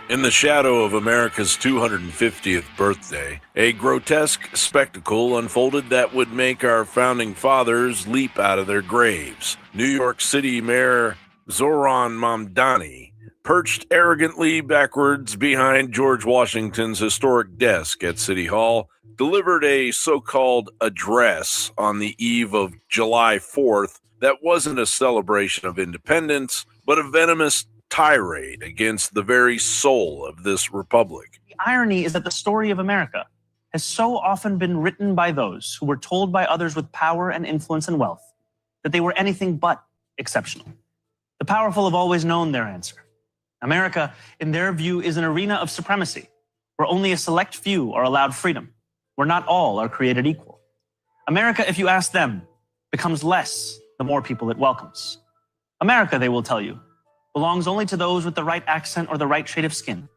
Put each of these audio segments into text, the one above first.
In the shadow of America's 250th birthday, a grotesque spectacle unfolded that would make our founding fathers leap out of their graves. New York City Mayor Zoran Mamdani perched arrogantly backwards behind George Washington's historic desk at City Hall, delivered a so-called address on the eve of July 4th that wasn't a celebration of independence, but a venomous tirade against the very soul of this republic. The irony is that the story of America has so often been written by those who were told by others with power and influence and wealth that they were anything but exceptional. The powerful have always known their answer. America, in their view, is an arena of supremacy where only a select few are allowed freedom, where not all are created equal. America, if you ask them, becomes less the more people it welcomes. America, they will tell you, belongs only to those with the right accent or the right shade of skin.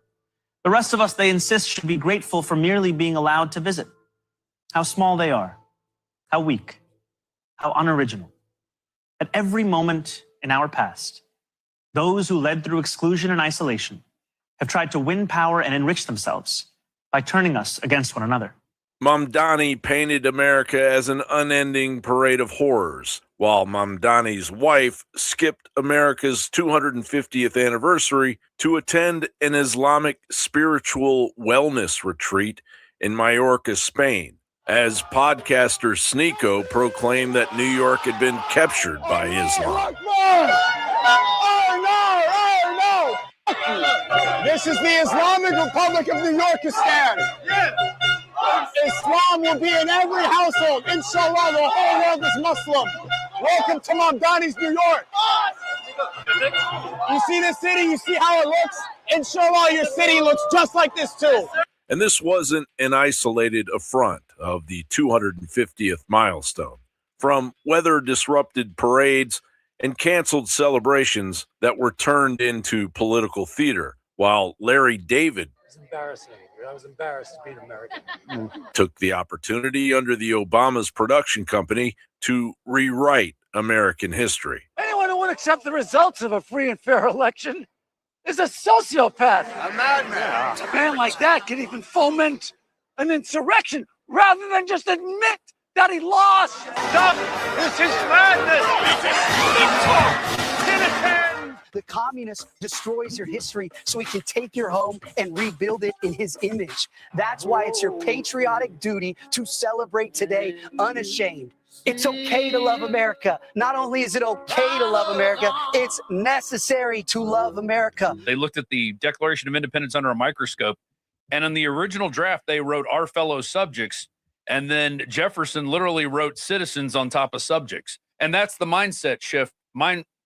The rest of us, they insist, should be grateful for merely being allowed to visit. How small they are, how weak, how unoriginal. At every moment in our past, those who led through exclusion and isolation have tried to win power and enrich themselves by turning us against one another. Mamdani painted America as an unending parade of horrors, while Mamdani's wife skipped America's 250th anniversary to attend an Islamic spiritual wellness retreat in Mallorca, Spain, as podcaster Sneeko proclaimed that New York had been captured by Islam. This is the Islamic Republic of New Yorkistan. Islam will be in every household. Inshallah, the whole world is Muslim. Welcome to Mamdani's New York. You see this city? You see how it looks? Inshallah, your city looks just like this too. And this wasn't an isolated affront of the 250th milestone. From weather-disrupted parades and canceled celebrations that were turned into political theater, while Larry David embarrassing. I was embarrassed to be an American. Took the opportunity under the Obama's production company to rewrite American history. Anyone who won't accept the results of a free and fair election is a sociopath. A madman. A man like that can even foment an insurrection rather than just admit that he lost. Stop! This is madness! The communist destroys your history so he can take your home and rebuild it in his image. That's why it's your patriotic duty to celebrate today unashamed. It's okay to love America. Not only is it okay to love America, it's necessary to love America. They looked at the Declaration of Independence under a microscope, and in the original draft, they wrote "our fellow subjects," and then Jefferson literally wrote "citizens" on top of subjects. And that's the mindset shift.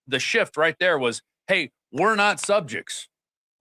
The shift right there was, hey, we're not subjects.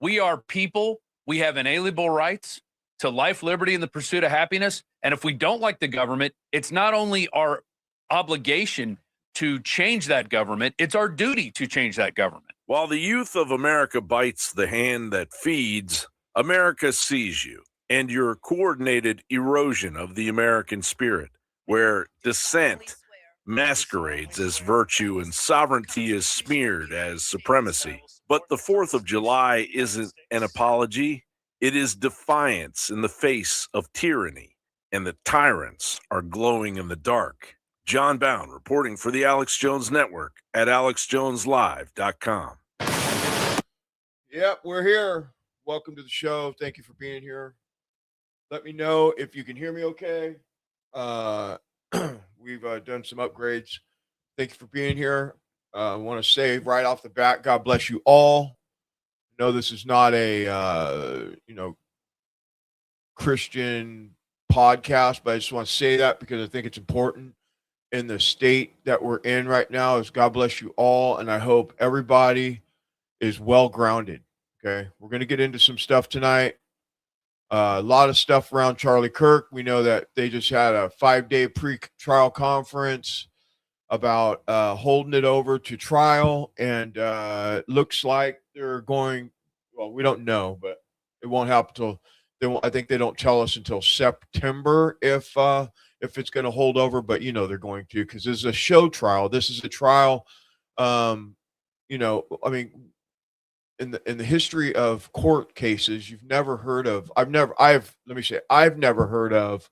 We are people. We have inalienable rights to life, liberty, and the pursuit of happiness. And if we don't like the government, it's not only our obligation to change that government, it's our duty to change that government. While the youth of America bites the hand that feeds, America sees you and your coordinated erosion of the American spirit, where dissent masquerades as virtue and sovereignty is smeared as supremacy. But the 4th of July isn't an apology. It is defiance in the face of tyranny, and the tyrants are glowing in the dark. John Bound reporting for the Alex Jones Network at alexjoneslive.com. Yep, we're here. Welcome to the show. Thank you for being here. Let me know if you can hear me okay. We've done some upgrades. Thank you for being here. I want to say right off the bat, God bless you all. I know this is not a, Christian podcast, but I just want to say that because I think it's important in the state that we're in right now is God bless you all. And I hope everybody is well grounded. Okay. We're going to get into some stuff tonight. A lot of stuff around Charlie Kirk. We know that they just had a 5-day pre-trial conference about holding it over to trial. And looks like they're going, well, we don't know, but it won't happen till I think they don't tell us until September if it's going to hold over, but they're going to, because this is a show trial. This is a trial. in the history of court cases, you've never heard of. I've never heard of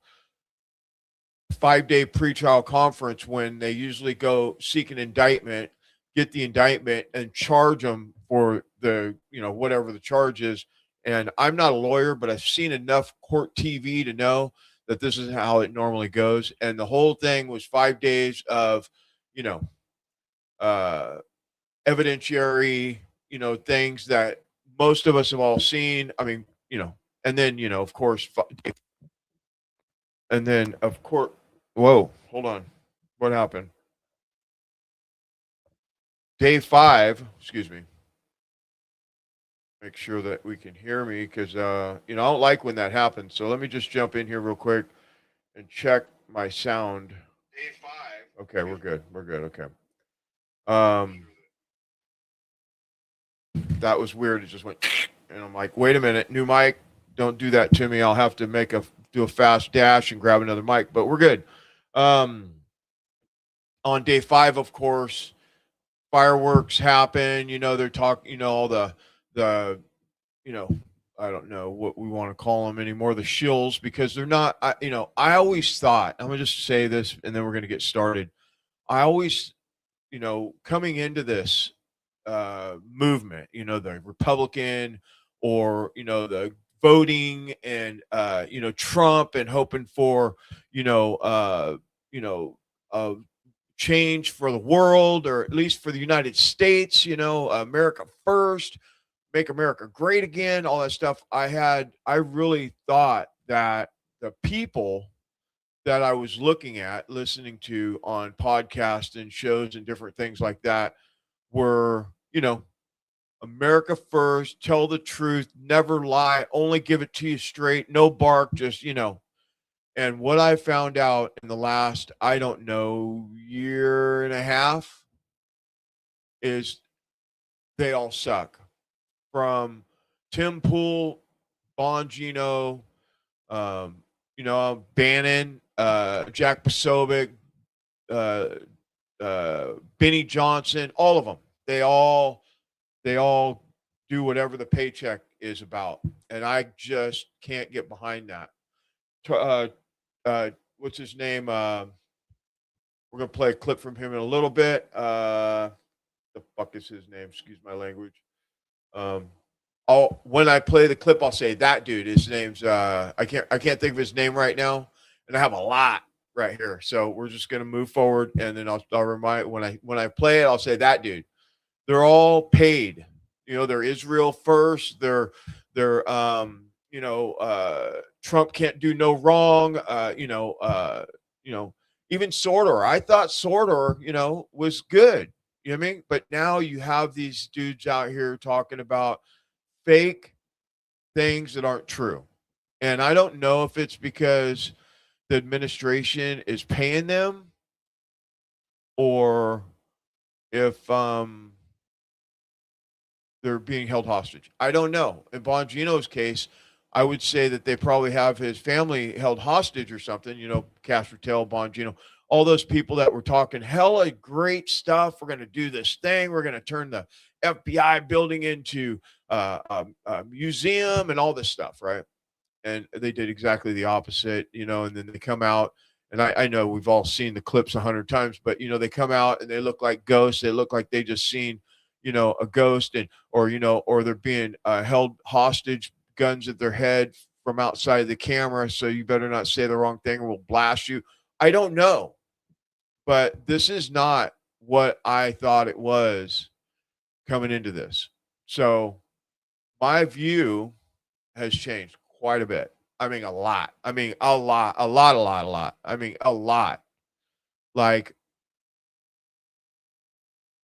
5-day pretrial conference when they usually go seek an indictment, get the indictment, and charge them for the whatever the charge is. And I'm not a lawyer, but I've seen enough court TV to know that this is how it normally goes. And the whole thing was 5 days of, you know, uh, evidentiary, things that most of us have all seen. I mean, and then, of course, and then, of course, whoa, hold on. What happened? Day 5, excuse me. Make sure that we can hear me because, I don't like when that happens. So let me just jump in here real quick and check my sound. Day 5. Okay, we're good. We're good. Okay. That was weird. It just went, and I'm like, wait a minute, new mic. Don't do that to me. I'll have to do a fast dash and grab another mic, but we're good. On day 5, of course, fireworks happen. They're talking, all the, I don't know what we want to call them anymore, the shills, because they're not, I always thought, I'm going to just say this and then we're going to get started. I always, coming into this movement, the Republican or, the voting and, Trump and hoping for, change for the world, or at least for the United States, America first, make America great again, all that stuff. I really thought that the people that I was looking at, listening to on podcasts and shows and different things like that were, America first, tell the truth, never lie, only give it to you straight, no bark, just, And what I found out in the last, I don't know, year and a half is they all suck. From Tim Pool, Bongino, Bannon, Jack Posobiec, Benny Johnson, all of them. They all do whatever the paycheck is about, and I just can't get behind that. What's his name? We're gonna play a clip from him in a little bit. The fuck is his name? Excuse my language. When I play the clip, I'll say that dude. His name's I can't think of his name right now, and I have a lot right here. So we're just gonna move forward, and then I'll remind when I play it, I'll say that dude. They're all paid. They're Israel first. They're Trump can't do no wrong. Even Sorter. I thought Sorter, was good. You know what I mean? But now you have these dudes out here talking about fake things that aren't true. And I don't know if it's because the administration is paying them or if they're being held hostage. I don't know. In Bongino's case, I would say that they probably have his family held hostage or something, Castrotel, Bongino, all those people that were talking hella great stuff. We're going to do this thing. We're going to turn the FBI building into a museum and all this stuff, right? And they did exactly the opposite, and then they come out. And I know we've all seen the clips 100 times, but, they come out and they look like ghosts. They look like they just seen, a ghost or they're being held hostage, guns at their head from outside the camera. So you better not say the wrong thing or we'll blast you. I don't know, but this is not what I thought it was coming into this. So my view has changed quite a bit. I mean, a lot. I mean, a lot. I mean, a lot. Like,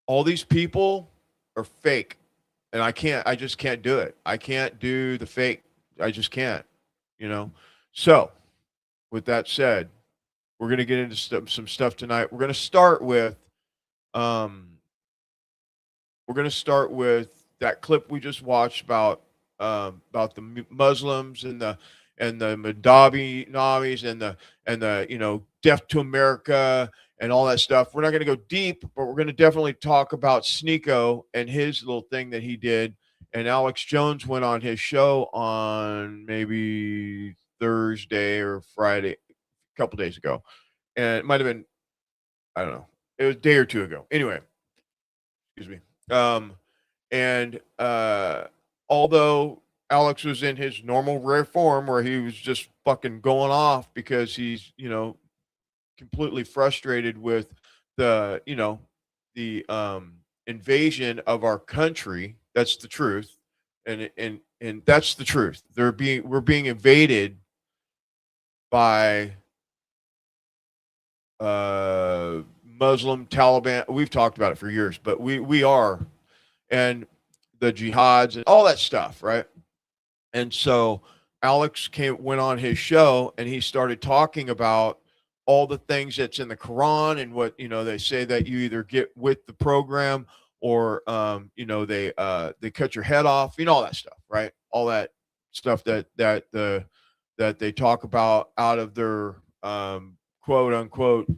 all these people are fake. And I just can't do it. I can't do the fake. I just can't, So, with that said, we're going to get into some stuff tonight. We're going to start with that clip we just watched about the Muslims and the Madabi Namis and the Deaf to America and all that stuff. We're not going to go deep, but we're going to definitely talk about Sneeko and his little thing that he did And Alex Jones went on his show on maybe Thursday or Friday, a couple days ago. And it might have been, I don't know, it was a day or two ago. Anyway, excuse me. And although Alex was in his normal rare form where he was just fucking going off because he's, completely frustrated with the, the invasion of our country. That's the truth. And that's the truth. We're being invaded by Muslim Taliban. We've talked about it for years, but we are, and the jihads and all that stuff, right? And so Alex went on his show and he started talking about all the things that's in the Quran and what they say that you either get with the program or they cut your head off, all that stuff, right? All that stuff that they talk about out of their quote unquote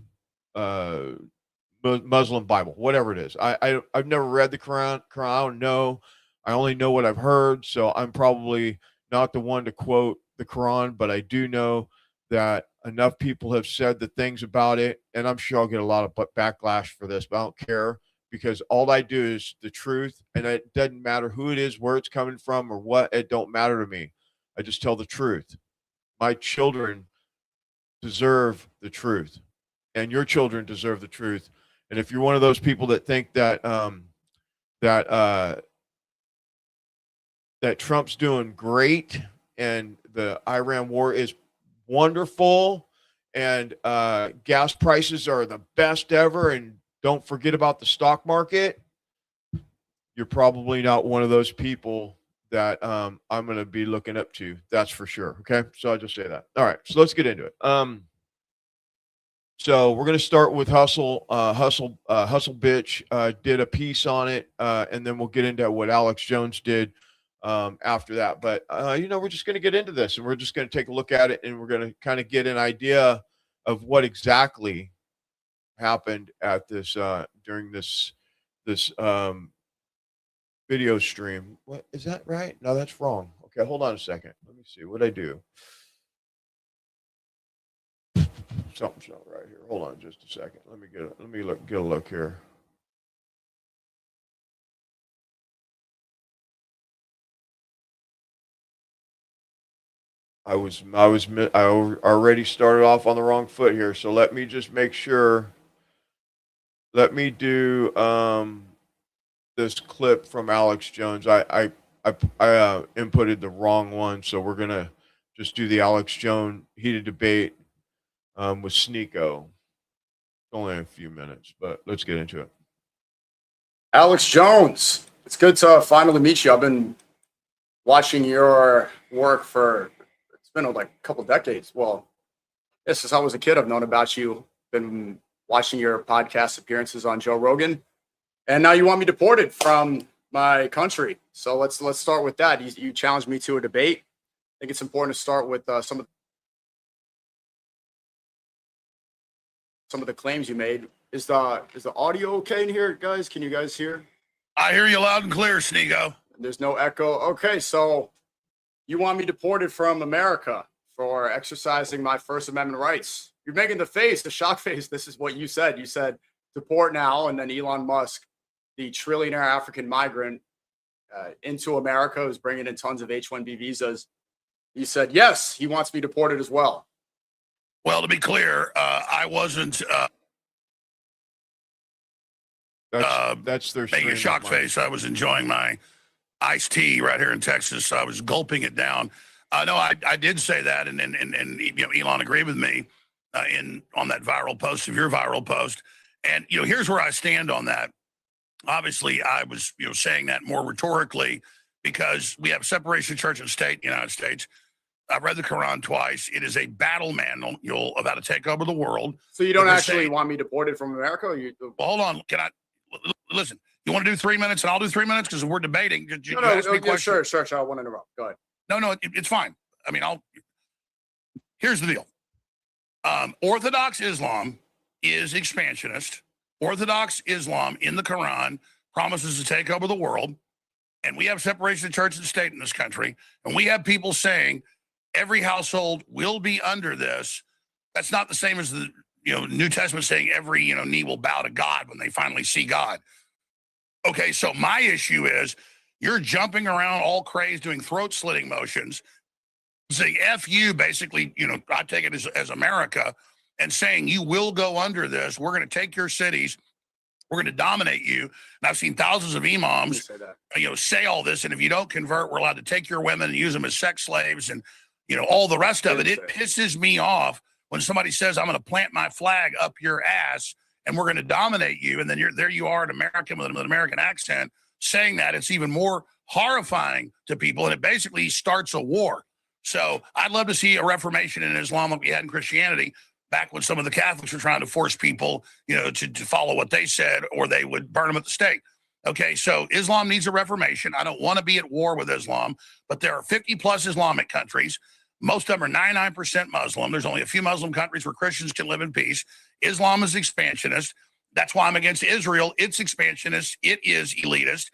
Muslim Bible, whatever it is. I've never read the Quran. I don't know. I only know what I've heard, so I'm probably not the one to quote the Quran, but I do know that enough people have said the things about it, and I'm sure I'll get a lot of backlash for this, but I don't care because all I do is the truth, and it doesn't matter who it is, where it's coming from, or what. It don't matter to me. I just tell the truth. My children deserve the truth, and your children deserve the truth. And if you're one of those people that think that that Trump's doing great and the Iran war is wonderful and gas prices are the best ever and don't forget about the stock market, you're probably not one of those people that I'm going to be looking up to. That's for sure. Okay. So I'll just say that. All right. So let's get into it. So we're going to start with Hustle Bitch did a piece on it, and then we'll get into what Alex Jones did after that. But we're just going to get into this, and we're just going to take a look at it, and we're going to kind of get an idea of what exactly happened at this during this video stream. What is that right? No, that's wrong. Okay, hold on a second. Let me see what I do. Something's not right here. Hold on just a second. Let me get a look here. I already started off on the wrong foot here, so let me just make sure. Let me do this clip from Alex Jones. I inputted the wrong one, so we're gonna just do the Alex Jones heated debate with Sneeko. Only a few minutes, but let's get into it. Alex Jones, it's good to finally meet you. I've been watching your work for, it's been like a couple decades. Well, since I was a kid, I've known about you. Been watching your podcast appearances on Joe Rogan, and now you want me deported from my country. So let's start with that. You challenged me to a debate. I think it's important to start with some of the claims you made. Is the audio okay in here, guys? Can you guys hear? I hear you loud and clear, Sneeko. There's no echo. Okay, so you want me deported from America for exercising my First Amendment rights. You're making the shock face. This is what you said. You said deport now, and then Elon Musk, the trillionaire African migrant into America, who's bringing in tons of H-1B visas. You said, yes, he wants me deported as well. Well, to be clear, I wasn't that's their making a shock face. I was enjoying my iced tea right here in Texas. So I was gulping it down. No, I did say that, and Elon agreed with me on that viral post of your viral post. And here's where I stand on that. Obviously, I was saying that more rhetorically because we have separation of church and state in the United States. I've read the Quran twice. It is a battle manual about to take over the world. So you don't actually want me deported from America? Or well, hold on. Can I listen? You want to do 3 minutes and I'll do 3 minutes because we're debating. No, sure. I want to interrupt. Go ahead. No, it's fine. I mean, here's the deal. Orthodox Islam is expansionist. Orthodox Islam in the Quran promises to take over the world. and we have separation of church and state in this country, and we have people saying every household will be under this, that's not the same as the New Testament saying every knee will bow to God when they finally see God. Okay, so my issue is you're jumping around all crazed, doing throat slitting motions, saying F you, basically, I take it as America, and saying you will go under this. We're going to take your cities. We're going to dominate you. And I've seen thousands of imams, say all this. And if you don't convert, we're allowed to take your women and use them as sex slaves and, all the rest of it. It pisses me off when somebody says, I'm going to plant my flag up your ass and we're going to dominate you. And then there you are, an American with an American accent saying that. It's even more horrifying to people. And it basically starts a war. So I'd love to see a reformation in Islam like we had in Christianity, back when some of the Catholics were trying to force people, to follow what they said, or they would burn them at the stake. Okay, so Islam needs a reformation. I don't want to be at war with Islam, but there are 50 plus Islamic countries. Most of them are 99% Muslim. There's only a few Muslim countries where Christians can live in peace. Islam is expansionist. That's why I'm against Israel. It's expansionist. It is elitist.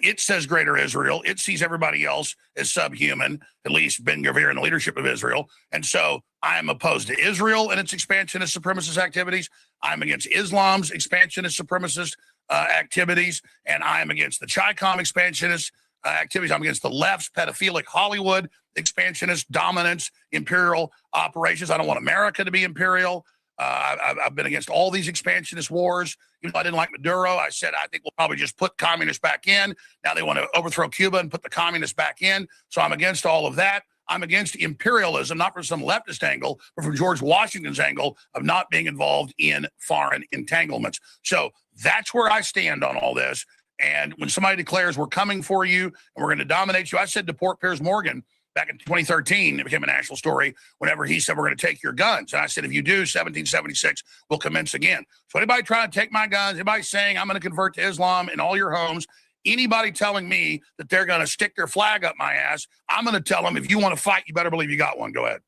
It says greater Israel. It sees everybody else as subhuman, at least Ben Gvir in the leadership of Israel. And so I am opposed to Israel and its expansionist supremacist activities. I'm against Islam's expansionist supremacist activities. And I am against the Chi-Com expansionist activities. I'm against the left's pedophilic Hollywood expansionist dominance, imperial operations. I don't want America to be imperial. I've been against all these expansionist wars. Even though I didn't like Maduro, I said, I think we'll probably just put communists back in. Now they want to overthrow Cuba and put the communists back in. So I'm against all of that. I'm against imperialism, not from some leftist angle, but from George Washington's angle of not being involved in foreign entanglements. So that's where I stand on all this. And when somebody declares we're coming for you and we're going to dominate you, I said to Port Piers Morgan back in 2013, it became a national story whenever he said, we're going to take your guns. And I said, if you do, 1776 will commence again. So anybody trying to take my guns, anybody saying I'm going to convert to Islam in all your homes, anybody telling me that they're going to stick their flag up my ass, I'm going to tell them, if you want to fight, you better believe you got one. Go ahead.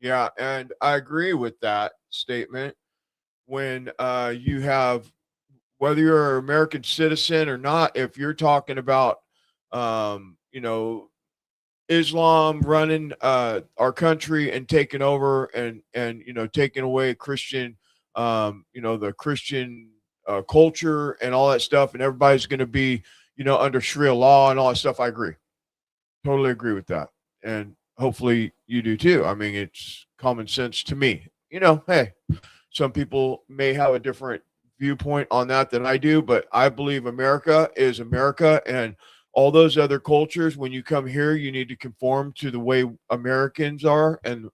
Yeah, and I agree with that statement. When you have, whether you're an American citizen or not, if you're talking about, Islam running our country and taking over and taking away Christian, the Christian culture and all that stuff, and everybody's going to be under Sharia law and all that stuff. I agree, totally agree with that, and hopefully you do too. I mean, it's common sense to me. Hey, some people may have a different viewpoint on that than I do, but I believe America is America, and all those other cultures, when you come here, you need to conform to the way Americans are and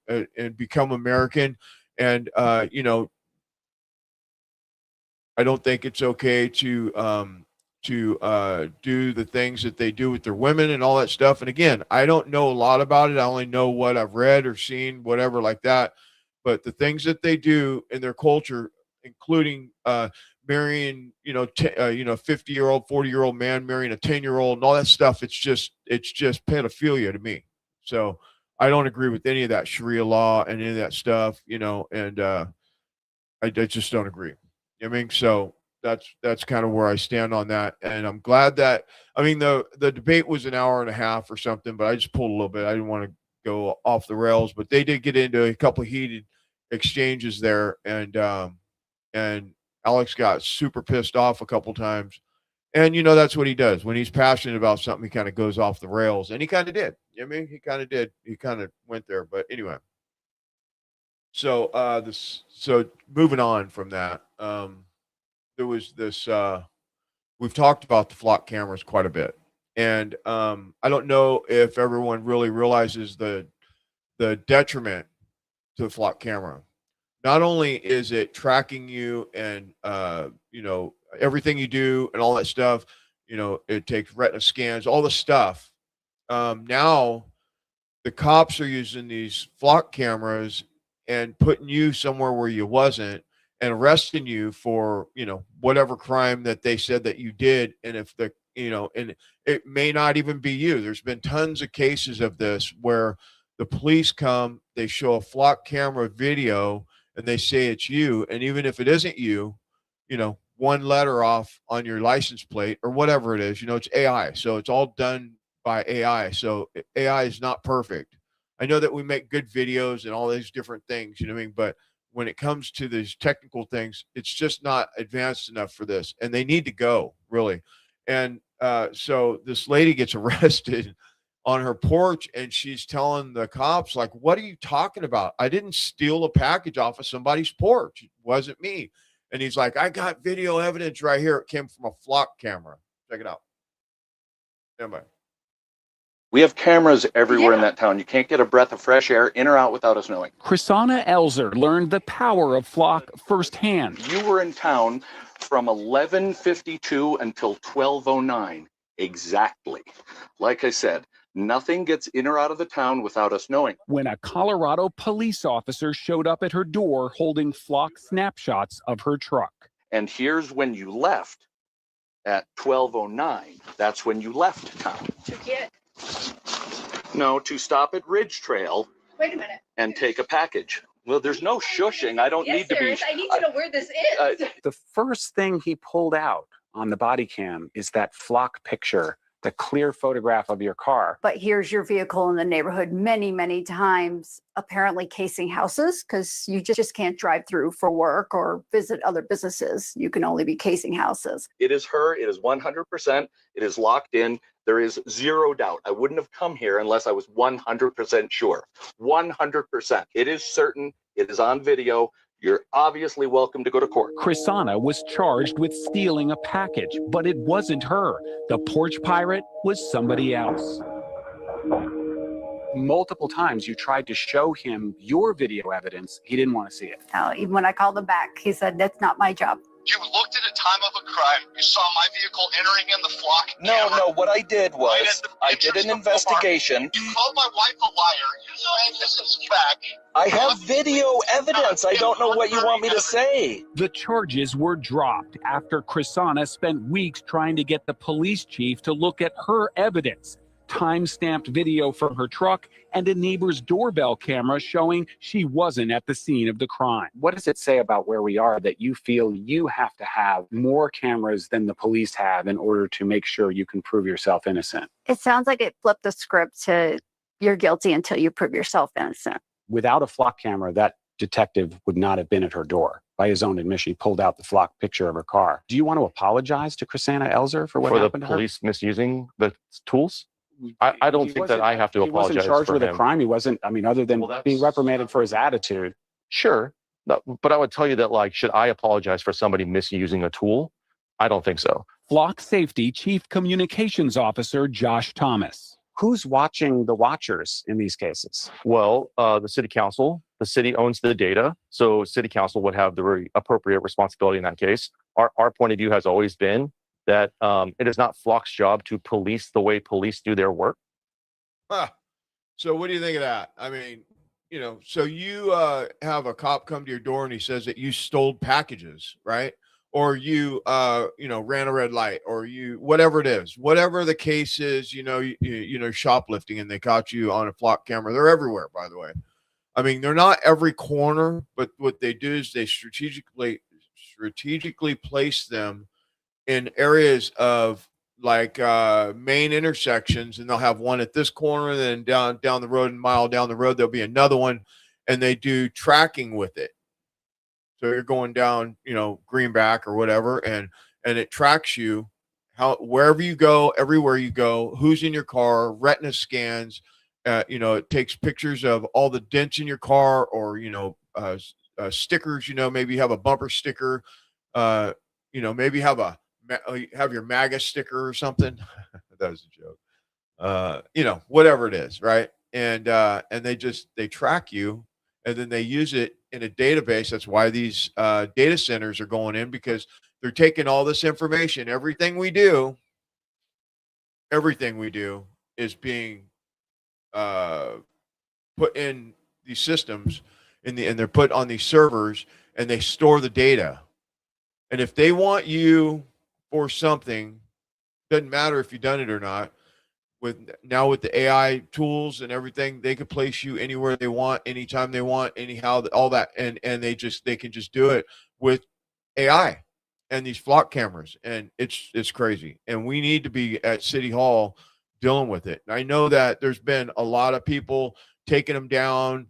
become American. And I don't think it's okay to do the things that they do with their women and all that stuff. And again, I don't know a lot about it. I only know what I've read or seen, whatever like that. But the things that they do in their culture, including marrying, 50-year-old, 40-year-old man marrying a 10-year-old and all that stuff, it's just pedophilia to me. So I don't agree with any of that Sharia law and any of that stuff, and I just don't agree. I mean, so that's kind of where I stand on that. And I'm glad that, the debate was an hour and a half or something, but I just pulled a little bit. I didn't want to go off the rails, but they did get into a couple of heated exchanges there, and Alex got super pissed off a couple times. And that's what he does. When he's passionate about something, he kind of goes off the rails, and he kind of did. He kind of did. He kind of went there. But anyway. So so moving on from that, there was this we've talked about the flock cameras quite a bit. And I don't know if everyone really realizes the detriment to the flock camera. Not only is it tracking you and everything you do and all that stuff, it takes retina scans, all the stuff. Now the cops are using these flock cameras and putting you somewhere where you wasn't and arresting you for whatever crime that they said that you did. And if and it may not even be you. There's been tons of cases of this where the police come, they show a flock camera video, and they say it's you. And even if it isn't you, one letter off on your license plate or whatever it is. It's AI. So it's all done by AI. So AI is not perfect. I know that we make good videos and all these different things, you know what I mean? But when it comes to these technical things, it's just not advanced enough for this. And they need to go, really. And so this lady gets arrested on her porch, and she's telling the cops, like, what are you talking about? I didn't steal a package off of somebody's porch. It wasn't me. And he's like, I got video evidence right here. It came from a flock camera. Check it out. Stand by. We have cameras everywhere in that town. You can't get a breath of fresh air in or out without us knowing. Chrisana Elzer learned the power of flock firsthand. You were in town from 11:52 until 12:09 exactly. Like I said, nothing gets in or out of the town without us knowing. When a Colorado police officer showed up at her door holding flock snapshots of her truck. And here's when you left at 12:09. That's when you left town. To get? No, to stop at Ridge Trail. Wait a minute. And take a package. Well, there's no shushing. I don't need to be. I need to know where this is. The first thing he pulled out on the body cam is that flock picture, the clear photograph of your car. But here's your vehicle in the neighborhood many, many times, apparently casing houses, because you just can't drive through for work or visit other businesses. You can only be casing houses. It is her. It is 100%. It is locked in. There is zero doubt. I wouldn't have come here unless I was 100% sure. 100%. It is certain. It is on video. You're obviously welcome to go to court. Chrisana was charged with stealing a package, but it wasn't her. The porch pirate was somebody else. Multiple times you tried to show him your video evidence. He didn't want to see it. Even when I called him back, he said, that's not my job. You looked at a time of a crime. You saw my vehicle entering in the flock. No. What I did was I did an investigation. You called my wife a liar. You saying this is fact. I have video evidence. I don't know what you want me to say. The charges were dropped after Chrisana spent weeks trying to get the police chief to look at her evidence. Time-stamped video from her truck and a neighbor's doorbell camera showing she wasn't at the scene of the crime. What does it say about where we are that you feel you have to have more cameras than the police have in order to make sure you can prove yourself innocent? It sounds like it flipped the script to you're guilty until you prove yourself innocent. Without a flock camera, that detective would not have been at her door. By his own admission, he pulled out the flock picture of her car. Do you want to apologize to Chrisana Elzer for what happened to her? For the police misusing the tools? I don't think that I have to apologize. He wasn't charged with a crime. He wasn't, other than being reprimanded for his attitude. Sure. But I would tell you that, should I apologize for somebody misusing a tool? I don't think so. Flock Safety Chief Communications Officer Josh Thomas. Who's watching the watchers in these cases? Well, the city council. The city owns the data, so city council would have the appropriate responsibility in that case. Our point of view has always been that it is not Flock's job to police the way police do their work. So what do you think of that? I mean, so you have a cop come to your door and he says that you stole packages, right? Or you, ran a red light, or you, whatever it is, whatever the case is, shoplifting, and they caught you on a flock camera. They're everywhere, by the way. I mean, they're not every corner, but what they do is they strategically place them in areas of main intersections, and they'll have one at this corner, and then down the road, a mile down the road, there'll be another one, and they do tracking with it. So you're going down, Greenback or whatever, and it tracks you wherever you go, everywhere you go, who's in your car, retina scans. It takes pictures of all the dents in your car, or stickers. Maybe you have a bumper sticker. Maybe have your MAGA sticker or something. That was a joke. Whatever it is, right? And they track you, and then they use it in a database. That's why these data centers are going in, because they're taking all this information. Everything we do is being put in these systems, and they're put on these servers, and they store the data. And if they want you for something, doesn't matter if you've done it or not, with the AI tools and everything, they can place you anywhere they want, anytime they want, anyhow, all that, and they can just do it with AI. and these flock cameras, and it's crazy. And we need to be at City Hall dealing with it. And I know that there's been a lot of people taking them down,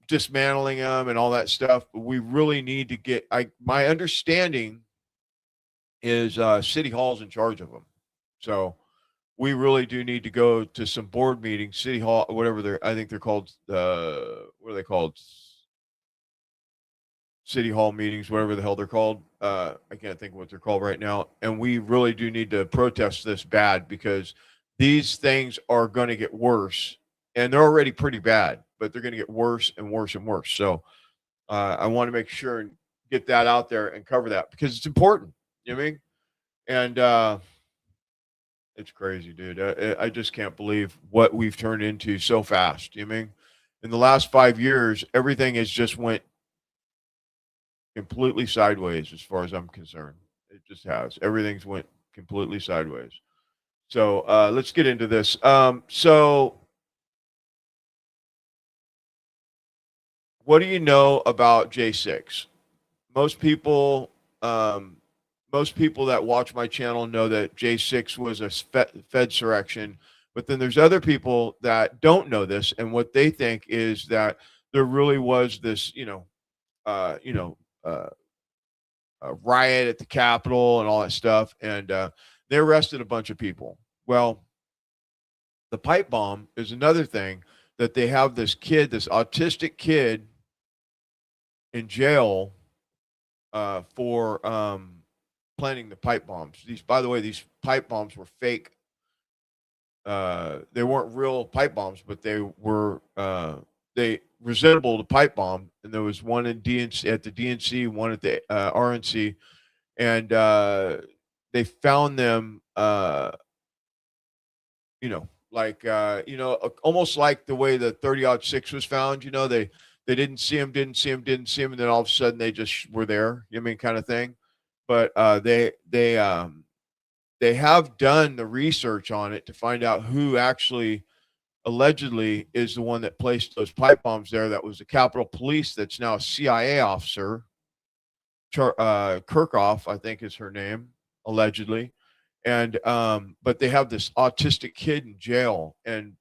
dismantling them and all that stuff. But we really need to get. My understanding is City Hall's in charge of them, so we really do need to go to some board meetings, City Hall, whatever I think they're called. What are they called? City Hall meetings, whatever the hell they're called. I can't think of what they're called right now. And we really do need to protest this bad, because these things are going to get worse, and they're already pretty bad, but they're going to get worse and worse and worse. So I want to make sure and get that out there and cover that, because it's important. You know what I mean? And it's crazy, dude. I just can't believe what we've turned into so fast. You know what I mean? In the last 5 years, everything has just went completely sideways as far as I'm concerned. It just has. Everything's went completely sideways. So let's get into this. So what do you know about J6? Most people that watch my channel know that J6 was a Fedsurrection, but then there's other people that don't know this, and what they think is that there really was this, riot at the Capitol and all that stuff, and they arrested a bunch of people. Well, the pipe bomb is another thing that they have this autistic kid in jail for planting the pipe bombs. By the way, these pipe bombs were fake. They weren't real pipe bombs, but they resembled a pipe bomb. And there was one at the DNC, one at the RNC, and they found them. Almost like the way the 30-06 was found. They didn't see him, and then all of a sudden they just were there. You know what I mean, kind of thing. But they have done the research on it to find out who actually allegedly is the one that placed those pipe bombs there. That was the Capitol Police. That's now a CIA officer. Kirchhoff, I think, is her name, allegedly. And but they have this autistic kid in jail, and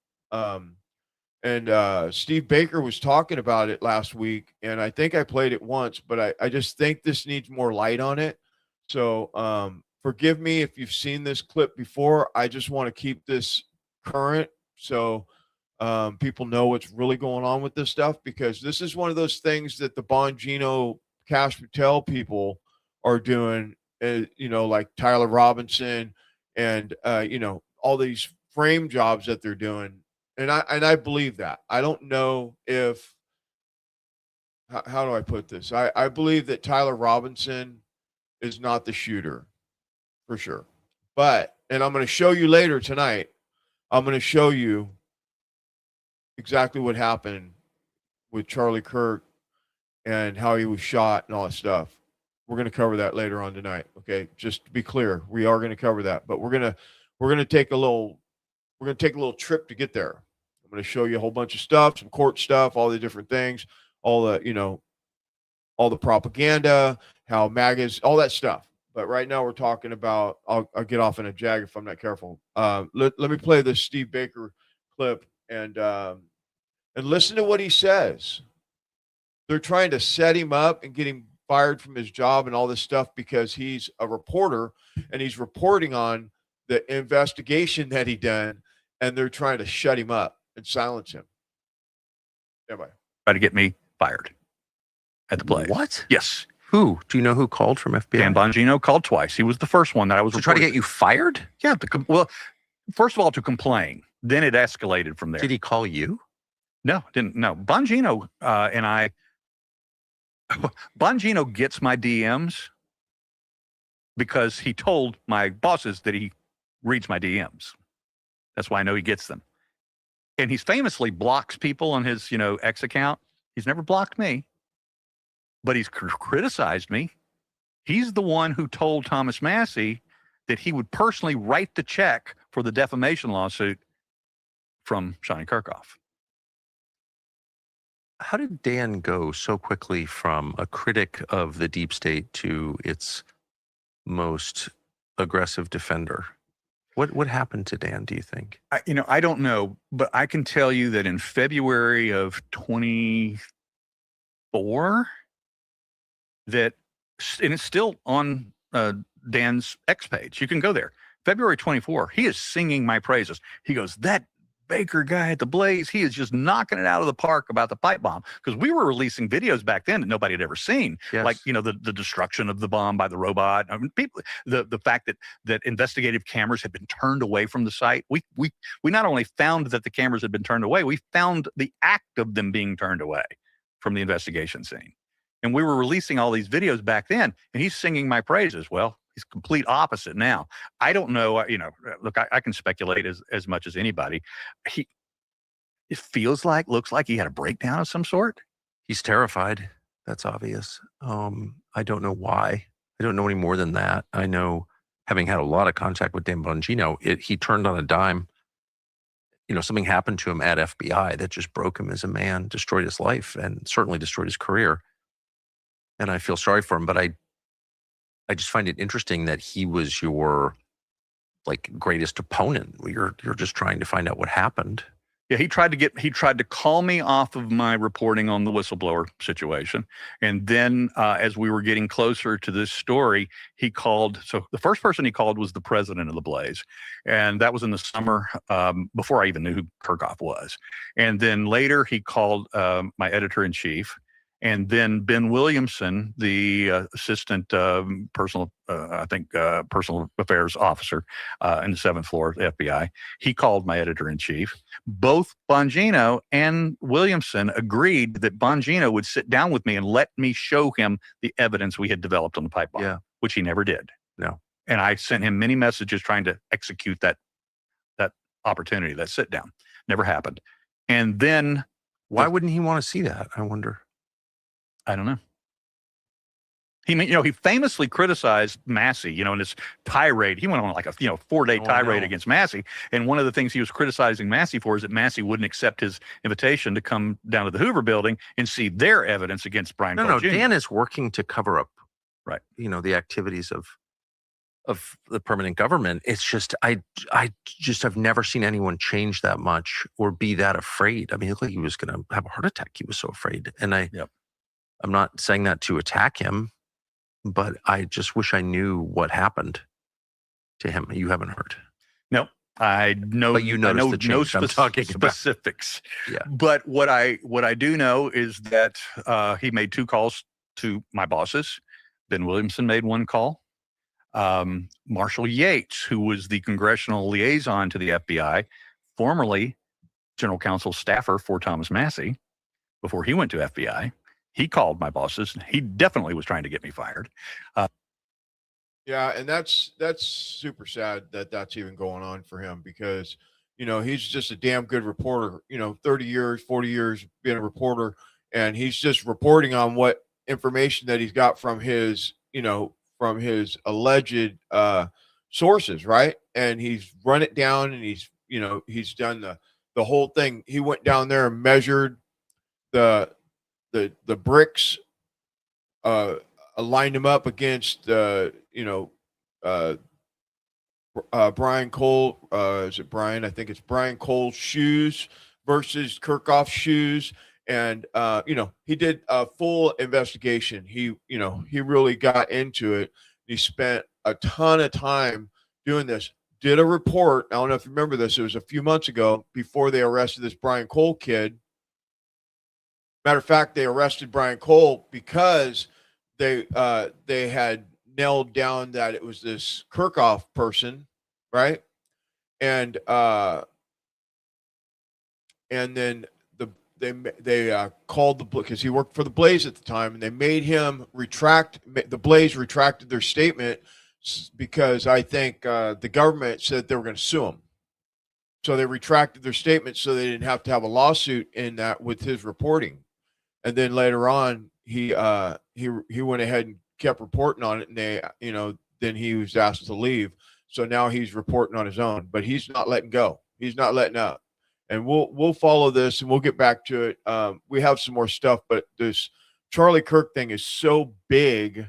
Steve Baker was talking about it last week, and I think I played it once, but I just think this needs more light on it. So forgive me if you've seen this clip before. I just want to keep this current, so people know what's really going on with this stuff, because this is one of those things that the Bongino Cash Patel people are doing, like Tyler Robinson and all these frame jobs that they're doing. And I believe that. I don't know if how do I put this? I believe that Tyler Robinson is not the shooter, for sure. But, and I'm going to show you later tonight, I'm going to show you exactly what happened with Charlie Kirk and how he was shot and all that stuff. We're going to cover that later on tonight. Okay. Just to be clear, we are going to cover that, but we're going to take a little trip to get there. I'm going to show you a whole bunch of stuff, some court stuff, all the different things, all the propaganda, how MAGAs, all that stuff. But right now we're talking about, I'll get off in a jag if I'm not careful. Let me play this Steve Baker clip and listen to what he says. They're trying to set him up and get him fired from his job and all this stuff because he's a reporter and he's reporting on the investigation that he done, and they're trying to shut him up and silence him. Everybody. Try to get me fired at the play. What? Yes. Who? Do you know who called from FBI? Dan Bongino called twice. He was the first one that I was to try to get you fired? Yeah. Well, first of all, to complain. Then it escalated from there. Did he call you? No, didn't. No. Bongino and I. Bongino gets my DMs because he told my bosses that he reads my DMs. That's why I know he gets them. And he's famously blocks people on his, X account. He's never blocked me, but he's criticized me. He's the one who told Thomas Massey that he would personally write the check for the defamation lawsuit from Shawnee Kirchhoff. How did Dan go so quickly from a critic of the deep state to its most aggressive defender? What happened to Dan, do you think? I don't know, but I can tell you that in February of 24, and it's still on Dan's X page. You can go there. February 24, he is singing my praises. He goes, that Baker guy at the Blaze, he is just knocking it out of the park about the pipe bomb. Because we were releasing videos back then that nobody had ever seen. Yes. Like, the destruction of the bomb by the robot. I mean, the fact that investigative cameras had been turned away from the site. We not only found that the cameras had been turned away, we found the act of them being turned away from the investigation scene. And we were releasing all these videos back then, and he's singing my praises. Well, he's complete opposite now. I don't know. Look, I can speculate as much as anybody. It looks like he had a breakdown of some sort. He's terrified. That's obvious. I don't know why. I don't know any more than that. I know, having had a lot of contact with Dan Bongino, he turned on a dime. Something happened to him at FBI that just broke him as a man, destroyed his life, and certainly destroyed his career. And I feel sorry for him, but I just find it interesting that he was your greatest opponent. You're just trying to find out what happened. Yeah, he tried to call me off of my reporting on the whistleblower situation. And then as we were getting closer to this story, he called. So the first person he called was the president of the Blaze. And that was in the summer before I even knew who Kirchhoff was. And then later he called my editor-in-chief. And then Ben Williamson, the assistant personal affairs officer in the 7th floor of the FBI, he called my editor-in-chief. Both Bongino and Williamson agreed that Bongino would sit down with me and let me show him the evidence we had developed on the pipe bomb, which he never did. No. And I sent him many messages trying to execute that opportunity, that sit down. Never happened. And then why wouldn't he want to see that? I wonder. I don't know. He famously criticized Massey, in his tirade. He went on like a 4-day tirade against Massey. And one of the things he was criticizing Massey for is that Massey wouldn't accept his invitation to come down to the Hoover building and see their evidence against Brian Cole Jr. Dan is working to cover up, right? The activities of the permanent government. It's just, I just have never seen anyone change that much or be that afraid. I mean, it looked like he was going to have a heart attack. He was so afraid. And I'm not saying that to attack him, but I just wish I knew what happened to him. You haven't heard. No, I know. But you noticed the change I'm talking specifics. Yeah. But what I do know is that he made 2 calls to my bosses. Ben Williamson made 1 call. Marshall Yates, who was the congressional liaison to the FBI, formerly general counsel staffer for Thomas Massey, before he went to FBI. He called my bosses. He definitely was trying to get me fired. Yeah, and that's super sad that that's even going on for him because, he's just a damn good reporter, 30 years, 40 years being a reporter, and he's just reporting on what information that he's got from his alleged sources, right? And he's run it down and he's done the whole thing. He went down there and measured the bricks, lined him up against Brian Cole. Is it Brian? I think it's Brian Cole's shoes versus Kirchhoff's shoes. And he did a full investigation. He really got into it. He spent a ton of time doing this. Did a report. I don't know if you remember this. It was a few months ago before they arrested this Brian Cole kid. Matter of fact, they arrested Brian Cole because they had nailed down that it was this Kirchhoff person, right? And then they called because he worked for the Blaze at the time, and they made him retract. The Blaze retracted their statement because I think the government said they were going to sue him. So they retracted their statement so they didn't have to have a lawsuit in that with his reporting. And then later on, he went ahead and kept reporting on it, and then he was asked to leave. So now he's reporting on his own, but he's not letting go. He's not letting up. and we'll follow this and we'll get back to it. We have some more stuff, but this Charlie Kirk thing is so big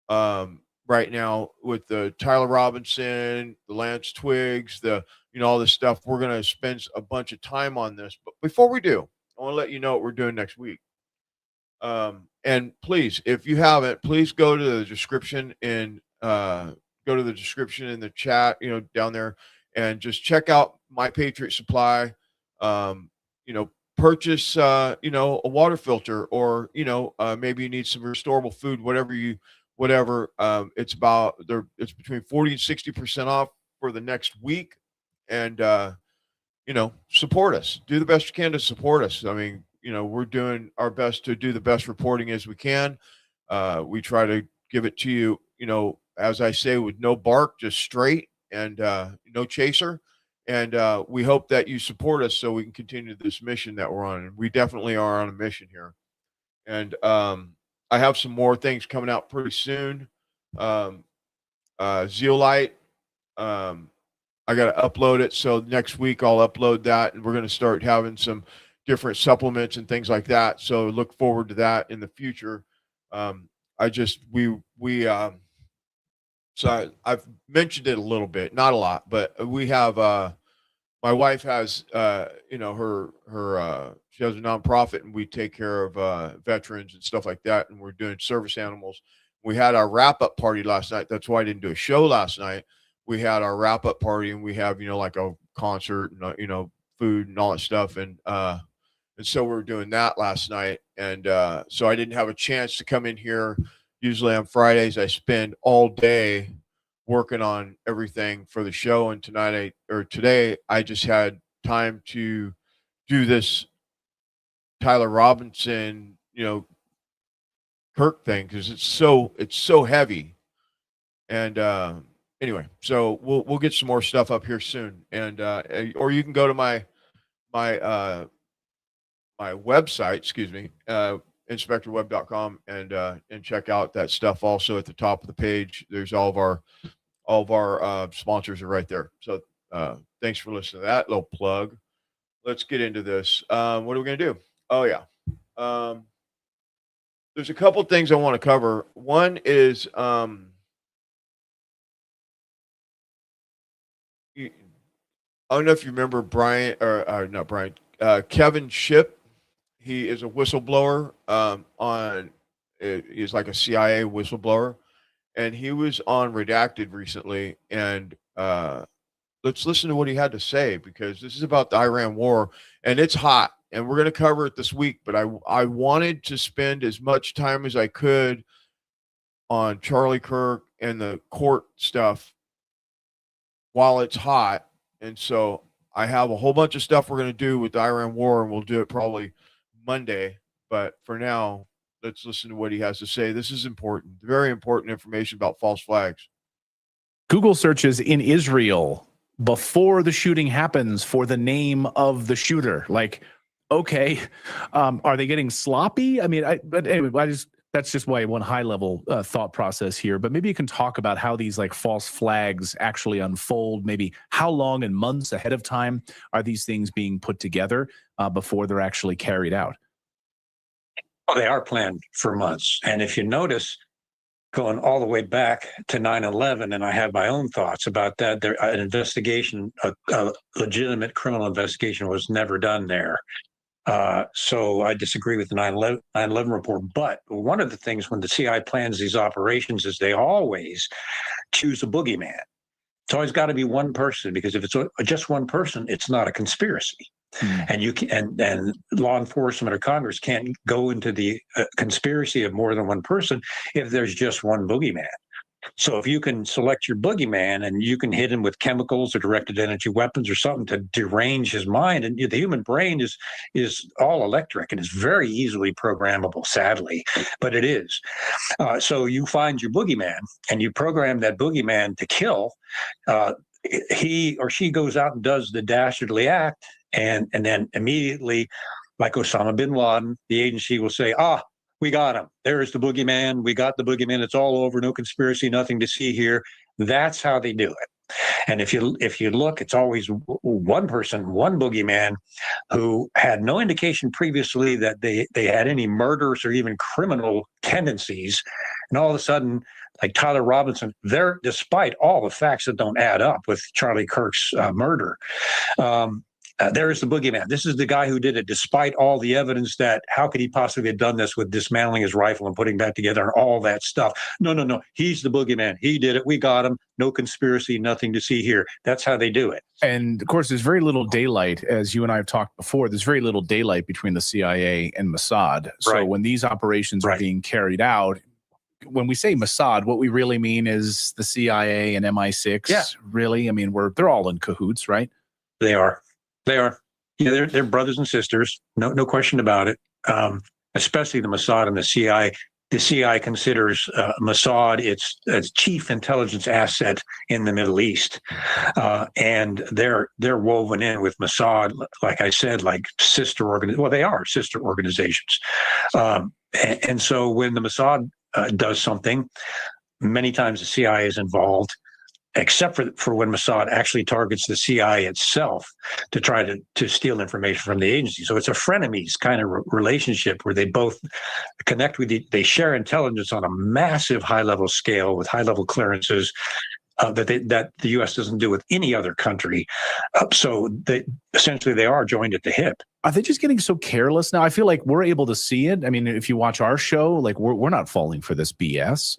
right now with the Tyler Robinson, the Lance Twiggs, all this stuff. We're going to spend a bunch of time on this. But before we do, I want to let you know what we're doing next week. And please, if you haven't, please go to the description in the chat, down there, and just check out My Patriot Supply. Purchase a water filter, or maybe you need some restorable food, whatever. It's between 40 and 60% off for the next week. And support us. Do the best you can to support us. I mean, we're doing our best to do the best reporting as we can. We try to give it to you, as I say, with no bark, just straight, and no chaser. And we hope that you support us so we can continue this mission that we're on. And we definitely are on a mission here. And I have some more things coming out pretty soon. Zeolite, I got to upload it. So next week I'll upload that, and we're going to start having some different supplements and things like that. So look forward to that in the future. So I've mentioned it a little bit, not a lot, but we have, my wife has, she has a nonprofit, and we take care of veterans and stuff like that. And we're doing service animals. We had our wrap-up party last night. That's why I didn't do a show last night. We had our wrap-up party, and we have, like a concert and, food and all that stuff. And so we were doing that last night. And so I didn't have a chance to come in here. Usually on Fridays, I spend all day working on everything for the show. And today, I just had time to do this Tyler Robinson, Kirk thing, because it's so heavy. And anyway, so we'll get some more stuff up here soon. And or you can go to my website, excuse me, inspectorweb.com, and check out that stuff. Also at the top of the page, there's all of our sponsors are right there. So thanks for listening to that little plug. Let's get into this. What are we going to do? Oh yeah. There's a couple things I want to cover. One is I don't know if you remember Brian, or not Brian, Kevin Shipp. He is a whistleblower he's like a CIA whistleblower, and he was on Redacted recently. And let's listen to what he had to say, because this is about the Iran war, and it's hot, and we're going to cover it this week. But I wanted to spend as much time as I could on Charlie Kirk and the court stuff while it's hot. And so I have a whole bunch of stuff we're going to do with the Iran war, and we'll do it probably Monday. But for now, let's listen to what he has to say. This is important, very important information about false flags. Google searches in Israel before the shooting happens for the name of the shooter. Like, okay, are they getting sloppy? I mean, but anyway, that's just why one high level thought process here. But maybe you can talk about how these like false flags actually unfold. Maybe how long and months ahead of time are these things being put together before they're actually carried out? Well, they are planned for months. And if you notice, going all the way back to 9/11, and I have my own thoughts about that, an investigation, a legitimate criminal investigation was never done there. So I disagree with the 9/11 report. But one of the things when the CIA plans these operations is they always choose a boogeyman. It's always got to be one person, because if it's just one person, it's not a conspiracy. And you can, and law enforcement or Congress can't go into the conspiracy of more than one person if there's just one boogeyman. So if you can select your boogeyman and you can hit him with chemicals or directed energy weapons or something to derange his mind, and the human brain is all electric and is very easily programmable, sadly, but it is. So you find your boogeyman and you program that boogeyman to kill. He or she goes out and does the dastardly act, and then immediately, like Osama bin Laden, the agency will say, we got him. There's the boogeyman. We got the boogeyman. It's all over. No conspiracy, nothing to see here. That's how they do it. And if you look, it's always one person, one boogeyman, who had no indication previously that they had any murderous or even criminal tendencies, and all of a sudden, like Tyler Robinson, they're, despite all the facts that don't add up with Charlie Kirk's murder. There is the boogeyman. This is the guy who did it, despite all the evidence that how could he possibly have done this with dismantling his rifle and putting back together and all that stuff. No. He's the boogeyman. He did it. We got him. No conspiracy, nothing to see here. That's how they do it. And of course, there's very little daylight, as you and I have talked before. There's very little daylight between the CIA and Mossad. So when these operations are being carried out, when we say Mossad, what we really mean is the CIA and MI6. Yeah. Really? I mean, they're all in cahoots, right? They are. Yeah, they're brothers and sisters. No question about it. Especially the Mossad and the CIA. The CIA considers Mossad its chief intelligence asset in the Middle East, and they're woven in with Mossad, like I said, like sister organizations. Well, they are sister organizations, and so when the Mossad does something, many times the CIA is involved, except for when Mossad actually targets the CIA itself to try to steal information from the agency. So it's a frenemies kind of relationship where they both connect with they share intelligence on a massive high-level scale with high-level clearances that the U.S. doesn't do with any other country. So essentially they are joined at the hip. Are they just getting so careless now? I feel like we're able to see it. I mean, if you watch our show, like we're not falling for this BS.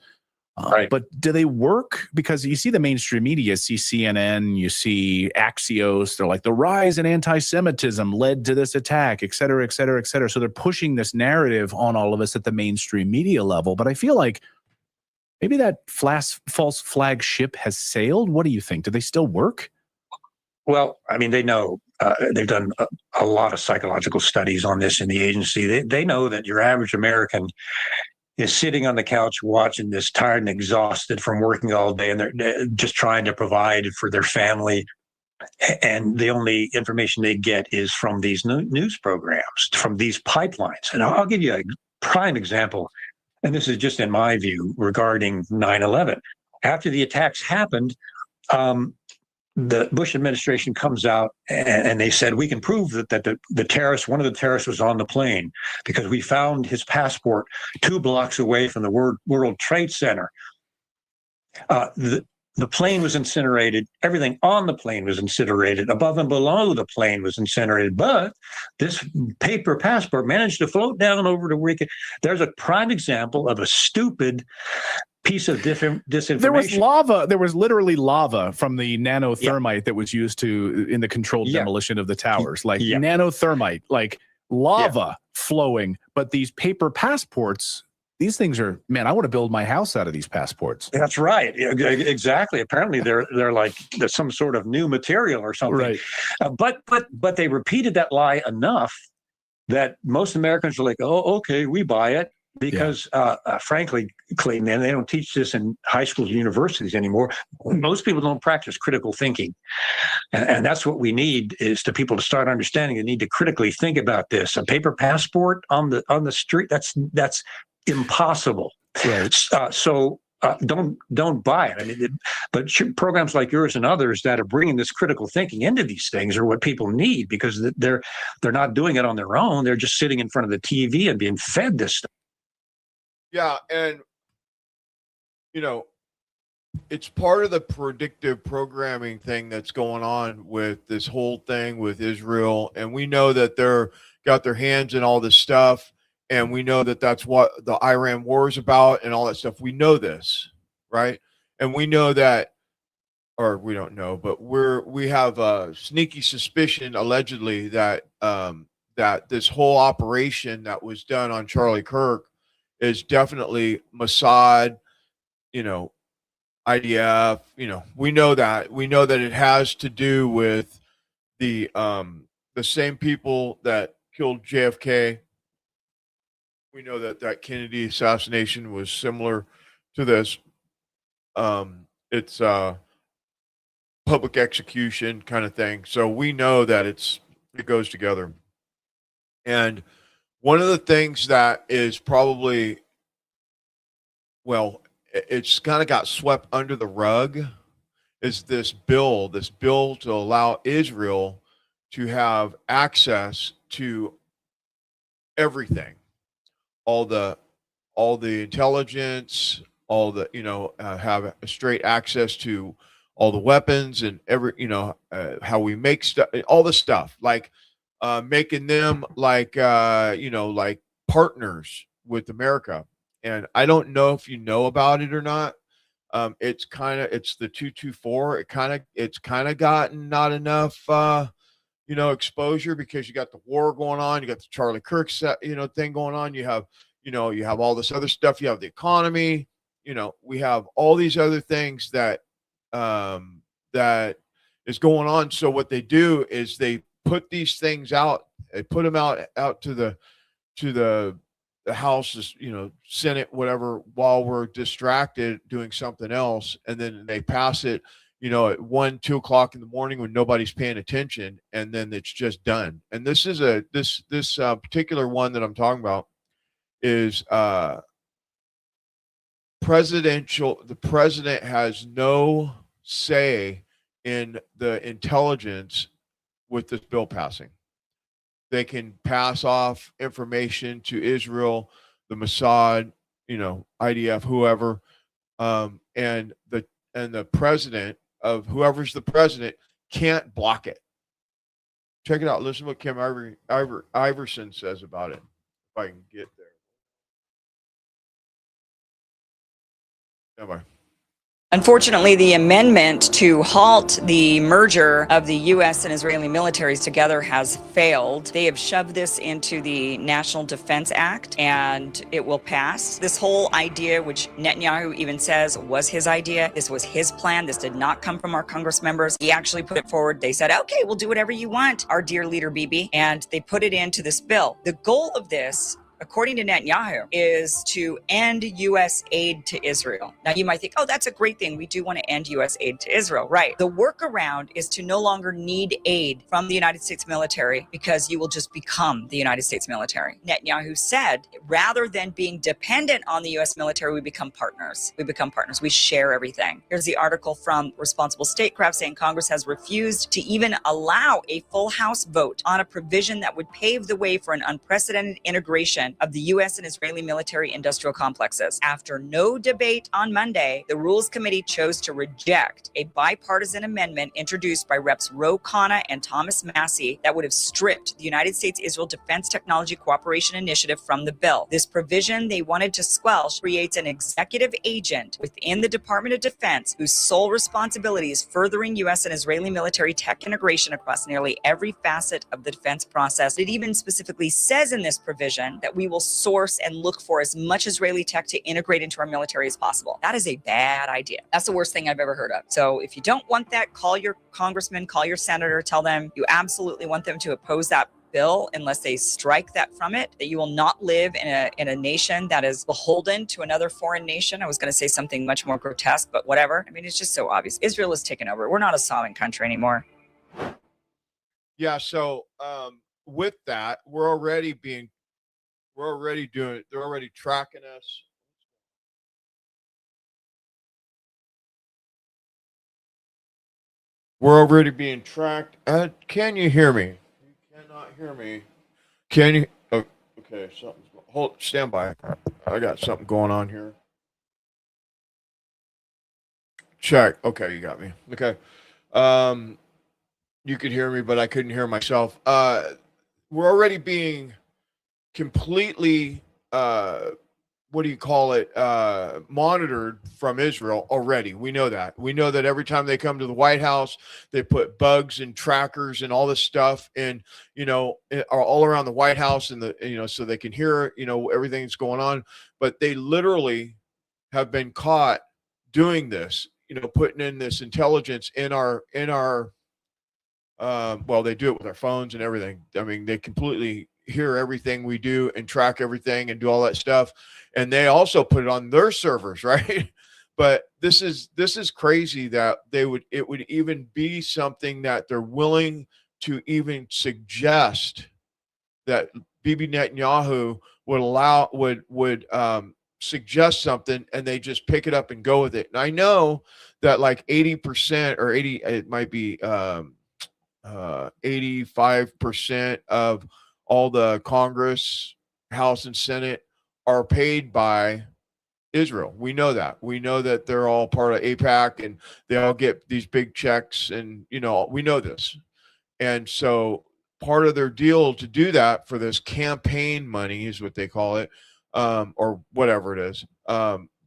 But do they work? Because you see the mainstream media, you see CNN, you see Axios. They're like, the rise in anti-Semitism led to this attack, et cetera, et cetera, et cetera. So they're pushing this narrative on all of us at the mainstream media level. But I feel like maybe that false flag ship has sailed. What do you think? Do they still work? Well, I mean, they know. They've done a lot of psychological studies on this in the agency. They know that your average American is sitting on the couch watching this, tired and exhausted from working all day, and they're just trying to provide for their family. And the only information they get is from these news programs, from these pipelines. And I'll give you a prime example, and this is just in my view, regarding 9/11. After the attacks happened, the Bush administration comes out and they said, we can prove that the terrorist, one of the terrorists was on the plane because we found his passport 2 blocks away from the World Trade Center. The plane was incinerated. Everything on the plane was incinerated. Above and below the plane was incinerated. But this paper passport managed to float down over to Rica. There's a prime example of a stupid piece of disinformation. There was lava. There was literally lava from the nanothermite that was used in the controlled demolition of the towers. Like nanothermite, like lava flowing. But these paper passports, these things are, man, I want to build my house out of these passports. That's right. Exactly. Apparently they're some sort of new material or something. Right. But they repeated that lie enough that most Americans are like, oh, okay, we buy it. Because frankly, Clayton, and they don't teach this in high schools and universities anymore. Most people don't practice critical thinking. And that's what we need is to people to start understanding they need to critically think about this. A paper passport on the street, that's impossible. Right. So don't buy it. I mean, but programs like yours and others that are bringing this critical thinking into these things are what people need because they're not doing it on their own. They're just sitting in front of the TV and being fed this stuff. Yeah, and it's part of the predictive programming thing that's going on with this whole thing with Israel, and we know that they're got their hands in all this stuff, and we know that that's what the Iran war is about and all that stuff. We know this, right? And we know that, or we don't know, but we have a sneaky suspicion, allegedly, that that this whole operation that was done on Charlie Kirk is definitely Mossad, IDF, we know that it has to do with the same people that killed JFK. We know that Kennedy assassination was similar to this. It's public execution kind of thing. So we know that it goes together. And one of the things that is probably, it's kind of got swept under the rug is this bill to allow Israel to have access to everything, all the intelligence, all the, have straight access to all the weapons and how we make stuff, all the stuff, like making them like like partners with America. And I don't know if you know about it or not. It's the 224. It's kind of gotten not enough exposure, because you got the war going on, you got the Charlie Kirk thing going on, you have all this other stuff, you have the economy, we have all these other things that that is going on. So what they do is they put these things out, they put them out to the House, Senate, whatever, while we're distracted doing something else, and then they pass it at 1-2 o'clock in the morning when nobody's paying attention, and then it's just done. And this is this particular one that I'm talking about is presidential. The president has no say in the intelligence with this bill passing. They can pass off information to Israel, the Mossad, IDF, whoever, and the president of whoever's the president can't block it. Check it out. Listen to what Kim Iverson says about it. If I can get there. Bye-bye. Unfortunately, the amendment to halt the merger of the U.S. and Israeli militaries together has failed. They have shoved this into the National Defense Act, and it will pass. This whole idea, which Netanyahu even says was his idea, this was his plan, this did not come from our Congress members. He actually put it forward. They said, okay, we'll do whatever you want, our dear leader Bibi, and they put it into this bill. The goal of this, according to Netanyahu, is to end U.S. aid to Israel. Now, you might think, oh, that's a great thing. We do want to end U.S. aid to Israel. Right. The workaround is to no longer need aid from the United States military, because you will just become the United States military. Netanyahu said, rather than being dependent on the U.S. military, we become partners. We become partners. We share everything. Here's the article from Responsible Statecraft saying Congress has refused to even allow a full House vote on a provision that would pave the way for an unprecedented integration of the U.S. and Israeli military industrial complexes. After no debate on Monday, the Rules Committee chose to reject a bipartisan amendment introduced by Reps Ro Khanna and Thomas Massey that would have stripped the United States-Israel Defense Technology Cooperation Initiative from the bill. This provision they wanted to squelch creates an executive agent within the Department of Defense whose sole responsibility is furthering U.S. and Israeli military tech integration across nearly every facet of the defense process. It even specifically says in this provision that we will source and look for as much Israeli tech to integrate into our military as possible. That is a bad idea. That's the worst thing I've ever heard of. So if you don't want that, call your congressman, call your senator, tell them you absolutely want them to oppose that bill unless they strike that from it, that you will not live in a nation that is beholden to another foreign nation. I was going to say something much more grotesque, but whatever. I mean, it's just so obvious. Israel is taken over. We're not a sovereign country anymore. Yeah. So with that, they're already tracking us. We're already being tracked. Can you hear me? You cannot hear me. Can you? Oh, okay, stand by. I got something going on here. Check. Okay, you got me. Okay. You could hear me, but I couldn't hear myself. We're already being completely monitored from Israel already. We know that every time they come to the White House, they put bugs and trackers and all this stuff and are all around the White House, and so they can hear everything that's going on. But they literally have been caught doing this, putting in this intelligence in our well, they do it with our phones and everything. I mean, they completely hear everything we do and track everything and do all that stuff. And they also put it on their servers, right? But this is crazy that it would even be something that they're willing to even suggest that Bibi Netanyahu would suggest something, and they just pick it up and go with it. And I know that like 80% or 80, it might be 85% of all the Congress, House, and Senate are paid by Israel. We know that. We know that they're all part of AIPAC and they all get these big checks. And, you know, we know this. And so part of their deal to do that for this campaign money is what they call it, or whatever it is.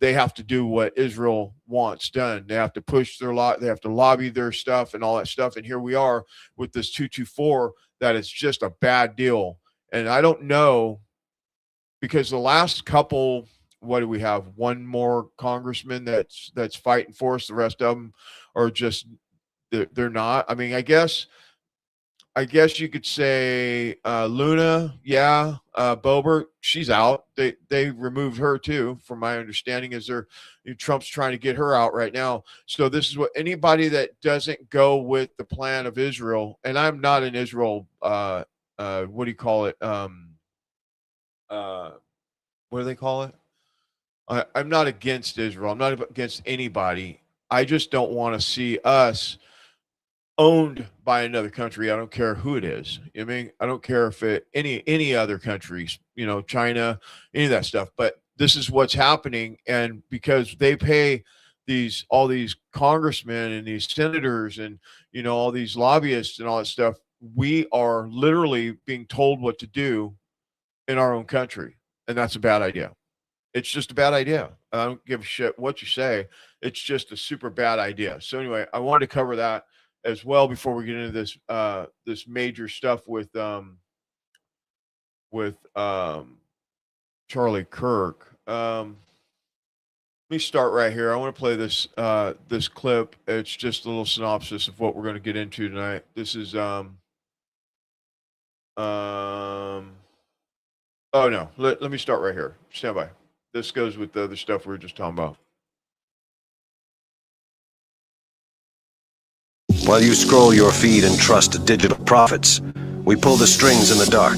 They have to do what Israel wants done. They have to push their they have to lobby their stuff and all that stuff. And here we are with this 224 that is just a bad deal. And I don't know, because the last couple, what do we have? One more congressman that's fighting for us. The rest of them are just they're not. I mean, I guess you could say Luna, yeah, Boebert, she's out. They removed her too, from my understanding. Trump's trying to get her out right now. So this is what anybody that doesn't go with the plan of Israel, and I'm not an Israel. What do you call it? What do they call it? I'm not against Israel. I'm not against anybody. I just don't want to see us owned by another country. I don't care who it is. I mean, I don't care if it any other countries, you know, China, any of that stuff. But this is what's happening, and because they pay all these congressmen and these senators and, you know, all these lobbyists and all that stuff, we are literally being told what to do in our own country, and that's a bad idea. It's just a bad idea. I don't give a shit what you say. It's just a super bad idea. So anyway, I wanted to cover that as well before we get into this this major stuff with Charlie Kirk. Let me start right here. I want to play this this clip. It's just a little synopsis of what we're going to get into tonight. This is oh no, let me start right here. Stand by. This goes with the other stuff we were just talking about. While you scroll your feed and trust digital prophets, we pull the strings in the dark.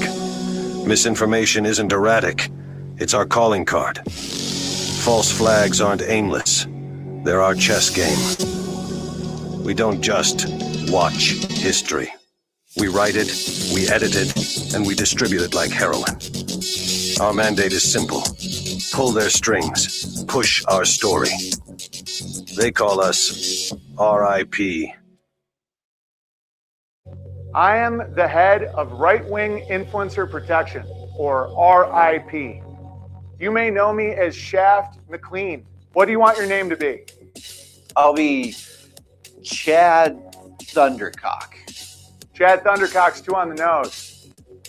Misinformation isn't erratic, it's our calling card. False flags aren't aimless, they're our chess game. We don't just watch history. We write it, we edit it, and we distribute it like heroin. Our mandate is simple. Pull their strings, push our story. They call us RIP. I am the head of Right Wing Influencer Protection, or RIP. You may know me as Shaft McLean. What do you want your name to be? I'll be Chad Thundercock. Chad Thundercock's too on the nose.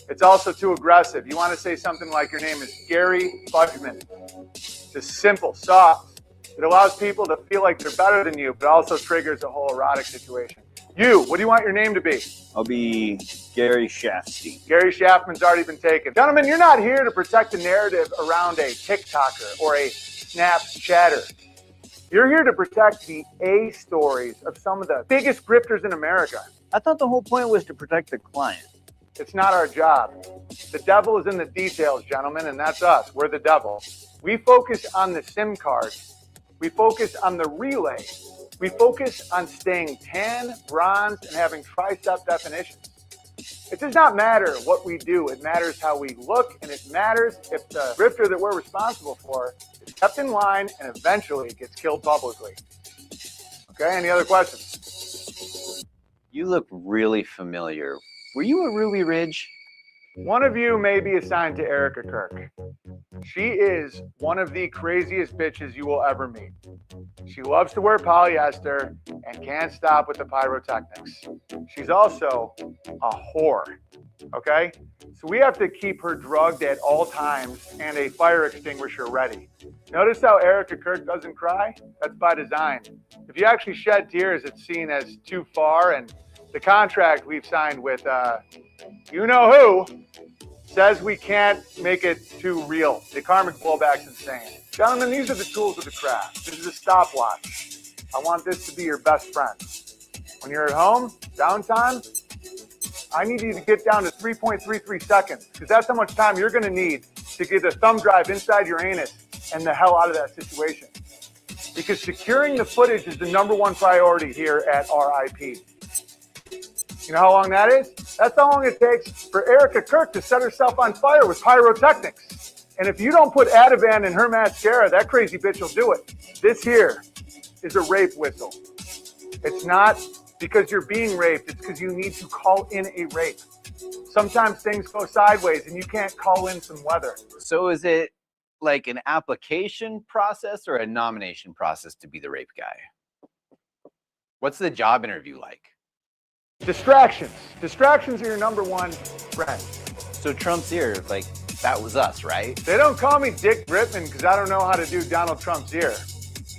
It's also too aggressive. You want to say something like your name is Gary Budgman. Just simple, soft. It allows people to feel like they're better than you, but also triggers a whole erotic situation. You, what do you want your name to be? I'll be Gary Shaftstein. Gary Shaftman's already been taken. Gentlemen, you're not here to protect the narrative around a TikToker or a Snapchatter. You're here to protect the A stories of some of the biggest grifters in America. I thought the whole point was to protect the client. It's not our job. The devil is in the details, gentlemen, and that's us. We're the devil. We focus on the SIM cards. We focus on the relay. We focus on staying tan, bronze, and having tricep definitions. It does not matter what we do. It matters how we look, and it matters if the grifter that we're responsible for is kept in line and eventually gets killed publicly. Okay, any other questions? You look really familiar. Were you a Ruby Ridge? One of you may be assigned to Erica Kirk. She is one of the craziest bitches you will ever meet. She loves to wear polyester and can't stop with the pyrotechnics. She's also a whore, okay? So we have to keep her drugged at all times and a fire extinguisher ready. Notice how Erica Kirk doesn't cry? That's by design. If you actually shed tears, it's seen as too far, and the contract we've signed with you know who says we can't make it too real. The karmic blowback's insane. Gentlemen, these are the tools of the craft. This is a stopwatch. I want this to be your best friend. When you're at home, downtime, I need you to get down to 3.33 seconds, because that's how much time you're going to need to get a thumb drive inside your anus and the hell out of that situation. because securing the footage is the #1 priority here at RIP. You know how long that is? That's how long it takes for Erica Kirk to set herself on fire with pyrotechnics. And if you don't put Ativan in her mascara, that crazy bitch will do it. This here is a rape whistle. It's not because you're being raped, it's because you need to call in a rape. Sometimes things go sideways and you can't call in some weather. So is it like an application process or a nomination process to be the rape guy? What's the job interview like? Distractions. Distractions are your #1 friend. So Trump's ear, like, that was us, right? They don't call me Dick Britman because I don't know how to do Donald Trump's ear.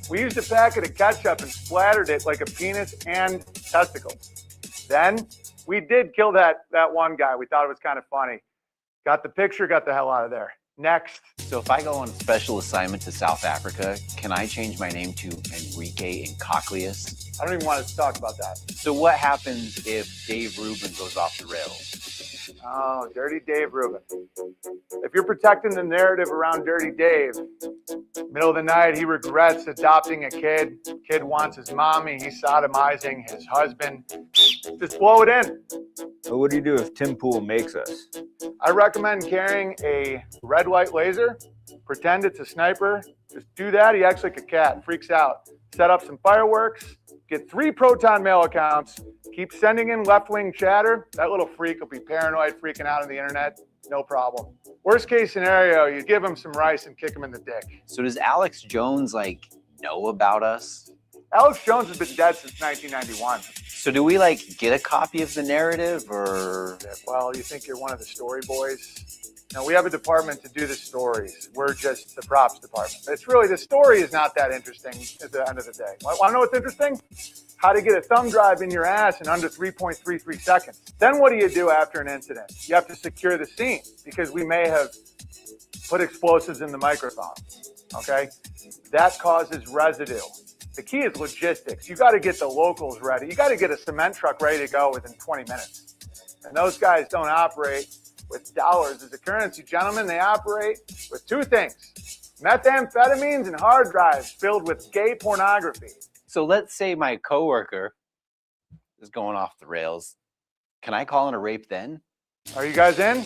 We used a packet of ketchup and splattered it like a penis and testicle. Then we did kill that one guy. We thought it was kind of funny. Got the picture, got the hell out of there. Next. So if I go on a special assignment to South Africa, can I change my name to Enrique Incoclius? I don't even want us to talk about that. So what happens if Dave Rubin goes off the rails? Oh, Dirty Dave Rubin. If you're protecting the narrative around Dirty Dave, middle of the night, he regrets adopting a kid. Kid wants his mommy. He's sodomizing his husband. Just blow it in. But what do you do if Tim Pool makes us? I recommend carrying a red light laser. Pretend it's a sniper. Just do that. He acts like a cat. Freaks out. Set up some fireworks. Get 3 Proton Mail accounts. Keep sending in left-wing chatter. That little freak will be paranoid, freaking out on the internet. No problem. Worst case scenario, you give him some rice and kick him in the dick. So does Alex Jones, like, know about us? Alex Jones has been dead since 1991. So do we, like, get a copy of the narrative, or? Well, you think you're one of the story boys? No, we have a department to do the stories. We're just the props department. It's really, the story is not that interesting at the end of the day. Want to know what's interesting? How to get a thumb drive in your ass in under 3.33 seconds. Then what do you do after an incident? You have to secure the scene because we may have put explosives in the microphone, okay? That causes residue. The key is logistics. You got to get the locals ready. You got to get a cement truck ready to go within 20 minutes. And those guys don't operate with dollars as a currency, gentlemen. They operate with 2 things: methamphetamines and hard drives filled with gay pornography. So let's say my coworker is going off the rails. Can I call in a rape then? Are you guys in?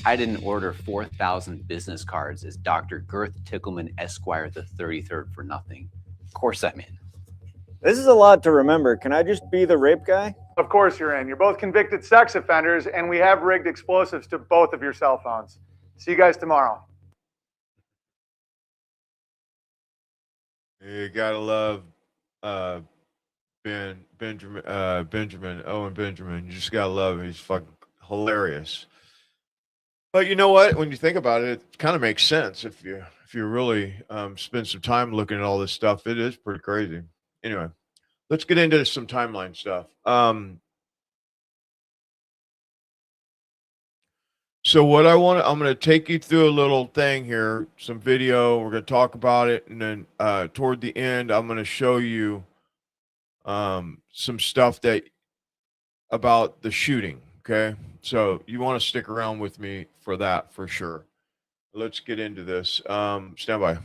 I didn't order 4,000 business cards as Dr. Girth Tickleman Esquire the 33rd for nothing. Of course I'm in. This is a lot to remember. Can I just be the rape guy? Of course you're in. You're both convicted sex offenders, and we have rigged explosives to both of your cell phones. See you guys tomorrow. You gotta love Owen Benjamin. You just gotta love him. He's fucking hilarious. But you know what? When you think about it, it kind of makes sense if you really spend some time looking at all this stuff. It is pretty crazy. Anyway, let's get into some timeline stuff. So what I'm going to take you through a little thing here, some video. We're going to talk about it, and then toward the end, I'm going to show you some stuff about the shooting. Okay, so you want to stick around with me for that for sure. Let's get into this. Stand by.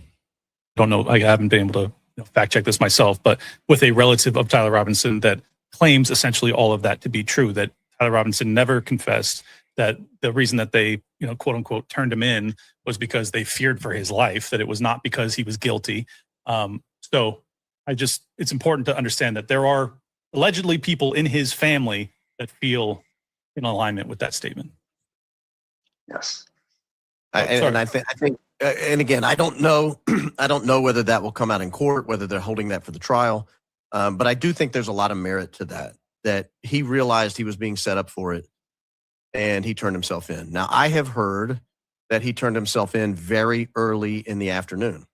Don't know. I haven't been able to fact check this myself, but with a relative of Tyler Robinson that claims essentially all of that to be true, that Tyler Robinson never confessed, that the reason that they, quote unquote, turned him in was because they feared for his life, that it was not because he was guilty. So it's important to understand that there are allegedly people in his family that feel in alignment with that statement. Yes. I think, and again, I don't know, I don't know whether that will come out in court, whether they're holding that for the trial. But I do think there's a lot of merit to that he realized he was being set up for it and he turned himself in. Now, I have heard that he turned himself in very early in the afternoon,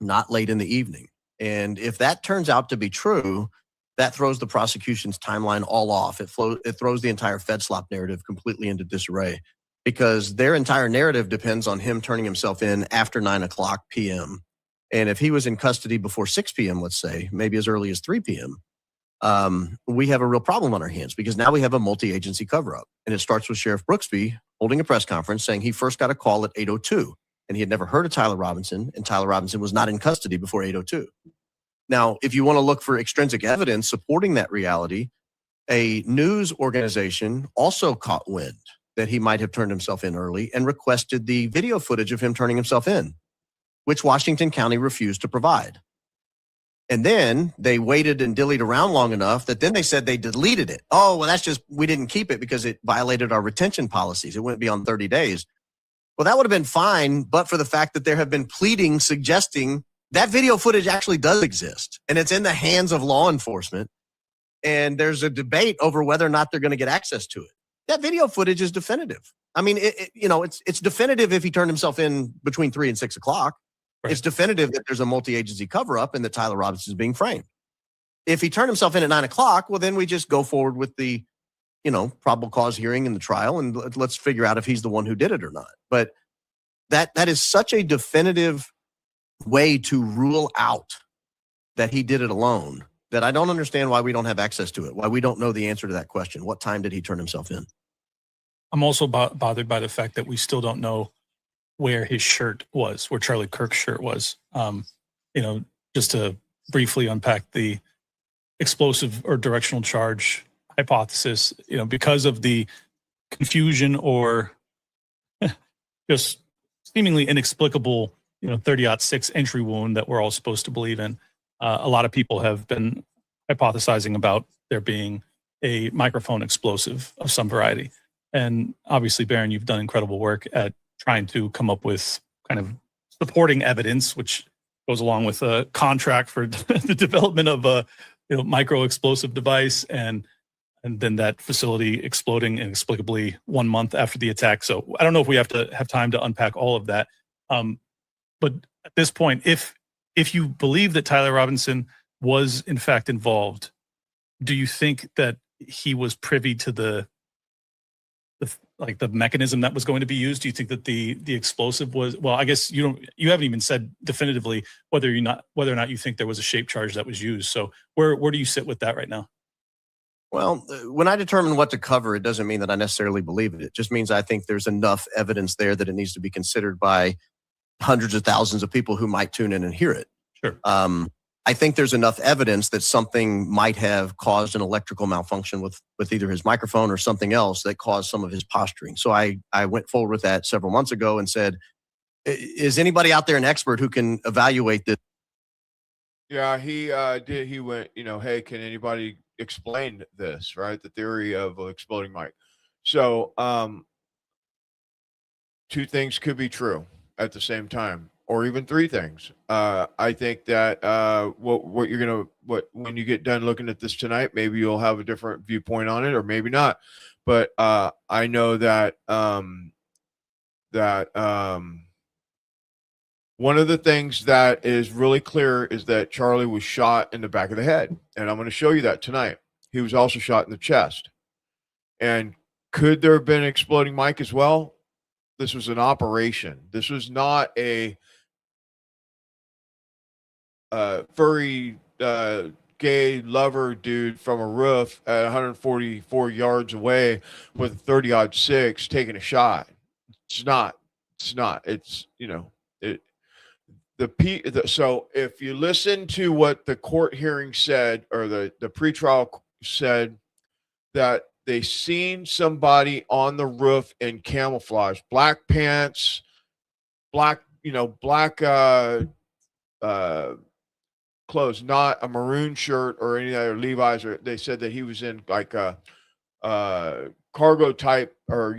not late in the evening. And if that turns out to be true, that throws the prosecution's timeline all off. It throws the entire FedSlop narrative completely into disarray, because their entire narrative depends on him turning himself in after 9:00 p.m. And if he was in custody before 6 p.m., let's say, maybe as early as 3 p.m., we have a real problem on our hands, because now we have a multi-agency cover-up. And it starts with Sheriff Brooksby holding a press conference saying he first got a call at 8:02, and he had never heard of Tyler Robinson, and Tyler Robinson was not in custody before 8:02. Now, if you want to look for extrinsic evidence supporting that reality, a news organization also caught wind that he might have turned himself in early and requested the video footage of him turning himself in, which Washington County refused to provide. And then they waited and dillied around long enough that then they said they deleted it. Oh, well, that's just, we didn't keep it because it violated our retention policies. It went beyond 30 days. Well, that would have been fine, but for the fact that there have been pleadings suggesting that video footage actually does exist and it's in the hands of law enforcement. And there's a debate over whether or not they're going to get access to it. That video footage is definitive. I mean, it's definitive if he turned himself in between 3 and 6 o'clock. Right. It's definitive that there's a multi-agency cover-up and that Tyler Robinson is being framed. If he turned himself in at 9 o'clock, well, then we just go forward with the, probable cause hearing in the trial, and let's figure out if he's the one who did it or not. But that is such a definitive way to rule out that he did it alone that I don't understand why we don't have access to it, why we don't know the answer to that question. What time did he turn himself in? I'm also bothered by the fact that we still don't know where his shirt was, where Charlie Kirk's shirt was. Just to briefly unpack the explosive or directional charge hypothesis, because of the confusion or just seemingly inexplicable, 30-06 entry wound that we're all supposed to believe in. A lot of people have been hypothesizing about there being a microphone explosive of some variety. And obviously, Baron, you've done incredible work at trying to come up with kind of supporting evidence, which goes along with a contract for the development of a micro explosive device, and then that facility exploding inexplicably 1 month after the attack. So I don't know if we have time to unpack all of that. But at this point, if you believe that Tyler Robinson was in fact involved, do you think that he was privy to the mechanism that was going to be used? Do you think that the explosive was, well, I guess you haven't even said definitively whether or not you think there was a shape charge that was used. So where do you sit with that right now? Well, when I determine what to cover, it doesn't mean that I necessarily believe it. It just means I think there's enough evidence there that it needs to be considered by hundreds of thousands of people who might tune in and hear it. Sure. I think there's enough evidence that something might have caused an electrical malfunction with either his microphone or something else that caused some of his posturing. So I went forward with that several months ago and said, is anybody out there an expert who can evaluate this? Yeah, he did. He went, hey, can anybody explain this, right? The theory of exploding mic. So two things could be true at the same time, or even three things. I think that when you get done looking at this tonight, maybe you'll have a different viewpoint on it, or maybe not. But I know that one of the things that is really clear is that Charlie was shot in the back of the head, and I'm going to show you that tonight. He was also shot in the chest. And could there have been an exploding mic as well? This was an operation. This was not a furry gay lover dude from a roof at 144 yards away with a 30-06 taking a shot. It's not. It's, so if you listen to what the court hearing said, or the pretrial said, that they seen somebody on the roof in camouflage, black pants, black clothes, not a maroon shirt or any other Levi's. Or they said that he was in like a cargo type, or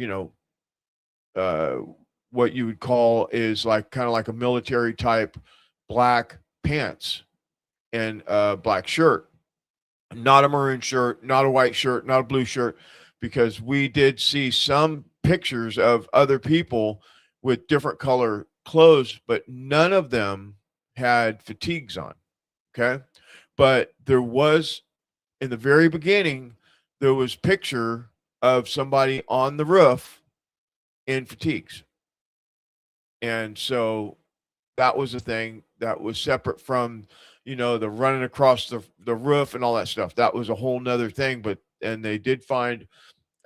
what you would call is like kind of like a military type black pants and a black shirt, not a maroon shirt, not a white shirt, not a blue shirt, because we did see some pictures of other people with different color clothes, but none of them had fatigues on. Okay. But there was, in the very beginning, there was picture of somebody on the roof in fatigues. And so that was a thing that was separate from, the running across the roof and all that stuff. That was a whole nother thing. And they did find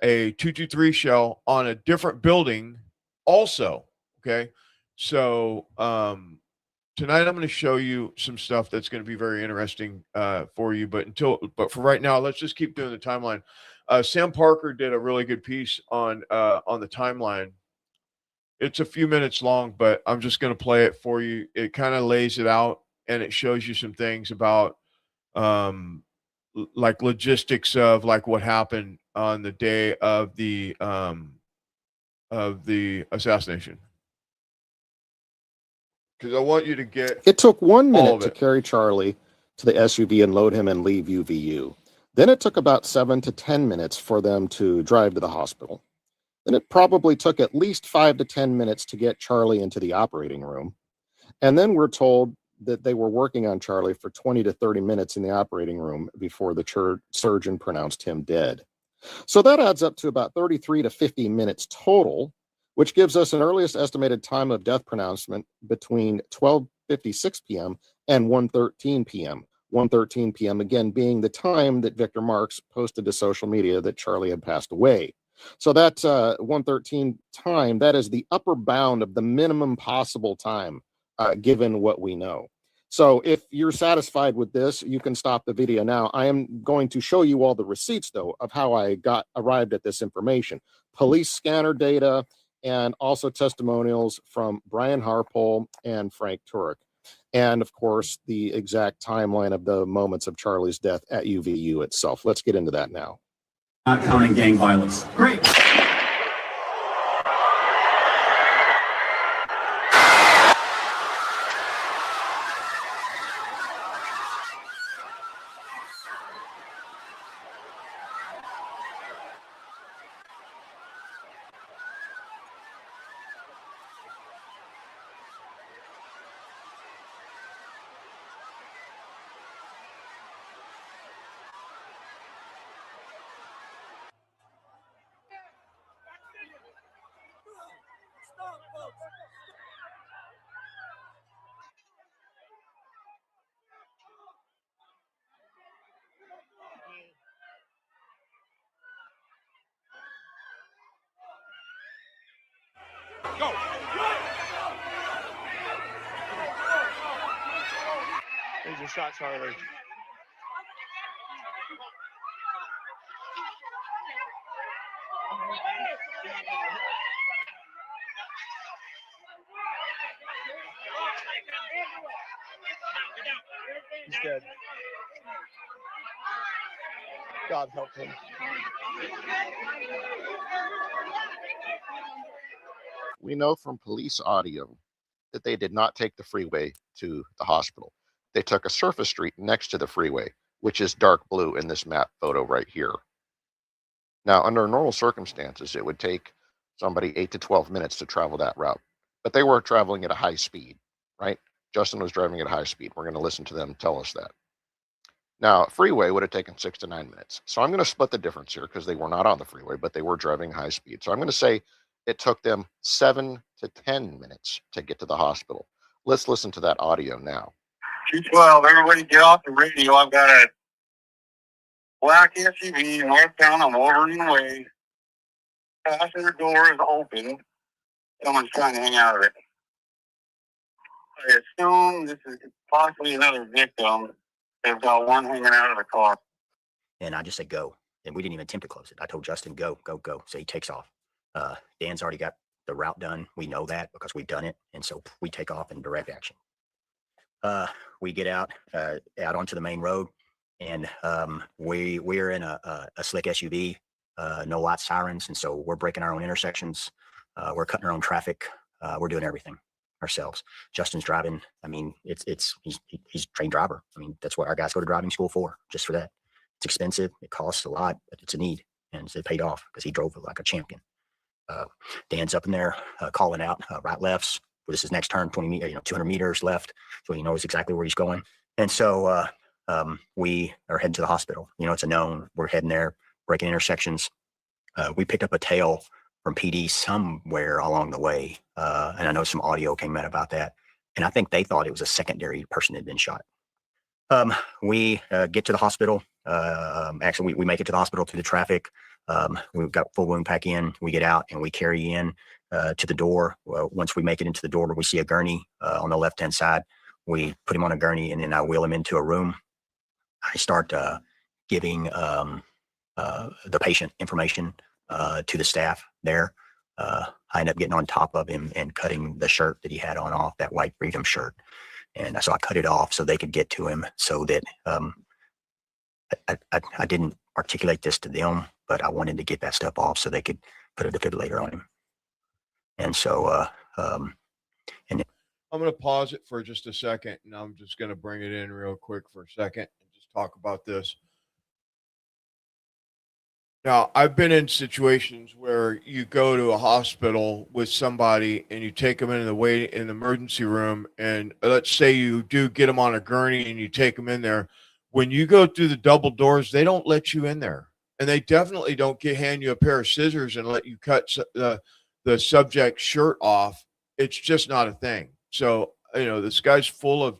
a 223 shell on a different building also. Okay. So tonight I'm going to show you some stuff that's going to be very interesting for you. But for right now, let's just keep doing the timeline. Sam Parker did a really good piece on the timeline. It's a few minutes long, but I'm just going to play it for you. It kind of lays it out and it shows you some things about like logistics of like what happened on the day of the assassination. Because I want you to get It took 1 all minute of to it. carry Charlie to the SUV and load him and leave UVU. Then it took about 7 to 10 minutes for them to drive to the hospital. Then it probably took at least 5 to 10 minutes to get Charlie into the operating room. And then we're told that they were working on Charlie for 20 to 30 minutes in the operating room before the surgeon pronounced him dead. So that adds up to about 33 to 50 minutes total, which gives us an earliest estimated time of death pronouncement between 12:56 p.m. and 1:13 p.m. 1:13 p.m. again being the time that Victor Marks posted to social media that Charlie had passed away. So that 1:13 time, that is the upper bound of the minimum possible time, given what we know. So if you're satisfied with this, you can stop the video now. I am going to show you all the receipts, though, of how I arrived at this information. Police scanner data and also testimonials from Brian Harpole and Frank Turek. And, of course, the exact timeline of the moments of Charlie's death at UVU itself. Let's get into that now. Not counting gang violence. Great. Go. They just shot Charlie. He's dead. God help him. We know from police audio that they did not take the freeway to the hospital. They took a surface street next to the freeway, which is dark blue in this map photo right here. Now, under normal circumstances, it would take somebody 8 to 12 minutes to travel that route, but they were traveling at a high speed, right? Justin was driving at high speed. We're going to listen to them tell us that. Now, freeway would have taken 6 to 9 minutes. So I'm going to split the difference here because they were not on the freeway, but they were driving high speed. So I'm going to say it took them 7 to 10 minutes to get to the hospital. Let's listen to that audio now. 212, everybody get off the radio. I've got a black SUV northbound on Wolverine Way. Passenger door is open. Someone's trying to hang out of it. I assume this is possibly another victim. They've got one hanging out of the car. And I just said, go. And we didn't even attempt to close it. I told Justin, go, go, go. So he takes off. Dan's already got the route done. We know that because we've done it. And so we take off in direct action. We get out onto the main road, and we're in a slick SUV, no lights, sirens. And so we're breaking our own intersections. We're cutting our own traffic. We're doing everything ourselves. Justin's driving. I mean, he's a trained driver. I mean, that's what our guys go to driving school for, just for that. It's expensive. It costs a lot, but it's a need. And it paid off because he drove it like a champion. Dan's up in there calling out right lefts. This is next turn, 200 meters left. So he knows exactly where he's going. And so we are heading to the hospital. It's a known. We're heading there, breaking intersections. We picked up a tail from PD somewhere along the way. And I know some audio came out about that. And I think they thought it was a secondary person that had been shot. We get to the hospital. Actually, we make it to the hospital through the traffic. We've got full wound pack in. We get out and we carry in to the door. Once we make it into the door, we see a gurney on the left-hand side. We put him on a gurney, and then I wheel him into a room. I start giving the patient information to the staff there. I end up getting on top of him and cutting the shirt that he had on off, that white Freedom shirt. And so I cut it off so they could get to him, so that I didn't articulate this to them, but I wanted to get that stuff off so they could put a defibrillator on him. And so, I'm going to pause it for just a second, and I'm just going to bring it in real quick for a second and just talk about this. Now, I've been in situations where you go to a hospital with somebody and you take them in the emergency room, and let's say you do get them on a gurney and you take them in there. When you go through the double doors, they don't let you in there, and they definitely don't hand you a pair of scissors and let you cut the subject's shirt off. It's just not a thing. So, this guy's full of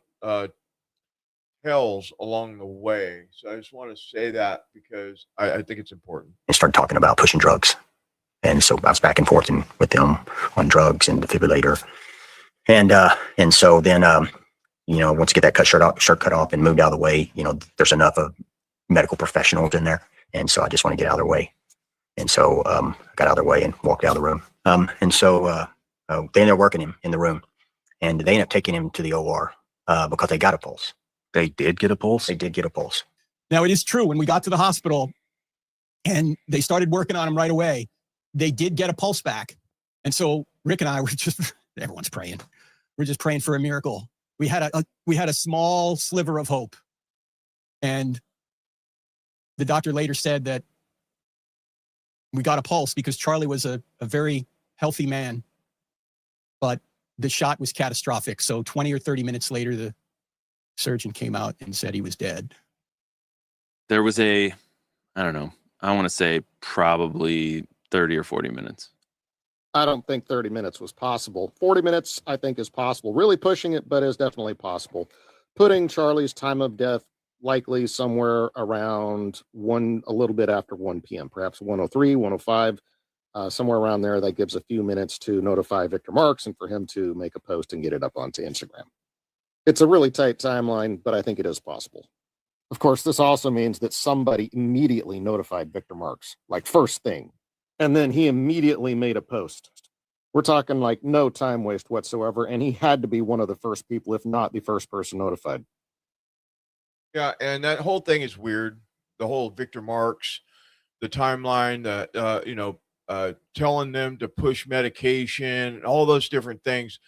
hells along the way. So I just want to say that because I think it's important. and started talking about pushing drugs. And so I was back and forth with them on drugs and defibrillator. And so then, once you get that shirt cut off and moved out of the way, there's enough of medical professionals in there. And so I just want to get out of their way. And so I got out of their way and walked out of the room. And so they ended up working him in the room, and they ended up taking him to the OR because they got a pulse. They did get a pulse? They did get a pulse. Now, it is true, when we got to the hospital and they started working on him right away, they did get a pulse back. And so Rick and I were just, everyone's praying. We're just praying for a miracle. We had a small sliver of hope. And the doctor later said that we got a pulse because Charlie was a very healthy man, but the shot was catastrophic. So 20 or 30 minutes later, the surgeon came out and said he was dead. There was I don't know, I want to say probably 30 or 40 minutes. I don't think 30 minutes was possible. 40 minutes, I think, is possible. Really pushing it, but is definitely possible. Putting Charlie's time of death likely somewhere around a little bit after 1 p.m., perhaps 1:03, 1:05, somewhere around there. That gives a few minutes to notify Victor Marks and for him to make a post and get it up onto Instagram. It's a really tight timeline, but I think it is possible. Of course, this also means that somebody immediately notified Victor Marks, like first thing, and then he immediately made a post. We're talking like no time waste whatsoever, and he had to be one of the first people, if not the first person notified. Yeah, and that whole thing is weird. The whole Victor Marks, the timeline, telling them to push medication, all those different things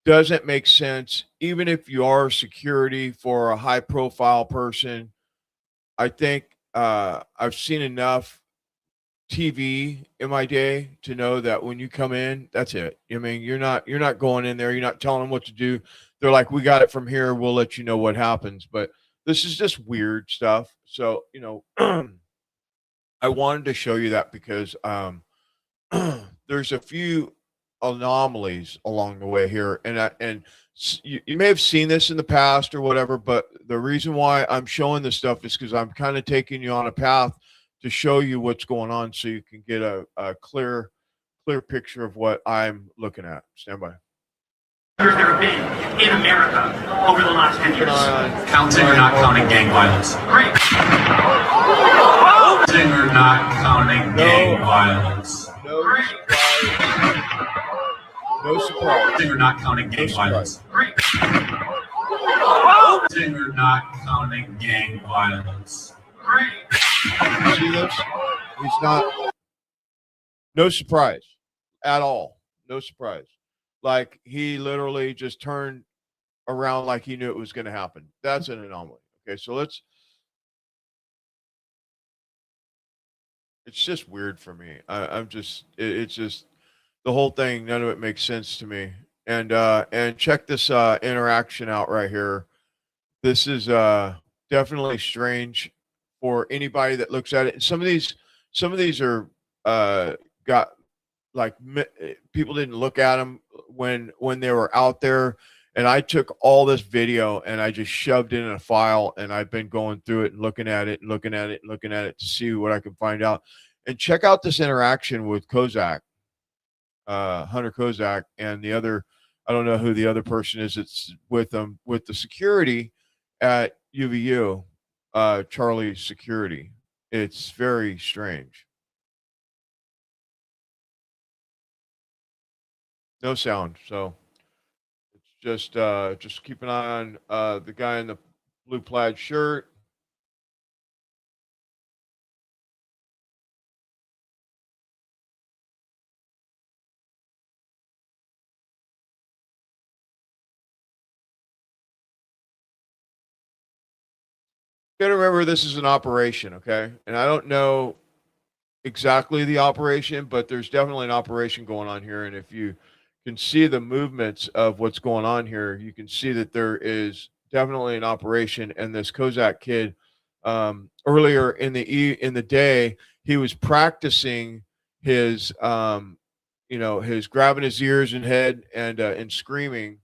doesn't make sense. Even if you are security for a high profile person, I think I've seen enough TV in my day to know that when you come in, that's it. I mean, you're not going in there, you're not telling them what to do. They're like, we got it from here, we'll let you know what happens. But this is just weird stuff. So, I wanted to show you that because there's a few anomalies along the way here, and you may have seen this in the past or whatever, but the reason why I'm showing this stuff is because I'm kind of taking you on a path to show you what's going on so you can get a clear picture of what I'm looking at. Stand by. There have been in America over the last 10 years. Counting or not counting gang violence? Great. Counting or not counting gang violence? Great. No surprise. Counting or not counting gang violence? Great. Counting or not counting gang violence? Great. See this? He's not. No surprise at all. No surprise. Like he literally just turned around like he knew it was going to happen. That's an anomaly. Okay, so it's just weird for me. It's just the whole thing. None of it makes sense to me. And check this interaction out right here. This is definitely strange for anybody that looks at it. And some of these are got like people didn't look at them when they were out there, and I took all this video and I just shoved it in a file, and I've been going through it and looking at it to see what I can find out. And check out this interaction with Kozak, Hunter Kozak, and the other I don't know who the other person is that's with them, with the security at UVU, Charlie Security. It's very strange. No sound, so it's just keep an eye on the guy in the blue plaid shirt. You gotta remember this is an operation, okay? And I don't know exactly the operation, but there's definitely an operation going on here. And if you can see the movements of what's going on here, you can see that there is definitely an operation. And this Kozak kid, earlier in the day, he was practicing his, his grabbing his ears and head and screaming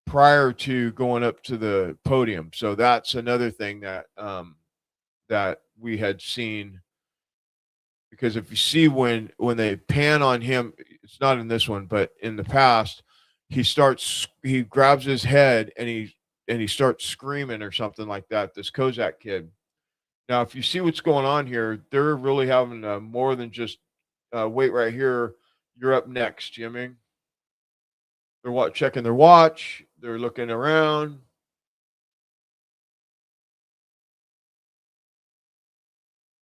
prior to going up to the podium. So that's another thing that that we had seen, because if you see when they pan on him, it's not in this one, but in the past, he grabs his head and he starts screaming or something like that. This Kozak kid. Now, if you see what's going on here, they're really having more than just wait right here. You're up next. You know what I mean? They're checking their watch. They're looking around.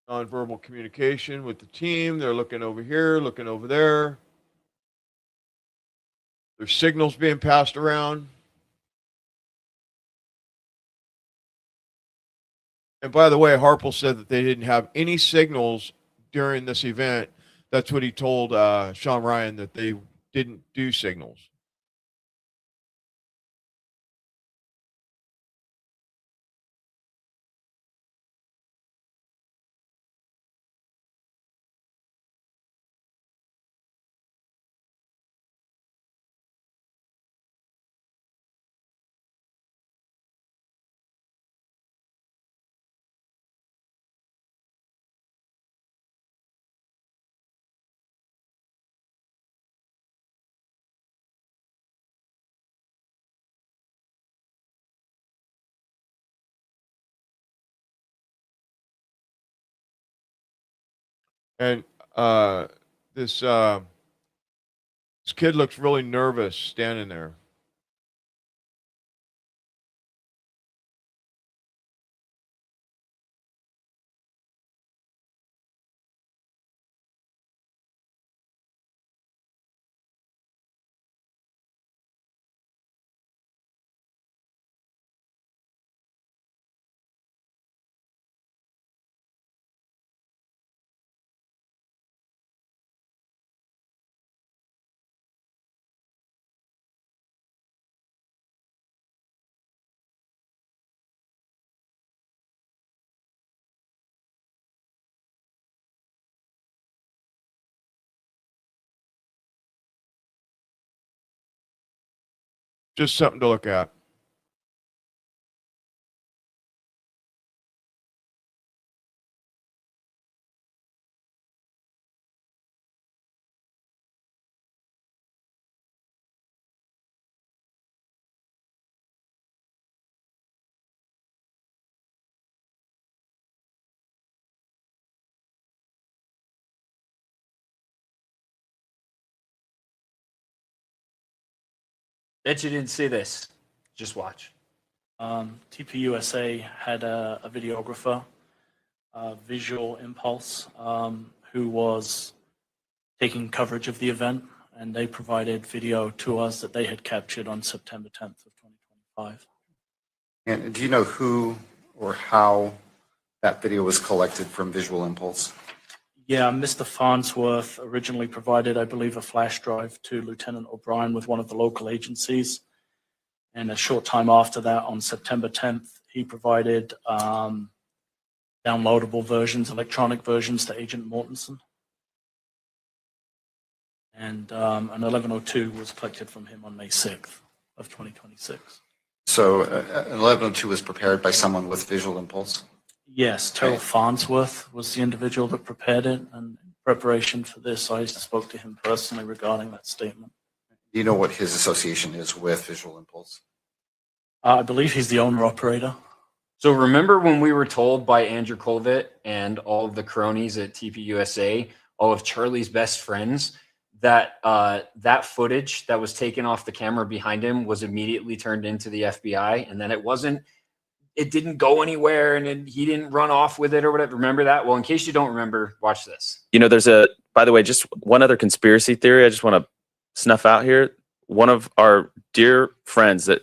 Nonverbal communication with the team. They're looking over here, looking over there. There's signals being passed around. And by the way, Harpel said that they didn't have any signals during this event. That's what he told Sean Ryan, that they didn't do signals. And this kid looks really nervous standing there. Just something to look at. Bet you didn't see this. Just watch. TPUSA had a videographer, Visual Impulse, who was taking coverage of the event, and they provided video to us that they had captured on September 10th of 2025. And do you know who or how that video was collected from Visual Impulse? Yeah, Mr. Farnsworth originally provided, I believe, a flash drive to Lieutenant O'Brien with one of the local agencies. And a short time after that, on September 10th, he provided downloadable versions, electronic versions to Agent Mortensen. And an 1102 was collected from him on May 6th of 2026. So an 1102 was prepared by someone with Visual Impulse? Yes, Terrell Farnsworth was the individual that prepared it, and in preparation for this, I spoke to him personally regarding that statement. Do you know what his association is with Visual Impulse? I believe he's the owner operator. So remember when we were told by Andrew Colvett and all of the cronies at TPUSA, all of Charlie's best friends, that that footage that was taken off the camera behind him was immediately turned into the FBI, and then it didn't go anywhere, and he didn't run off with it or whatever. Remember that? Well, in case you don't remember, watch this. You know, by the way, just one other conspiracy theory I just want to snuff out here. One of our dear friends that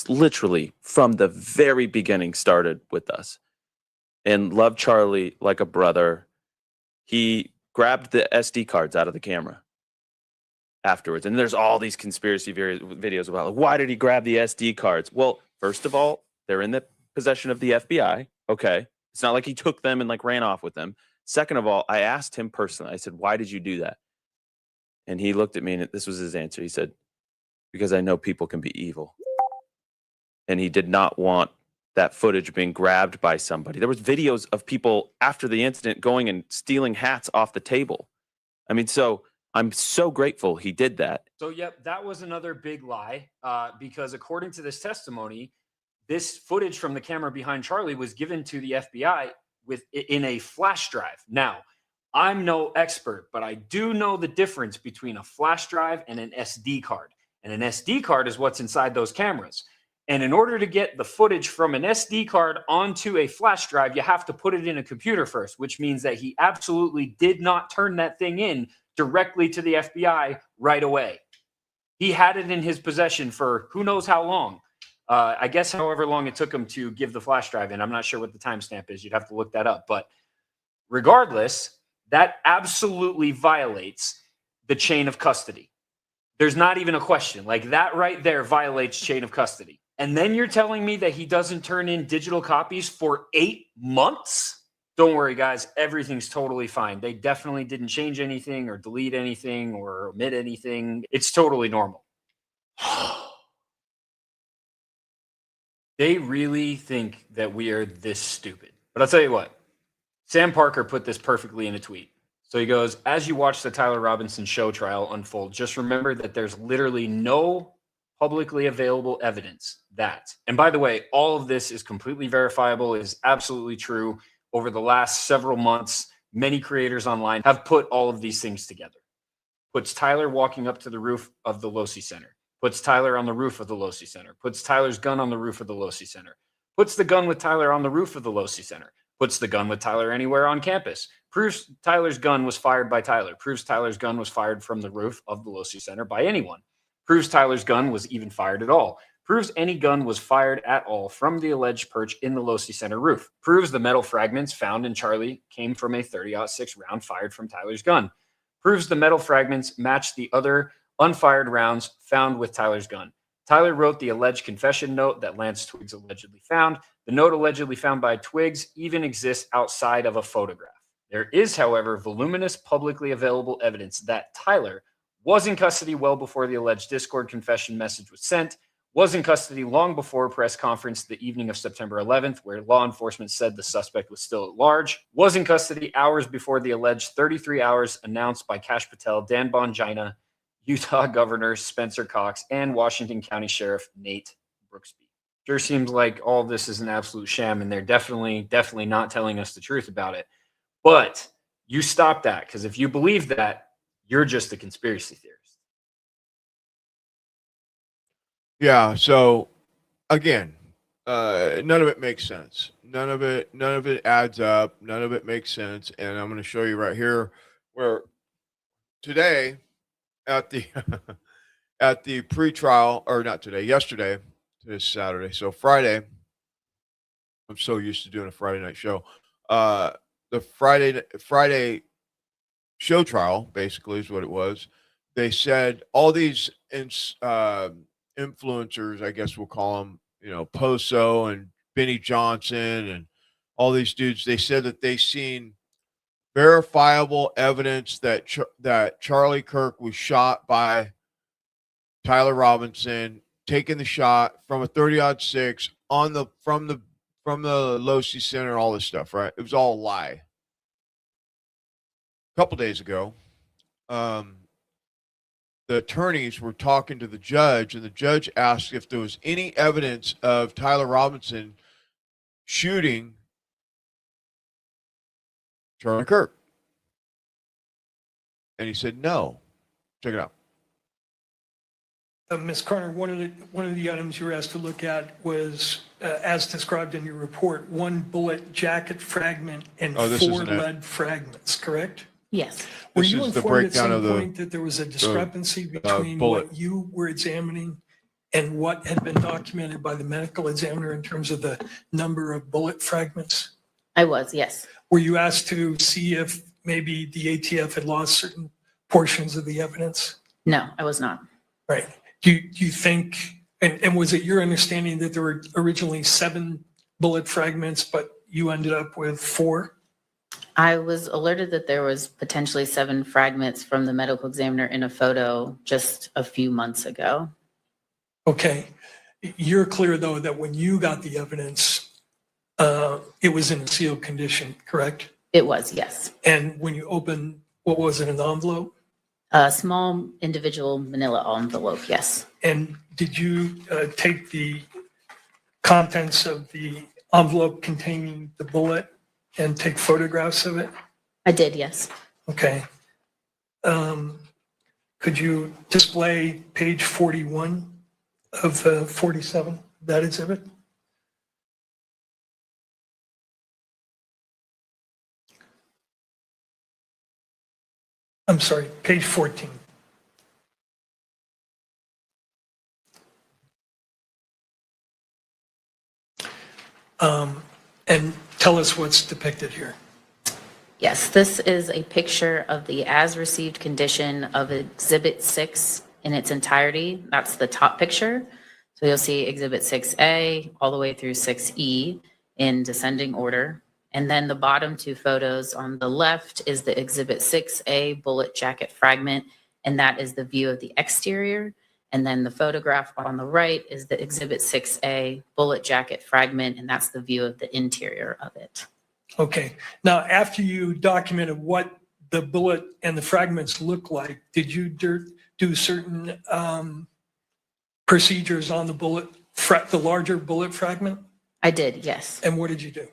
literally from the very beginning started with us and loved Charlie like a brother. He grabbed the SD cards out of the camera afterwards. And there's all these conspiracy videos about, like, why did he grab the SD cards? Well, first of all, they're in the possession of the FBI. Okay. It's not like he took them and like ran off with them. Second of all, I asked him personally, I said, why did you do that? And he looked at me and this was his answer. He said, because I know people can be evil. And he did not want that footage being grabbed by somebody. There was videos of people after the incident going and stealing hats off the table. I mean, so I'm so grateful he did that. So, yep, that was another big lie because according to this testimony, this footage from the camera behind Charlie was given to the FBI in a flash drive. Now, I'm no expert, but I do know the difference between a flash drive and an SD card. And an SD card is what's inside those cameras. And in order to get the footage from an SD card onto a flash drive, you have to put it in a computer first, which means that he absolutely did not turn that thing in directly to the FBI right away. He had it in his possession for who knows how long. I guess however long it took him to give the flash drive in. I'm not sure what the timestamp is. You'd have to look that up. But regardless, that absolutely violates the chain of custody. There's not even a question. Like, that right there violates chain of custody. And then you're telling me that he doesn't turn in digital copies for 8 months? Don't worry, guys. Everything's totally fine. They definitely didn't change anything or delete anything or omit anything. It's totally normal. They really think that we are this stupid. But I'll tell you what. Sam Parker put this perfectly in a tweet. So he goes, as you watch the Tyler Robinson show trial unfold, just remember that there's literally no publicly available evidence that, and by the way, all of this is completely verifiable, is absolutely true. Over the last several months, many creators online have put all of these things together. Puts Tyler walking up to the roof of the Losi Center, puts Tyler on the roof of the Losi Center, puts Tyler's gun on the roof of the Losi Center, puts the gun with Tyler on the roof of the Losi Center, puts the gun with Tyler anywhere on campus, proves Tyler's gun was fired by Tyler, proves Tyler's gun was fired from the roof of the Losi Center by anyone, proves Tyler's gun was even fired at all, proves any gun was fired at all from the alleged perch in the Losi Center roof, proves the metal fragments found in Charlie came from a 30-06 round fired from Tyler's gun, proves the metal fragments match the other unfired rounds found with Tyler's gun. Tyler wrote the alleged confession note that Lance Twiggs allegedly found. The note allegedly found by Twiggs even exists outside of a photograph. There is, however, voluminous publicly available evidence that Tyler was in custody well before the alleged Discord confession message was sent, was in custody long before a press conference the evening of September 11th, where law enforcement said the suspect was still at large, was in custody hours before the alleged 33 hours announced by Kash Patel, Dan Bongina, Utah Governor Spencer Cox, and Washington County Sheriff Nate Brooksby. Sure seems like all this is an absolute sham, and they're definitely not telling us the truth about it. But you stop that, because if you believe that, you're just a conspiracy theorist. Yeah. So again, none of it makes sense. None of it adds up. None of it makes sense. And I'm going to show you right here where today at the at the pretrial, or not today, yesterday, today's Saturday. So Friday, I'm so used to doing a Friday night show. The Friday show trial basically is what it was. They said all these influencers, I guess we'll call them, Poso and Benny Johnson and all these dudes, they said that they seen verifiable evidence that that Charlie Kirk was shot by Tyler Robinson, taking the shot from a 30-06 from the Losi Center, all this stuff, right? It was all a lie. A couple days ago, the attorneys were talking to the judge, and the judge asked if there was any evidence of Tyler Robinson shooting Charlie Kirk. And he said no. Check it out. Ms. Carter, one of the items you were asked to look at was, as described in your report, one bullet jacket fragment and Oh, this 4 isn't it. lead fragments, correct? Yes. Were This you is the informed at breakdown some of the- point that there was a discrepancy between bullet. what you were examining and what had been documented by the medical examiner in terms of the number of bullet fragments? I was, yes. Were you asked to see if maybe the ATF had lost certain portions of the evidence? No, I was not. Right. Do you think, and was it your understanding that there were originally 7 bullet fragments, but you ended up with 4? I was alerted that there was potentially 7 fragments from the medical examiner in a photo just a few months ago. Okay. You're clear, though, that when you got the evidence, it was in a sealed condition, correct? It was, yes. And when you opened, what was it, an envelope? A small individual manila envelope, yes. And did you take the contents of the envelope containing the bullet and take photographs of it? I did, yes. Okay. Could you display page 41 of 47, that exhibit? I'm sorry, page 14. And tell us what's depicted here. Yes, this is a picture of the as-received condition of Exhibit 6 in its entirety. That's the top picture. So you'll see Exhibit 6A all the way through 6E in descending order. And then the bottom 2 photos on the left is the Exhibit 6A bullet jacket fragment, and that is the view of the exterior. And then the photograph on the right is the Exhibit 6A bullet jacket fragment, and that's the view of the interior of it. Okay. Now, after you documented what the bullet and the fragments look like, did you do certain procedures on the bullet, the larger bullet fragment? I did, yes. And what did you do?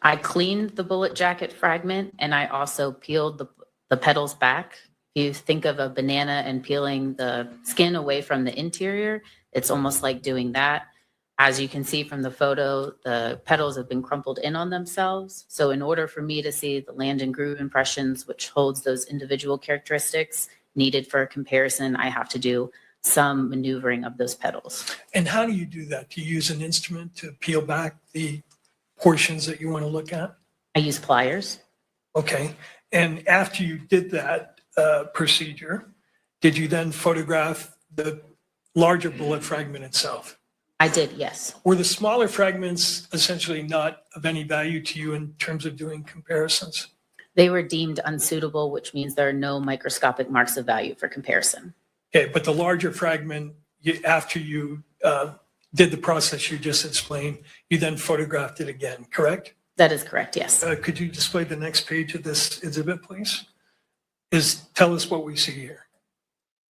I cleaned the bullet jacket fragment, and I also peeled the petals back. If you think of a banana and peeling the skin away from the interior, it's almost like doing that. As you can see from the photo, the petals have been crumpled in on themselves. So in order for me to see the land and groove impressions, which holds those individual characteristics needed for a comparison, I have to do some maneuvering of those petals. And how do you do that? Do you use an instrument to peel back the portions that you want to look at? I use pliers. Okay. And after you did that procedure, did you then photograph the larger bullet fragment itself? I did, yes. Were the smaller fragments essentially not of any value to you in terms of doing comparisons? They were deemed unsuitable, which means there are no microscopic marks of value for comparison. Okay, but the larger fragment, after you did the process you just explained, you then photographed it again, correct? That is correct, yes. Could you display the next page of this exhibit, please? Tell us what we see here.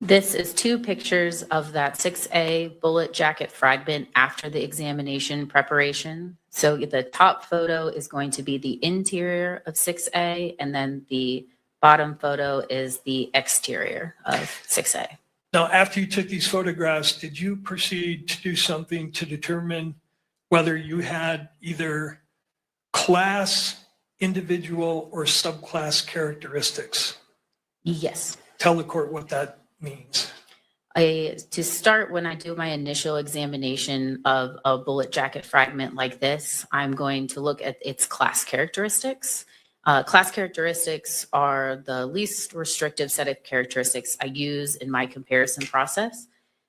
This is 2 pictures of that 6A bullet jacket fragment after the examination preparation. So the top photo is going to be the interior of 6A, and then the bottom photo is the exterior of 6A. Now, after you took these photographs, did you proceed to do something to determine whether you had either class, individual, or subclass characteristics? Yes. Tell the court what that means. To start, when I do my initial examination of a bullet jacket fragment like this, I'm going to look at its class characteristics. Class characteristics are the least restrictive set of characteristics I use in my comparison process.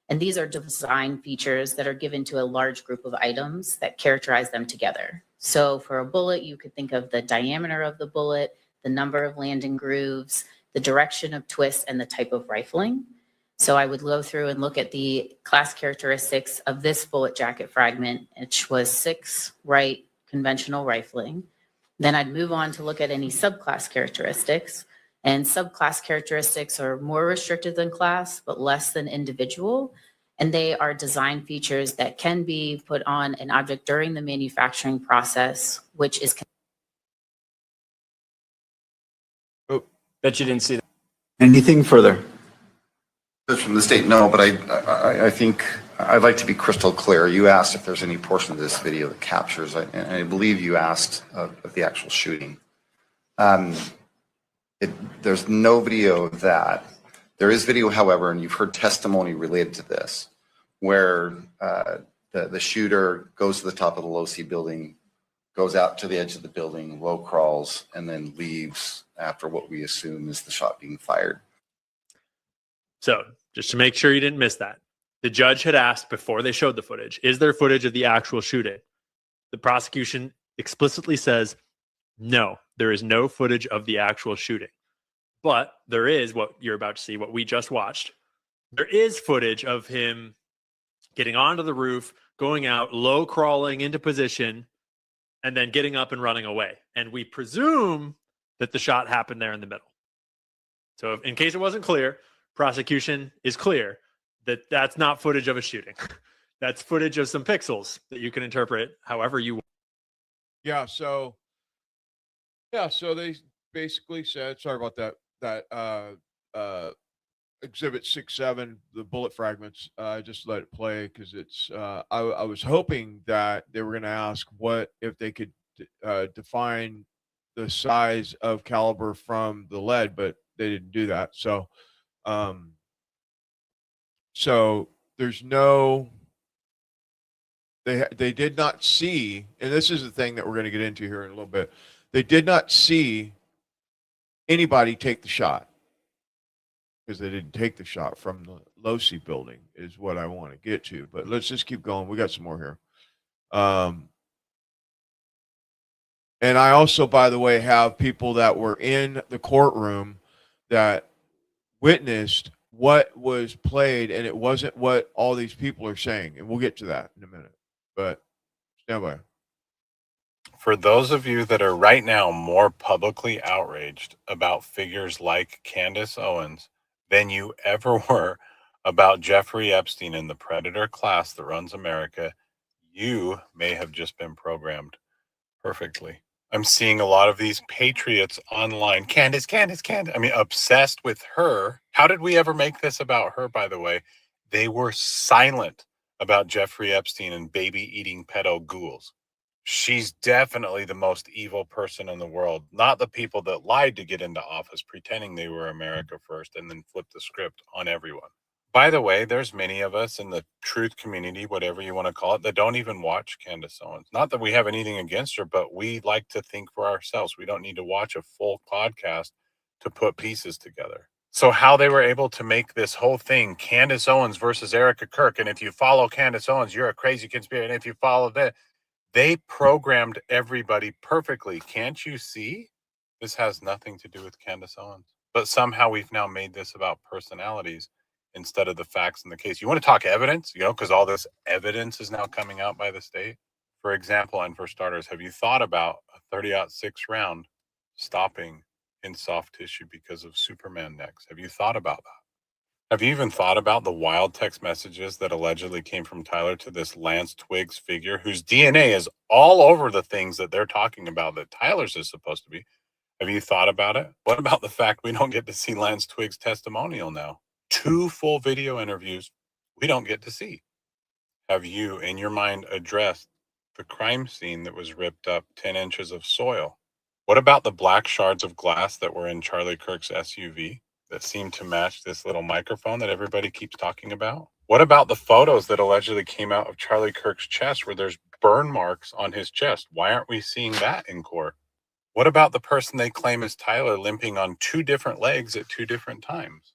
And these are design features that are given to a large group of items that characterize them together. So for a bullet, you could think of the diameter of the bullet, the number of landing grooves, the direction of twist, and the type of rifling. So I would go through and look at the class characteristics of this bullet jacket fragment, which was 6 right conventional rifling. Then I'd move on to look at any subclass characteristics. And subclass characteristics are more restricted than class, but less than individual. And they are design features that can be put on an object during the manufacturing process, which is. Bet you didn't see that. Anything further? From the state, no, but I think I'd like to be crystal clear. You asked if there's any portion of this video that captures, and I believe you asked of the actual shooting. There's no video of that. There is video, however, and you've heard testimony related to this, where the shooter goes to the top of the low-C building, goes out to the edge of the building, low crawls, and then leaves after what we assume is the shot being fired. So just to make sure you didn't miss that, the judge had asked before they showed the footage, is there footage of the actual shooting? The prosecution explicitly says, no, there is no footage of the actual shooting. But there is what you're about to see, what we just watched. There is footage of him getting onto the roof, going out, low crawling into position, and then getting up and running away. And we presume that the shot happened there in the middle. So in case it wasn't clear, prosecution is clear that that's not footage of a shooting. That's footage of some pixels that you can interpret however you want. Yeah. So they basically said, sorry about that exhibit 6-7, the bullet fragments. I just let it play because it's, I was hoping that they were going to ask what if they could define the size of caliber from the lead, but they didn't do that. So there's no, they did not see, and this is the thing that we're going to get into here in a little bit. They did not see anybody take the shot because they didn't take the shot from the low-C building is what I want to get to. But let's just keep going. We got some more here. And I also, by the way, have people that were in the courtroom that witnessed what was played, and it wasn't what all these people are saying. And we'll get to that in a minute. But stand by. For those of you that are right now more publicly outraged about figures like Candace Owens than you ever were about Jeffrey Epstein and the predator class that runs America, you may have just been programmed perfectly. I'm seeing a lot of these patriots online. Candace. I mean, obsessed with her. How did we ever make this about her, by the way? They were silent about Jeffrey Epstein and baby-eating pedo ghouls. She's definitely the most evil person in the world, not the people that lied to get into office, pretending they were America first and then flipped the script on everyone. By the way, there's many of us in the truth community, whatever you want to call it, that don't even watch Candace Owens. Not that we have anything against her, but we like to think for ourselves. We don't need to watch a full podcast to put pieces together. So how they were able to make this whole thing, Candace Owens versus Erica Kirk, and if you follow Candace Owens, you're a crazy conspirator, and if you follow that, they programmed everybody perfectly. Can't you see? This has nothing to do with Candace Owens. But somehow we've now made this about personalities instead of the facts in the case. You want to talk evidence, because all this evidence is now coming out by the state. For example, and for starters, have you thought about a 30-06 round stopping in soft tissue because of Superman necks? Have you thought about that? Have you even thought about the wild text messages that allegedly came from Tyler to this Lance Twiggs figure whose DNA is all over the things that they're talking about that Tyler's is supposed to be? Have you thought about it? What about the fact we don't get to see Lance Twiggs' testimonial now? 2 full video interviews we don't get to see. Have you, in your mind, addressed the crime scene that was ripped up 10 inches of soil? What about the black shards of glass that were in Charlie Kirk's SUV that seem to match this little microphone that everybody keeps talking about? What about the photos that allegedly came out of Charlie Kirk's chest where there's burn marks on his chest? Why aren't we seeing that in court? What about the person they claim is Tyler limping on 2 different legs at 2 different times?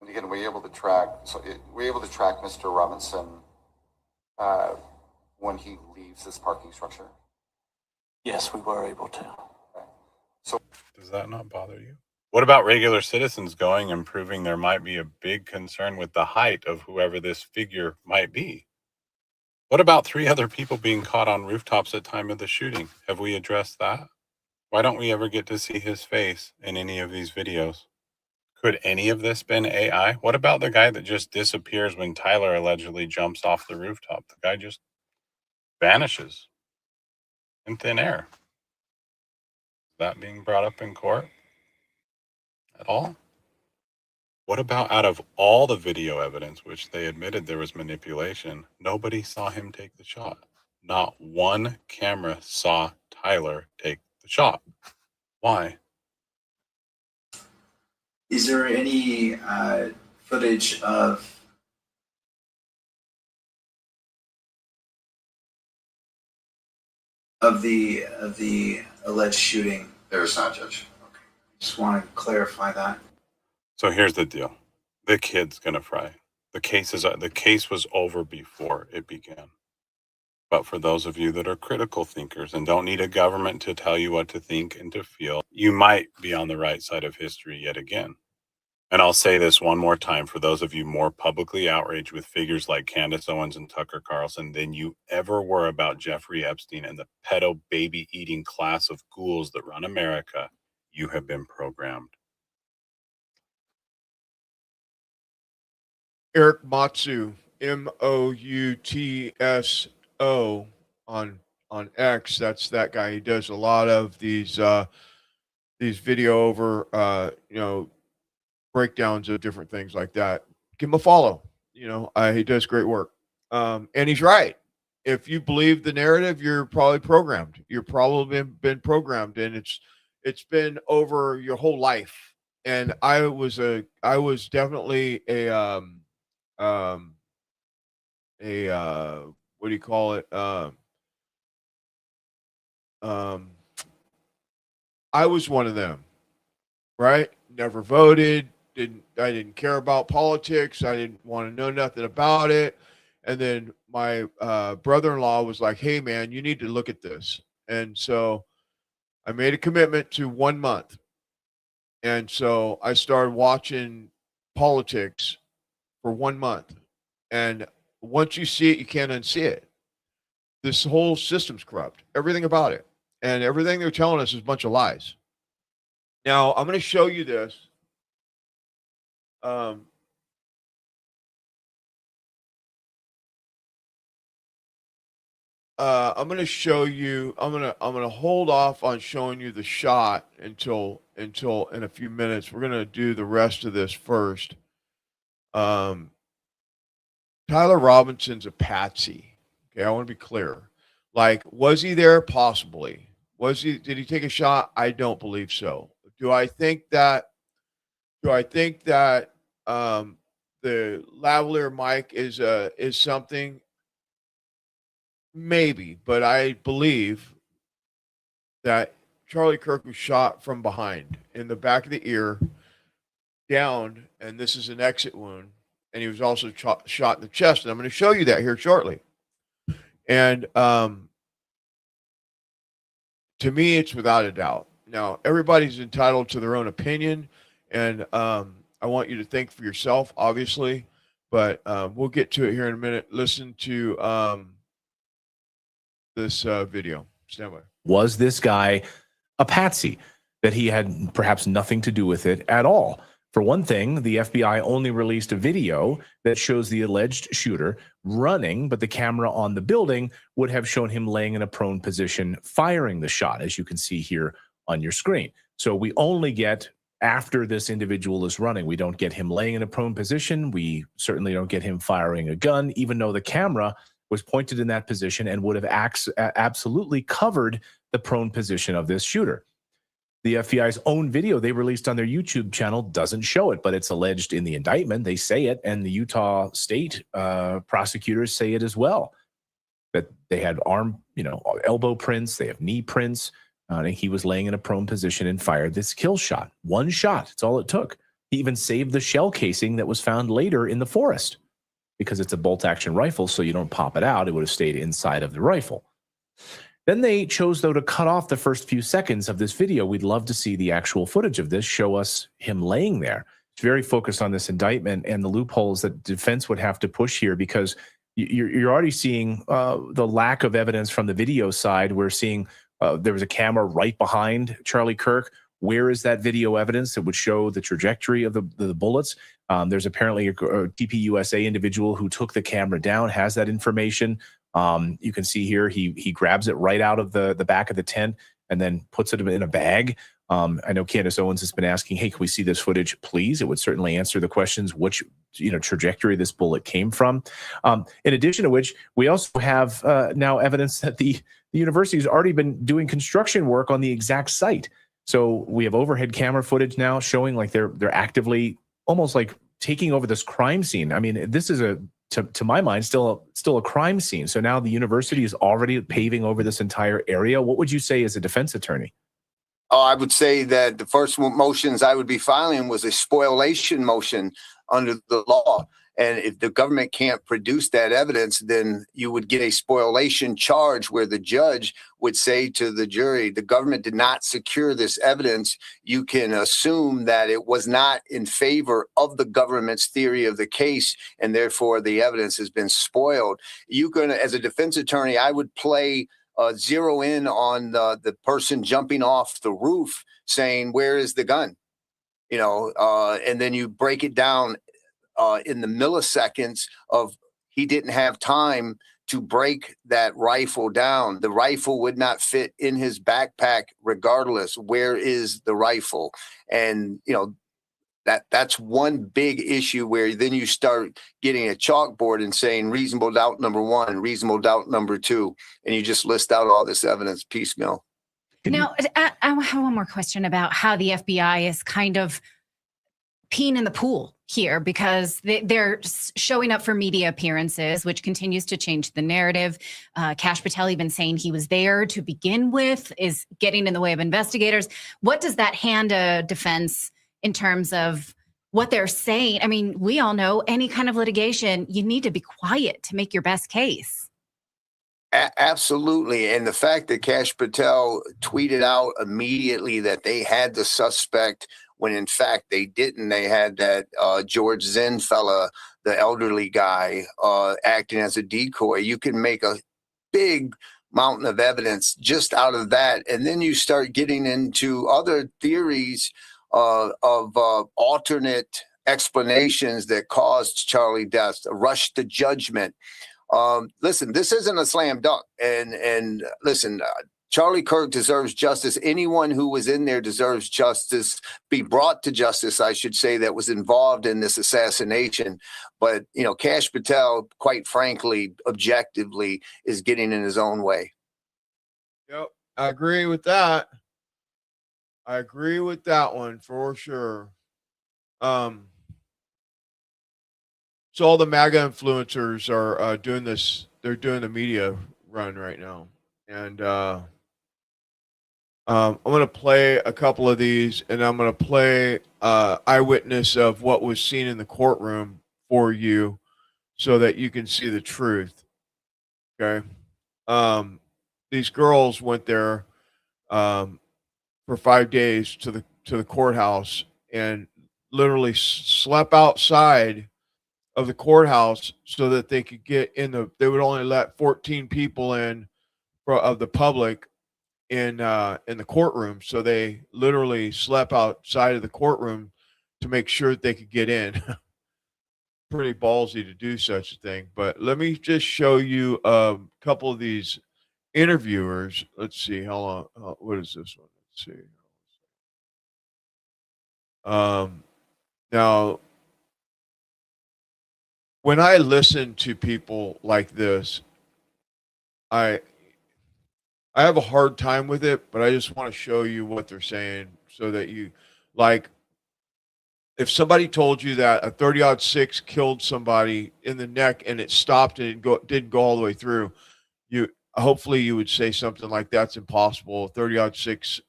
And again, we're able to track Mr. Robinson when he leaves this parking structure. Yes, we were able to. So does that not bother you? What about regular citizens going and proving there might be a big concern with the height of whoever this figure might be? What about 3 other people being caught on rooftops at time of the shooting? Have we addressed that? Why don't we ever get to see his face in any of these videos? Could any of this been AI? What about the guy that just disappears when Tyler allegedly jumps off the rooftop? The guy just vanishes in thin air. Is that being brought up in court at all? What about out of all the video evidence, which they admitted there was manipulation, nobody saw him take the shot? Not one camera saw Tyler take the shot. Why? Is there any footage of the alleged shooting? There is not, Judge. Just want to clarify that. So here's the deal. The kid's gonna fry. The case was over before it began. But for those of you that are critical thinkers and don't need a government to tell you what to think and to feel, you might be on the right side of history yet again. And I'll say this one more time for those of you more publicly outraged with figures like Candace Owens and Tucker Carlson than you ever were about Jeffrey Epstein and the pedo baby eating class of ghouls that run America, you have been programmed. Eric Matsu, Moutso on X. That's that guy. He does a lot of these video over breakdowns of different things like that. Give him a follow. He does great work. And he's right. If you believe the narrative, you're probably programmed. You're probably been programmed, and it's been over your whole life. And I was definitely a what do you call it? I was one of them, right? Never voted. I didn't care about politics. I didn't want to know nothing about it. And then my brother-in-law was like, "Hey, man, you need to look at this." And so I made a commitment to 1 month. And so I started watching politics for 1 month. And once you see it, you can't unsee it. This whole system's corrupt. Everything about it. And everything they're telling us is a bunch of lies. Now, I'm going to show you this. I'm going to show you. I'm going to hold off on showing you the shot until in a few minutes. We're going to do the rest of this first. Tyler Robinson's a patsy. Okay, I want to be clear. Like, was he there? Possibly. Did he take a shot? I don't believe so. Do I think that the lavalier mic is something? Maybe, but I believe that Charlie Kirk was shot from behind in the back of the ear, down, and this is an exit wound. And he was also shot in the chest. And I'm going to show you that here shortly. And to me, it's without a doubt. Now, everybody's entitled to their own opinion. And I want you to think for yourself, obviously. But we'll get to it here in a minute. Listen to this video. Stand by. Was this guy a patsy, that he had perhaps nothing to do with it at all? For one thing, the FBI only released a video that shows the alleged shooter running, but the camera on the building would have shown him laying in a prone position, firing the shot, as you can see here on your screen. So we only get after this individual is running. We don't get him laying in a prone position. We certainly don't get him firing a gun, even though the camera was pointed in that position and would have absolutely covered the prone position of this shooter. The FBI's own video they released on their YouTube channel doesn't show it, but it's alleged in the indictment. They say it, and the Utah state prosecutors say it as well, that they had elbow prints, they have knee prints. And he was laying in a prone position and fired this kill shot. One shot, that's all it took. He even saved the shell casing that was found later in the forest, because it's a bolt-action rifle, so you don't pop it out. It would have stayed inside of the rifle. Then they chose, though, to cut off the first few seconds of this video. We'd love to see the actual footage of this, show us him laying there. It's very focused on this indictment and the loopholes that defense would have to push here, because you're already seeing the lack of evidence from the video side. We're seeing There was a camera right behind Charlie Kirk. Where is that video evidence that would show the trajectory of the bullets? There's apparently a TPUSA individual who took the camera down, has that information. You can see here he grabs it right out of the back of the tent and then puts it in a bag. I know Candace Owens has been asking, hey, can we see this footage, please? It would certainly answer the questions, which trajectory this bullet came from. In addition to which, we also have now evidence that the university has already been doing construction work on the exact site. So we have overhead camera footage now showing like they're actively almost like taking over this crime scene. I mean, this is to my mind, still a crime scene. So now the university is already paving over this entire area. What would you say as a defense attorney? Oh, I would say that the first motions I would be filing was a spoliation motion under the law. And if the government can't produce that evidence, then you would get a spoliation charge where the judge would say to the jury, the government did not secure this evidence. You can assume that it was not in favor of the government's theory of the case, and therefore the evidence has been spoiled. You can, as a defense attorney, I would zero in on the person jumping off the roof saying, where is the gun? And then you break it down in the milliseconds of he didn't have time to break that rifle down. The rifle would not fit in his backpack regardless. Where is the rifle? And, that's one big issue where then you start getting a chalkboard and saying reasonable doubt number one, reasonable doubt number two, and you just list out all this evidence piecemeal. Now, I have one more question about how the FBI is kind of peeing in the pool here, because they're showing up for media appearances, which continues to change the narrative. Kash Patel even saying he was there to begin with is getting in the way of investigators. What does that hand a defense in terms of what they're saying? I mean, we all know any kind of litigation, you need to be quiet to make your best case. Absolutely. And the fact that Kash Patel tweeted out immediately that they had the suspect when in fact they didn't. They had that George Zinn fella, the elderly guy, acting as a decoy. You can make a big mountain of evidence just out of that. And then you start getting into other theories of alternate explanations that caused Charlie death, a rush to judgment. Listen, this isn't a slam dunk. And listen, Charlie Kirk deserves justice. Anyone who was in there deserves justice, be brought to justice, I should say, that was involved in this assassination. But, Kash Patel, quite frankly, objectively, is getting in his own way. Yep, I agree with that. I agree with that one for sure. So all the MAGA influencers are doing this. They're doing the media run right now. And I'm going to play a couple of these, and I'm going to play eyewitness of what was seen in the courtroom for you so that you can see the truth. Okay. These girls went there for 5 days to the courthouse and literally slept outside of the courthouse so that they could get in they would only let 14 people in of the public in the courtroom. So they literally slept outside of the courtroom to make sure that they could get in. Pretty ballsy to do such a thing. But let me just show you a couple of these interviewers. Let's see how long. What is this one? Let's see. Now, when I listen to people like this, I have a hard time with it, but I just want to show you what they're saying so that you, like, if somebody told you that a 30-06 killed somebody in the neck and it stopped and it didn't go all the way through, hopefully you would say something like that's impossible. 30-06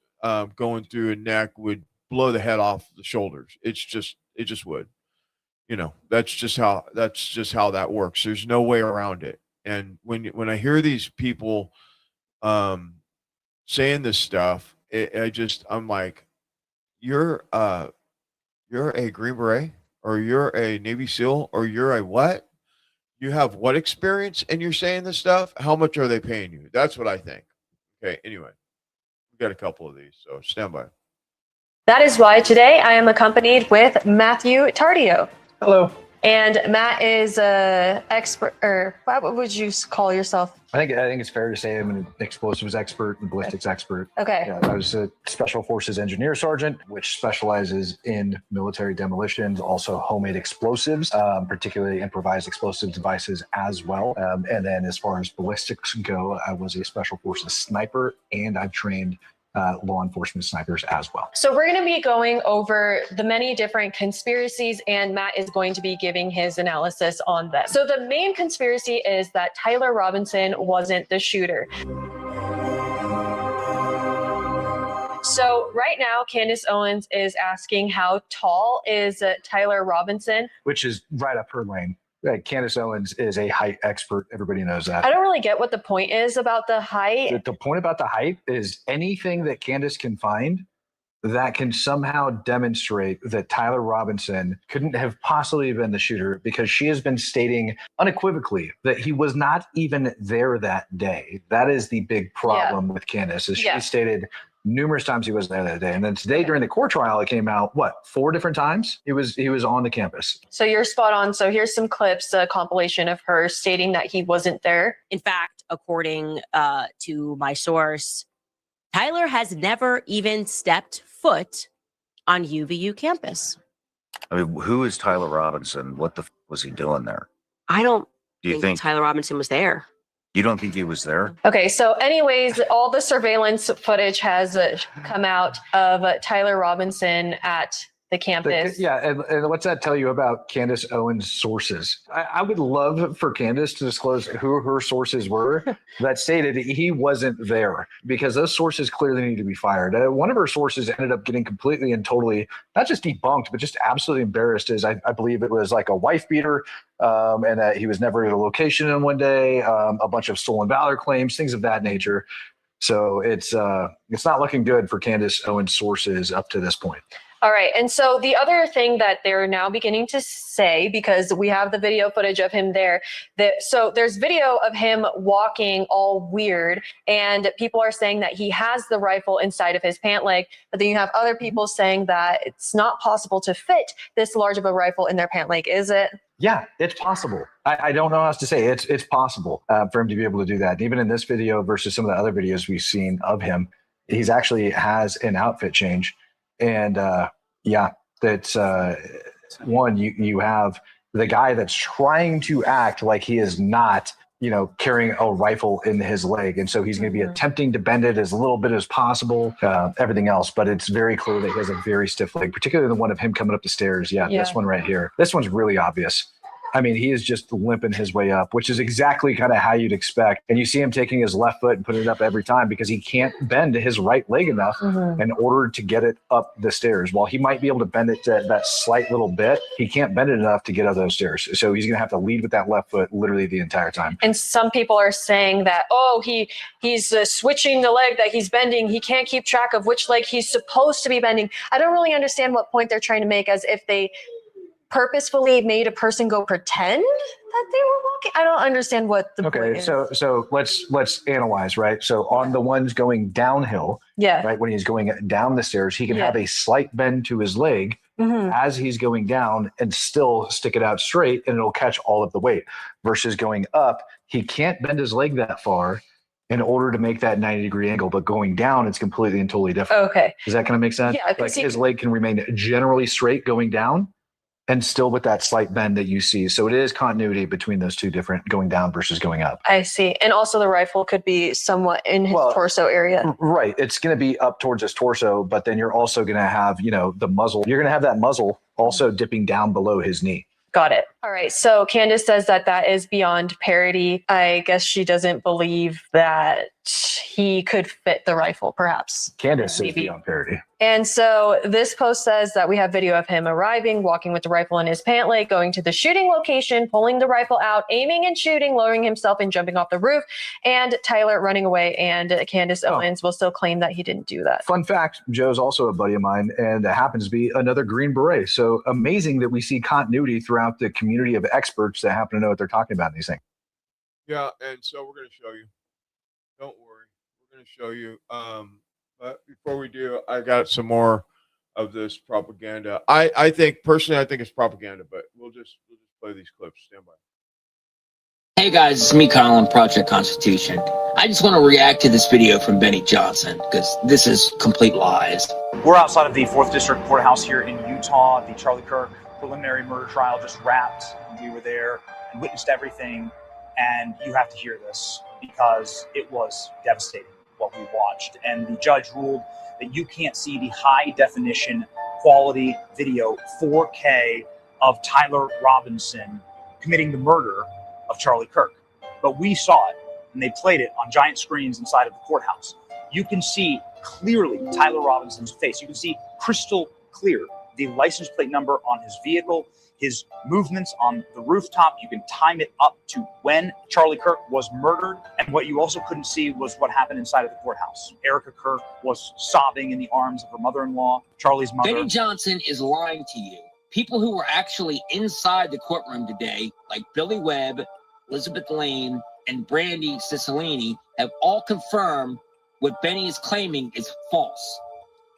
going through a neck would blow the head off the shoulders. It just would. That's just how that works. There's no way around it. And when I hear these people saying this stuff, I'm like, you're a Green Beret, or you're a Navy SEAL, or you're a what? You have what experience and you're saying this stuff? How much are they paying you? That's what I think. Okay, anyway. got a couple of these, so stand by. That is why today I am accompanied with Matthew Tardio. Hello. And Matt is a expert, or what would you call yourself? I think it's fair to say I'm an explosives expert and ballistics expert. Okay. Yeah, I was a Special Forces Engineer Sergeant, which specializes in military demolitions, also homemade explosives, particularly improvised explosive devices as well. And then as far as ballistics go, I was a Special Forces sniper, and I've trained law enforcement snipers as well. So we're going to be going over the many different conspiracies, and Matt is going to be giving his analysis on them. So the main conspiracy is that Tyler Robinson wasn't the shooter. So right now, Candace Owens is asking how tall is Tyler Robinson? Which is right up her lane. Candace Owens is a height expert. Everybody knows that. I don't really get what the point is about the height. The point about the height is anything that Candace can find that can somehow demonstrate that Tyler Robinson couldn't have possibly been the shooter, because she has been stating unequivocally that he was not even there that day. That is the big problem with Candace, is she stated numerous times he was there that day. And then today during the court trial, it came out, 4 different times he was on the campus. So you're spot on. So here's some clips, a compilation of her stating that he wasn't there. In fact, according to my source, Tyler has never even stepped foot on UVU campus. I mean, who is Tyler Robinson? What the was he doing there? I don't Do you think Tyler Robinson was there. You don't think he was there? Okay, so anyways, all the surveillance footage has come out of Tyler Robinson at the campus. And what's that tell you about Candace Owens' sources? I would love for Candace to disclose who her sources were that stated he wasn't there, because those sources clearly need to be fired. One of her sources ended up getting completely and totally, not just debunked, but just absolutely embarrassed, as I believe it was like a wife beater, and that he was never at a location in one day, a bunch of stolen valor claims, things of that nature. So it's not looking good for Candace Owens' sources up to this point. All right. And so the other thing that they're now beginning to say, because we have the video footage of him there, so there's video of him walking all weird, and people are saying that he has the rifle inside of his pant leg. But then you have other people saying that it's not possible to fit this large of a rifle in their pant leg. Is it? Yeah, it's possible. I don't know how else to say. It's possible for him to be able to do that. Even in this video versus some of the other videos we've seen of him, he's actually has an outfit change. And that's one, you have the guy that's trying to act like he is not, carrying a rifle in his leg. And so he's going to be attempting to bend it as little bit as possible, everything else. But it's very clear that he has a very stiff leg, particularly the one of him coming up the stairs. This one right here. This one's really obvious. I mean, he is just limping his way up, which is exactly kind of how you'd expect. And you see him taking his left foot and putting it up every time because he can't bend his right leg enough in order to get it up the stairs. While he might be able to bend it to that slight little bit, he can't bend it enough to get up those stairs. So he's going to have to lead with that left foot literally the entire time. And some people are saying that, he's switching the leg that he's bending. He can't keep track of which leg he's supposed to be bending. I don't really understand what point they're trying to make, as if they purposefully made a person go pretend that they were walking. I don't understand what the point is. So let's analyze, right? So on the ones going downhill, right, when he's going down the stairs, he can have a slight bend to his leg as he's going down and still stick it out straight, and it'll catch all of the weight. Versus going up, he can't bend his leg that far in order to make that 90-degree angle, but going down, it's completely and totally different. Okay. Does that kind of make sense? Yeah. Like his leg can remain generally straight going down, and still with that slight bend that you see. So it is continuity between those two different going down versus going up. I see. And also the rifle could be somewhat in his torso area. Right. It's going to be up towards his torso, but then you're also going to have, the muzzle. You're going to have that muzzle also dipping down below his knee. Got it. All right. So Candace says that is beyond parody. I guess she doesn't believe that he could fit the rifle, perhaps. Candace is beyond parody. And so this post says that we have video of him arriving, walking with the rifle in his pant leg, going to the shooting location, pulling the rifle out, aiming and shooting, lowering himself and jumping off the roof, and Tyler running away. And Candace Owens will still claim that he didn't do that. Fun fact, Joe's also a buddy of mine, and it happens to be another Green Beret. So amazing that we see continuity throughout the community of experts that happen to know what they're talking about in these things. Yeah, and so we're going to show you. Don't worry. We're going to show you. But before we do, I got some more of this propaganda. I think personally, I think it's propaganda, but we'll just play these clips. Stand by. Hey guys, it's me, Colin, Project Constitution. I just want to react to this video from Benny Johnson because this is complete lies. We're outside of the 4th District Courthouse here in Utah. The Charlie Kirk preliminary murder trial just wrapped. We were there and witnessed everything. And you have to hear this because it was devastating what we watched. And the judge ruled that you can't see the high definition quality video 4K of Tyler Robinson committing the murder of Charlie Kirk. But we saw it and they played it on giant screens inside of the courthouse. You can see clearly Tyler Robinson's face. You can see crystal clear the license plate number on his vehicle, his movements on the rooftop. You can time it up to when Charlie Kirk was murdered. And what you also couldn't see was what happened inside of the courthouse. Erica Kirk was sobbing in the arms of her mother-in-law, Charlie's mother. Benny Johnson is lying to you. People who were actually inside the courtroom today, like Billy Webb, Elizabeth Lane, and Brandy Cicilline, have all confirmed what Benny is claiming is false.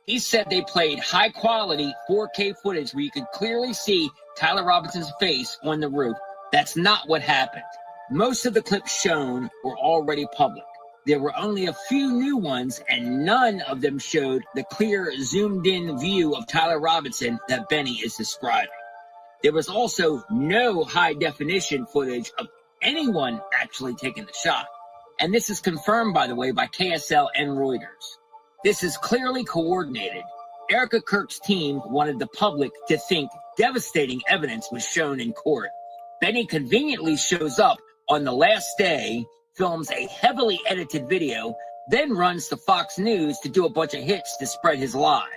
He said they played high-quality 4K footage where you could clearly see Tyler Robinson's face on the roof. That's not what happened. Most of the clips shown were already public. There were only a few new ones, and none of them showed the clear, zoomed-in view of Tyler Robinson that Benny is describing. There was also no high-definition footage of anyone actually taking the shot. And this is confirmed, by the way, by KSL and Reuters. This is clearly coordinated. Erica Kirk's team wanted the public to think devastating evidence was shown in court. Benny conveniently shows up on the last day, films a heavily edited video, then runs to Fox News to do a bunch of hits to spread his lies.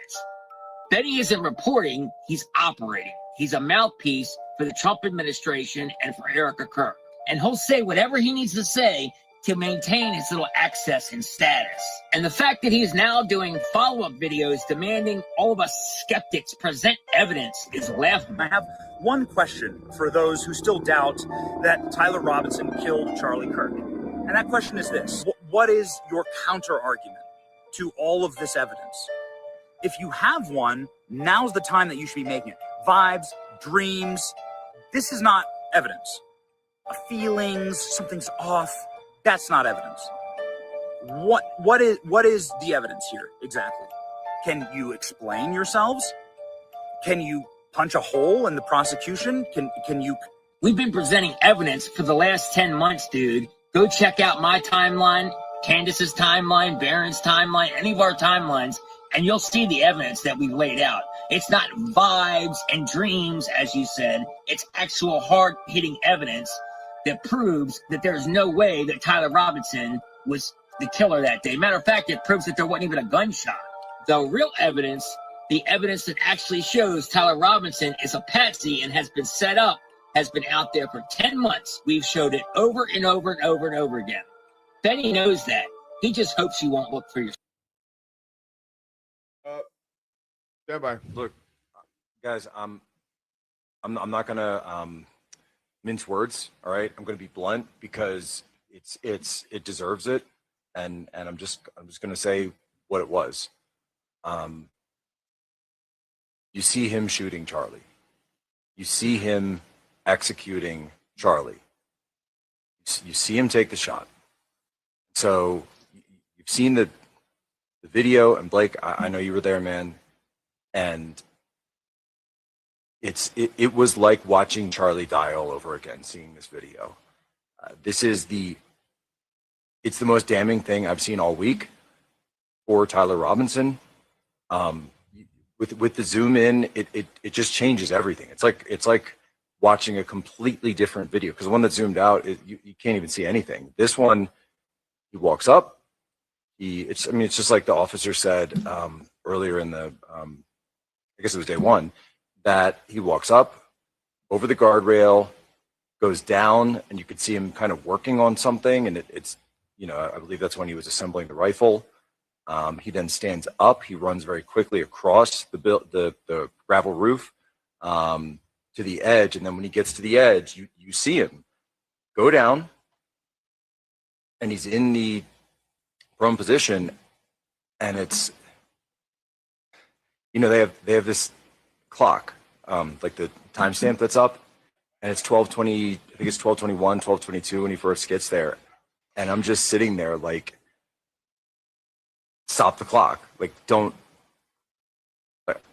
Benny isn't reporting, he's operating. He's a mouthpiece for the Trump administration and for Erica Kirk. And he'll say whatever he needs to say to maintain his little access and status. And the fact that he is now doing follow-up videos demanding all of us skeptics present evidence is laughable. I have one question for those who still doubt that Tyler Robinson killed Charlie Kirk. And that question is this: what is your counter argument to all of this evidence? If you have one, now's the time that you should be making it. Vibes, dreams, this is not evidence. Feelings, something's off, that's not evidence. What is the evidence here exactly? Can you explain yourselves? Can you punch a hole in the prosecution? Can you? We've been presenting evidence for the last 10 months, dude. Go check out my timeline, Candace's timeline, Barron's timeline, any of our timelines, and you'll see the evidence that we've laid out. It's not vibes and dreams, as you said. It's actual hard-hitting evidence that proves that there's no way that Tyler Robinson was the killer that day. Matter of fact, it proves that there wasn't even a gunshot. The real evidence, the evidence that actually shows Tyler Robinson is a patsy and has been set up, has been out there for 10 months. We've showed it over and over and over and over again. Benny knows that. He just hopes you won't look for yourself. Stand by. Look, guys, I'm not gonna mince words. All right, I'm gonna be blunt because it deserves it, and I'm just gonna say what it was. You see him shooting Charlie. You see him executing Charlie. You see him take the shot. So you've seen the video, and Blake, I know you were there, man. And it was like watching Charlie die all over again, seeing this video. It's the most damning thing I've seen all week for Tyler Robinson. With the zoom in, it just changes everything. It's like watching a completely different video, because the one that zoomed out, you can't even see anything. This one, he walks up. It's just like the officer said earlier in the, I guess it was day one, that he walks up over the guardrail, goes down, and you could see him kind of working on something. And it's, I believe that's when he was assembling the rifle. He then stands up. He runs very quickly across the gravel roof to the edge. And then when he gets to the edge, you see him go down, and he's in the prone position. and it's, you know, they have this clock, like the timestamp that's up, and it's 12:20. I think it's 12:21, 12:22 when he first gets there, and I'm just sitting there like, stop the clock, like don't,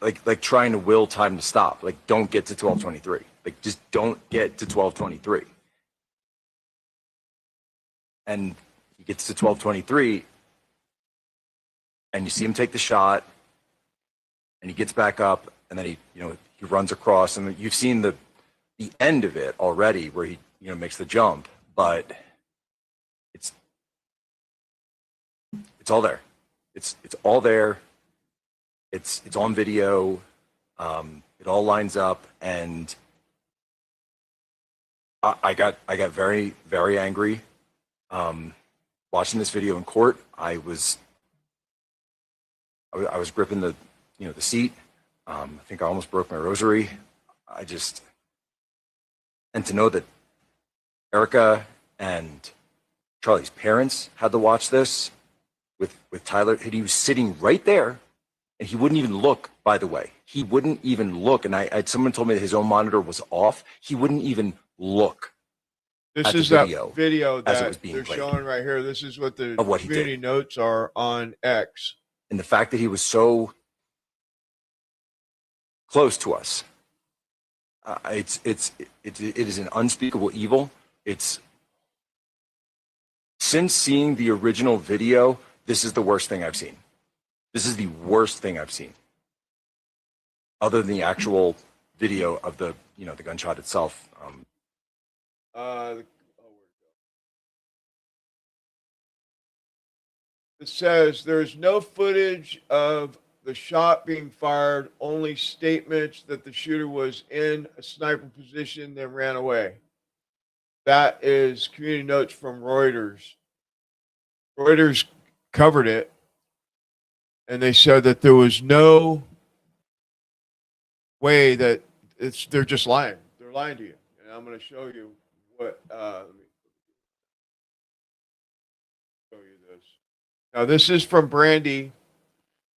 like trying to will time to stop, like don't get to 12:23, like just don't get to 12:23, and he gets to 12:23, and you see him take the shot, and he gets back up, and then he runs across, and you've seen the end of it already where he makes the jump, but it's all there. It's all there. It's on video. It all lines up, and I got very, very angry watching this video in court. I was gripping the the seat. I think I almost broke my rosary. And to know that Erica and Charlie's parents had to watch this with Tyler, and he was sitting right there, and he wouldn't even look, by the way. He wouldn't even look. And someone told me that his own monitor was off. He wouldn't even look. This is that video that they're showing right here. This is what the community notes are on X. And the fact that he was so close to us, it is an unspeakable evil. It's, since seeing the original video, this is the worst thing I've seen. This is the worst thing I've seen, other than the actual video of the the gunshot itself. It says there's no footage of the shot being fired, only statements that the shooter was in a sniper position, then ran away. That is community notes from Reuters. Reuters covered it, and they said that there was no way that they're just lying. They're lying to you. And I'm going to show you what, let me show you this. Now, this is from Brandy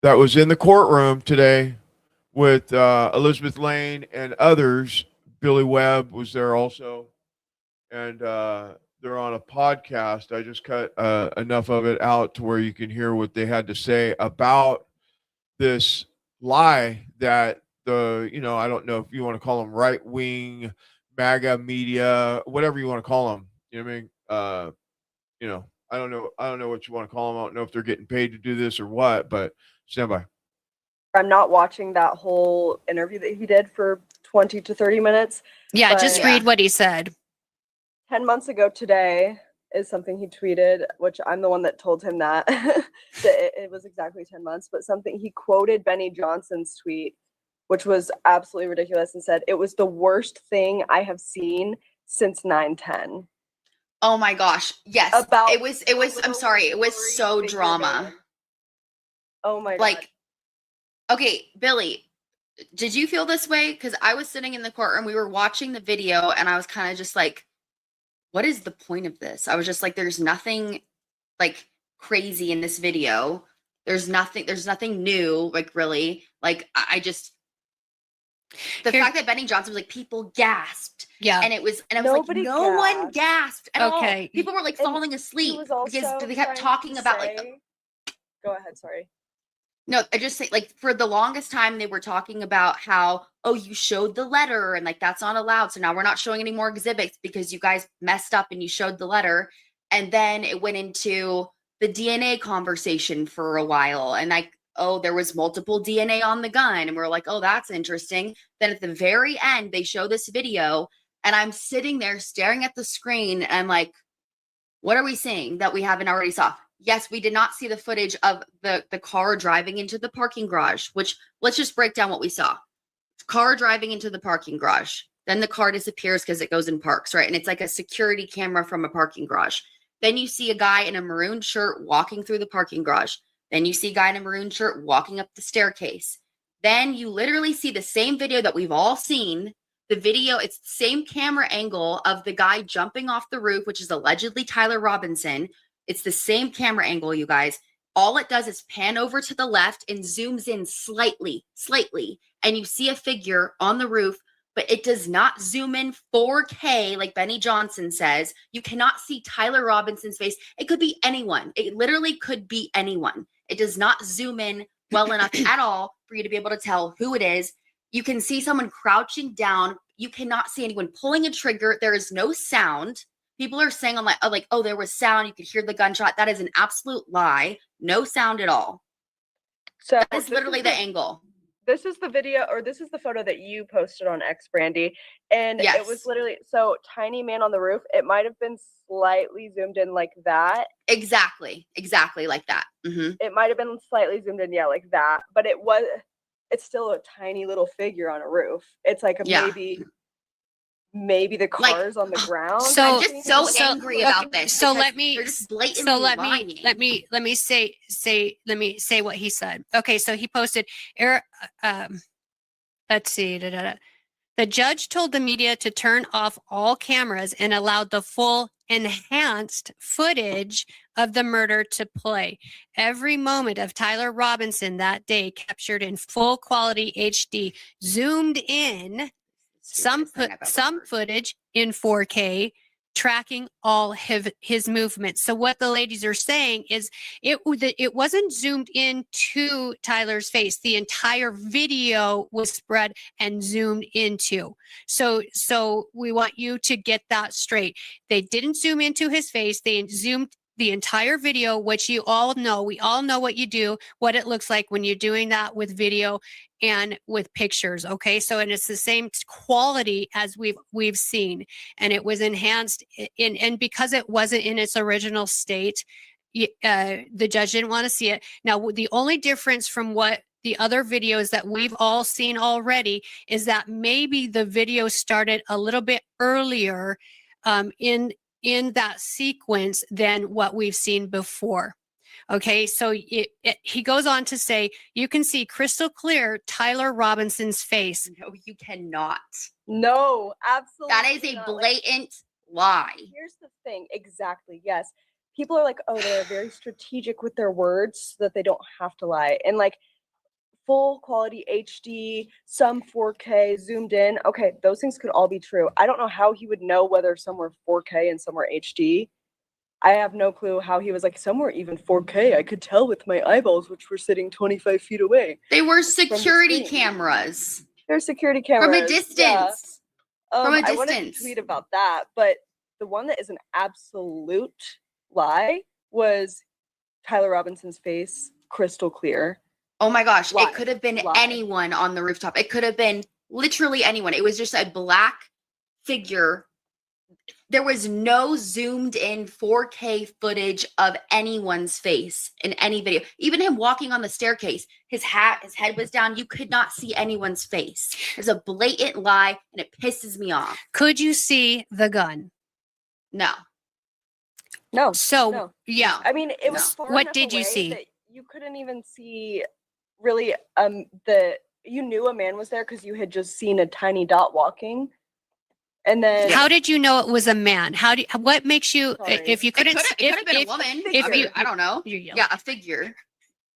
that was in the courtroom today with Elizabeth Lane and others. Billy Webb was there also. And they're on a podcast. I just cut enough of it out to where you can hear what they had to say about this lie that the, I don't know if you want to call them right-wing MAGA media, whatever you want to call them. You know what I mean? I don't know what you want to call them. I don't know if they're getting paid to do this or what, but stand by. I'm not watching that whole interview that he did for 20 to 30 minutes. Yeah, just read what he said. 10 months ago today is something he tweeted, which I'm the one that told him that, that it was exactly 10 months, but something he quoted Benny Johnson's tweet, which was absolutely ridiculous, and said, "It was the worst thing I have seen since 9/10." Oh my gosh. Yes. It was I'm sorry. It was so drama. Oh my God. Like, okay, Billy, did you feel this way? Because I was sitting in the courtroom, we were watching the video, and I was kind of just like, what is the point of this? I was just like, there's nothing like crazy in this video. There's nothing new, like really. Like I just, the fact that Benny Johnson was like, people gasped. Yeah. And I was like, no one gasped at all. People were like falling asleep because they kept talking about like. Go ahead, sorry. No, I just say, like, for the longest time, they were talking about how, oh, you showed the letter and like that's not allowed. So now we're not showing any more exhibits because you guys messed up and you showed the letter. And then it went into the DNA conversation for a while. And like, oh, there was multiple DNA on the gun. And we're like, oh, that's interesting. Then at the very end, they show this video and I'm sitting there staring at the screen and I'm like, what are we seeing that we haven't already saw? Yes, we did not see the footage of the car driving into the parking garage, which let's just break down what we saw. Car driving into the parking garage. Then the car disappears because it goes in parks, right? And it's like a security camera from a parking garage. Then you see a guy in a maroon shirt walking through the parking garage. Then you see a guy in a maroon shirt walking up the staircase. Then you literally see the same video that we've all seen. The video, it's the same camera angle of the guy jumping off the roof, which is allegedly Tyler Robinson. It's the same camera angle, you guys. all it does is pan over to the left and zooms in slightly, and you see a figure on the roof, but it does not zoom in 4K like Benny Johnson says. You cannot see Tyler Robinson's face. It could be anyone. It literally could be anyone. It does not zoom in well enough at all for you to be able to tell who it is. You can see someone crouching down. You cannot see anyone pulling a trigger. There is no sound. People are saying oh, there was sound. You could hear the gunshot. That is an absolute lie. No sound at all. So That is literally the angle. This is the video, or this is the photo that you posted on X, Brandy. And Yes. it was literally, so tiny man on the roof. It might have been slightly zoomed in like that. Exactly like that. It might have been slightly zoomed in, yeah, like that. But it's still a tiny little figure on a roof. It's like maybe the cars on the ground. I'm just so angry about this. So because let me they're just blatantly lying. let me say what he said. Okay, so he posted let's see. The judge told the media to turn off all cameras and allowed the full enhanced footage of the murder to play. Every moment of Tyler Robinson that day captured in full quality HD, zoomed in, some footage in 4K, tracking all his movements. So what the ladies are saying is it wasn't zoomed into Tyler's face. The entire video was spread and zoomed into. So we want you to get that straight. They didn't zoom into his face. They zoomed the entire video, which you all know. We all know what you do, what it looks like when you're doing that with video and with pictures. Okay, so and it's the same quality as we've seen, and it was enhanced and because it wasn't in its original state, the judge didn't want to see it. Now, the only difference from what the other videos that we've all seen already is that maybe the video started a little bit earlier in that sequence than what we've seen before. Okay, so he goes on to say, you can see crystal clear Tyler Robinson's face. No, you cannot. No, absolutely. That is a blatant lie. Here's the thing. Exactly. Yes. People are like, oh, they're very strategic with their words so that they don't have to lie. And like full quality HD, some 4K zoomed in. Okay, those things could all be true. I don't know how he would know whether some were 4K and some were HD. I have no clue how he was like, some were even 4K. I could tell with my eyeballs, which were sitting 25 feet away. They were security cameras. They're security cameras. From a distance. Yeah. From a I wanted to distance. tweet about that, but the one that is an absolute lie was Tyler Robinson's face, crystal clear. Oh my gosh, Lie. it could have been Lie. anyone on the rooftop. It could have been literally anyone. It was just a black figure. There was no zoomed in 4K footage of anyone's face in any video. Even him walking on the staircase, his head was down. You could not see anyone's face. It's a blatant lie, and it pisses me off. Could you see the gun? No. No. So no. yeah. I mean, it was far What enough did you away see? that you couldn't even see really you knew a man was there because you had just seen a tiny dot walking. And then How did you know it was a man? What makes you if you couldn't It could have been a woman. I don't know. Yeah, a figure.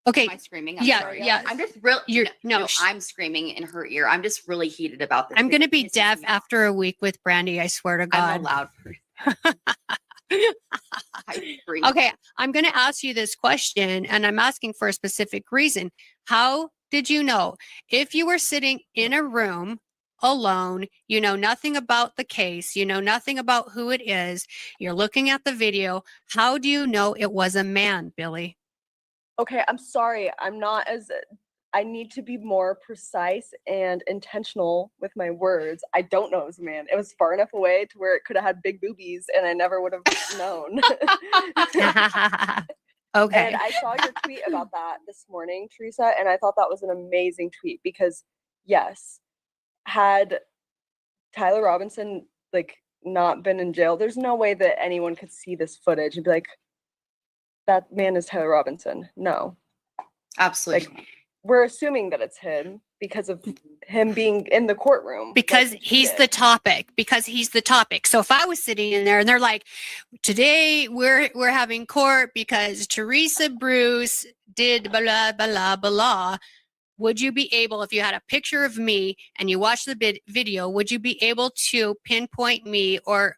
Okay. Am I screaming? Yeah, Sorry. yeah. I'm just really. no, I'm screaming in her ear. I'm just really heated about this. I'm going to be deaf after a week with Brandy, I swear to God. I'm a loud Okay, I'm going to ask you this question, and I'm asking for a specific reason. How did you know? If you were sitting in a room alone, you know nothing about the case, you know nothing about who it is, you're looking at the video, how do you know it was a man, Billy? Okay, I'm sorry. I need to be more precise and intentional with my words. I don't know it was a man. It was far enough away to where it could have had big boobies and I never would have known. Okay. And I saw your tweet about that this morning, Teresa, and I thought that was an amazing tweet because yes, had Tyler Robinson not been in jail, there's no way that anyone could see this footage and be like, that man is Tyler Robinson. No. Absolutely. We're assuming that it's him. because of him being in the courtroom. Because like he he's did. the topic. Because he's the topic. So if I was sitting in there and they're like, today we're having court because Teresa Bruce did blah blah blah blah. Would you be able, if you had a picture of me and you watch the video, would you be able to pinpoint me or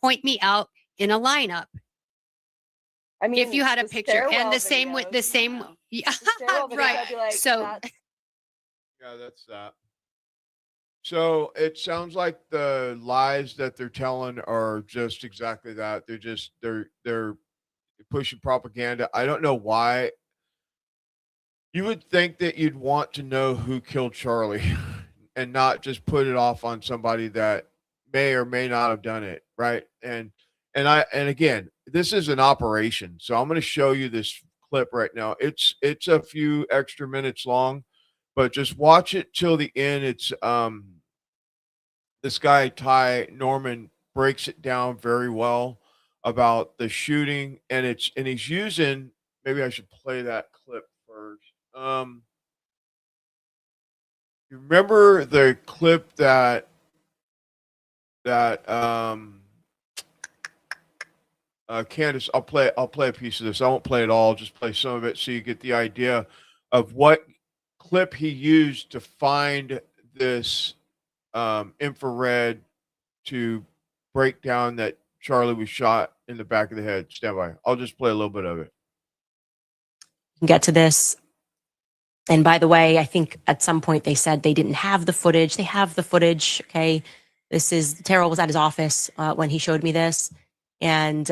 point me out in a lineup? I mean, If you had a the picture, and stairwell the same with the videos- same, yeah, the stairwell videos, right. I'd be like, So that's Yeah, that's that. So it sounds like the lies that they're telling are just exactly that. They're pushing propaganda. I don't know why. You would think that you'd want to know who killed Charlie and not just put it off on somebody that may or may not have done it, right? And again, this is an operation. So I'm going to show you this clip right now. It's a few extra minutes long, but just watch it till the end. It's this guy Ty Norman breaks it down very well about the shooting, and he's using, maybe I should play that clip first. You remember the clip that Candace, I'll play a piece of this. I won't play it all, just play some of it so you get the idea of what clip he used to find this infrared to break down that Charlie was shot in the back of the head. Stand by. I'll just play a little bit of it. Get to this. And by the way, I think at some point they said they didn't have the footage. They have the footage. Okay. Terrell was at his office when he showed me this. And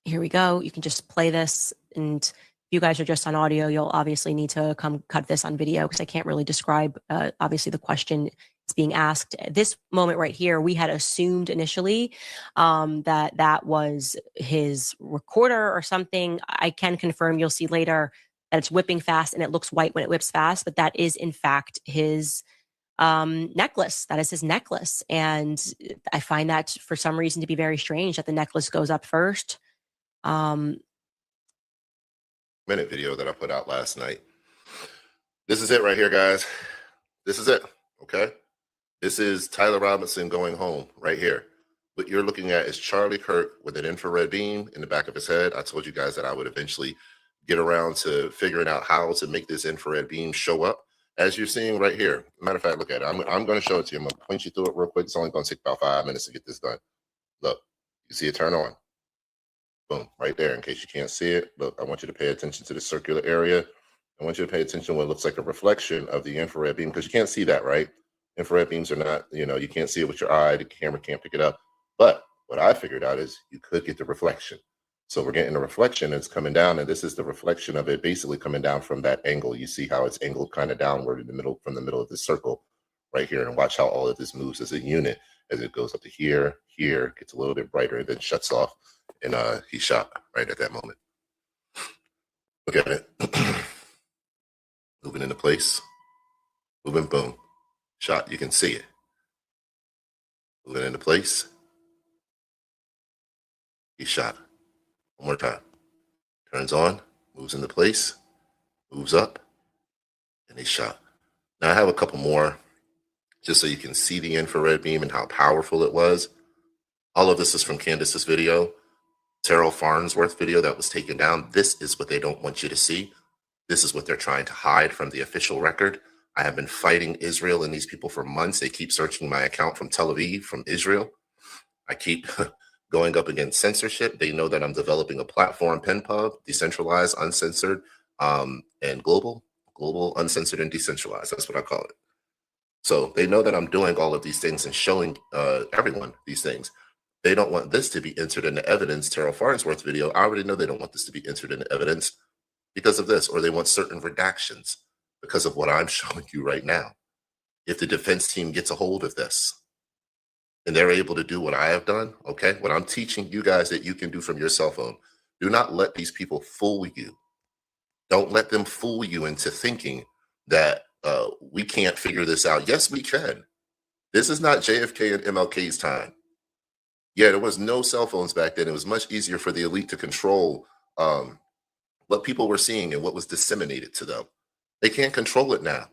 here we go. You can just play this. And if you guys are just on audio, you'll obviously need to come cut this on video because I can't really describe, obviously, the question is being asked. This moment right here, we had assumed initially that was his recorder or something. I can confirm, you'll see later, that it's whipping fast and it looks white when it whips fast, but that is in fact his necklace. That is his necklace. And I find that for some reason to be very strange that the necklace goes up first. Minute video that I put out last night. This is it right here, guys. This is it. Okay. This is Tyler Robinson going home right here. What you're looking at is Charlie Kirk with an infrared beam in the back of his head. I told you guys that I would eventually get around to figuring out how to make this infrared beam show up, as you're seeing right here. Matter of fact, look at it. I'm going to show it to you. I'm going to point you through it real quick. It's only going to take about 5 minutes to get this done. Look, you see it turn on. Boom, right there. In case you can't see it, look, I want you to pay attention to the circular area. I want you to pay attention to what looks like a reflection of the infrared beam, because you can't see that, right? Infrared beams are not, you can't see it with your eye. The camera can't pick it up. But what I figured out is you could get the reflection. So we're getting a reflection, it's coming down, and this is the reflection of it basically coming down from that angle. You see how it's angled kind of downward in the middle, from the middle of this circle right here. And watch how all of this moves as a unit, as it goes up to here, gets a little bit brighter, and then shuts off. And he shot right at that moment. Look at it. Moving into place. Moving, boom. Shot. You can see it. Moving into place. He shot. One more time. Turns on, moves into place, moves up, and he shot. Now I have a couple more just so you can see the infrared beam and how powerful it was. All of this is from Candace's video. Terrell Farnsworth video that was taken down. This is what they don't want you to see. This is what they're trying to hide from the official record. I have been fighting Israel and these people for months. They keep searching my account from Tel Aviv, from Israel. I keep going up against censorship. They know that I'm developing a platform, PenPub, decentralized, uncensored, and global, uncensored, and decentralized. That's what I call it. So they know that I'm doing all of these things and showing everyone these things. They don't want this to be entered into evidence. Terrell Farnsworth video, I already know they don't want this to be entered into evidence because of this, or they want certain redactions because of what I'm showing you right now. If the defense team gets a hold of this and they're able to do what I have done, okay, what I'm teaching you guys that you can do from your cell phone, do not let these people fool you. Don't let them fool you into thinking that we can't figure this out. Yes, we can. This is not JFK and MLK's time. Yeah, there was no cell phones back then. It was much easier for the elite to control what people were seeing and what was disseminated to them. They can't control it now.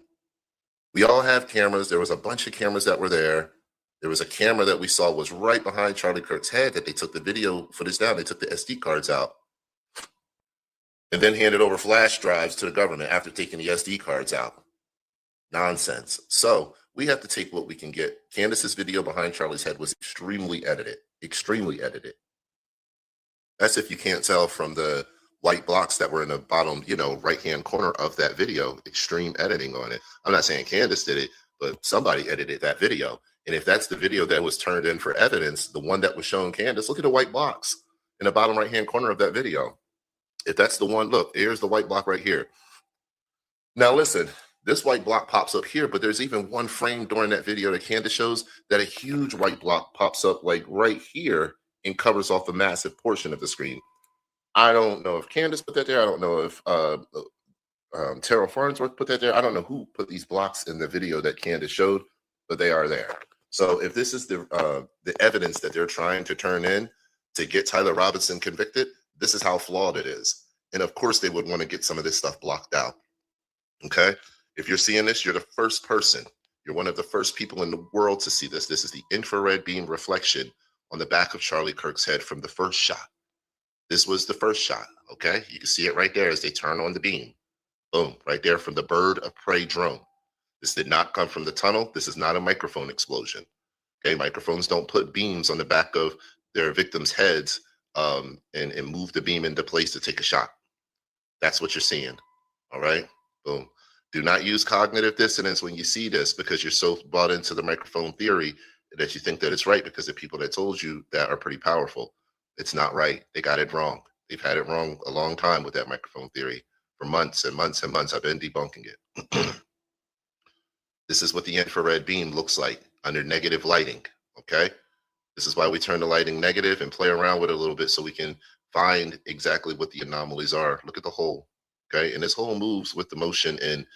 We all have cameras. There was a bunch of cameras that were there. There was a camera that we saw was right behind Charlie Kirk's head that they took the video footage down. They took the SD cards out and then handed over flash drives to the government after taking the SD cards out. Nonsense. So we have to take what we can get. Candace's video behind Charlie's head was extremely edited. Extremely edited. That's if you can't tell from the white blocks that were in the bottom, right-hand corner of that video. Extreme editing on it. I'm not saying Candace did it, but somebody edited that video. And if that's the video that was turned in for evidence, the one that was showing Candace, look at the white box in the bottom right-hand corner of that video. If that's the one, look, here's the white block right here. Now listen, this white block pops up here, but there's even one frame during that video that Candace shows that a huge white block pops up like right here and covers off a massive portion of the screen. I don't know if Candace put that there. I don't know if Terrell Farnsworth put that there. I don't know who put these blocks in the video that Candace showed, but they are there. So if this is the evidence that they're trying to turn in to get Tyler Robinson convicted, this is how flawed it is. And of course, they would want to get some of this stuff blocked out. Okay? If you're seeing this, you're the first person. You're one of the first people in the world to see this. This is the infrared beam reflection on the back of Charlie Kirk's head from the first shot. This was the first shot, okay? You can see it right there as they turn on the beam. Boom, right there from the bird of prey drone. This did not come from the tunnel. This is not a microphone explosion. Okay, microphones don't put beams on the back of their victims' heads and move the beam into place to take a shot. That's what you're seeing, all right? Boom. Do not use cognitive dissonance when you see this because you're so bought into the microphone theory that you think that it's right because the people that told you that are pretty powerful. It's not right. They got it wrong. They've had it wrong a long time with that microphone theory. For months and months and months, I've been debunking it. This is what the infrared beam looks like under negative lighting, okay? This is why we turn the lighting negative and play around with it a little bit so we can find exactly what the anomalies are. Look at the hole, okay? And this hole moves with the motion in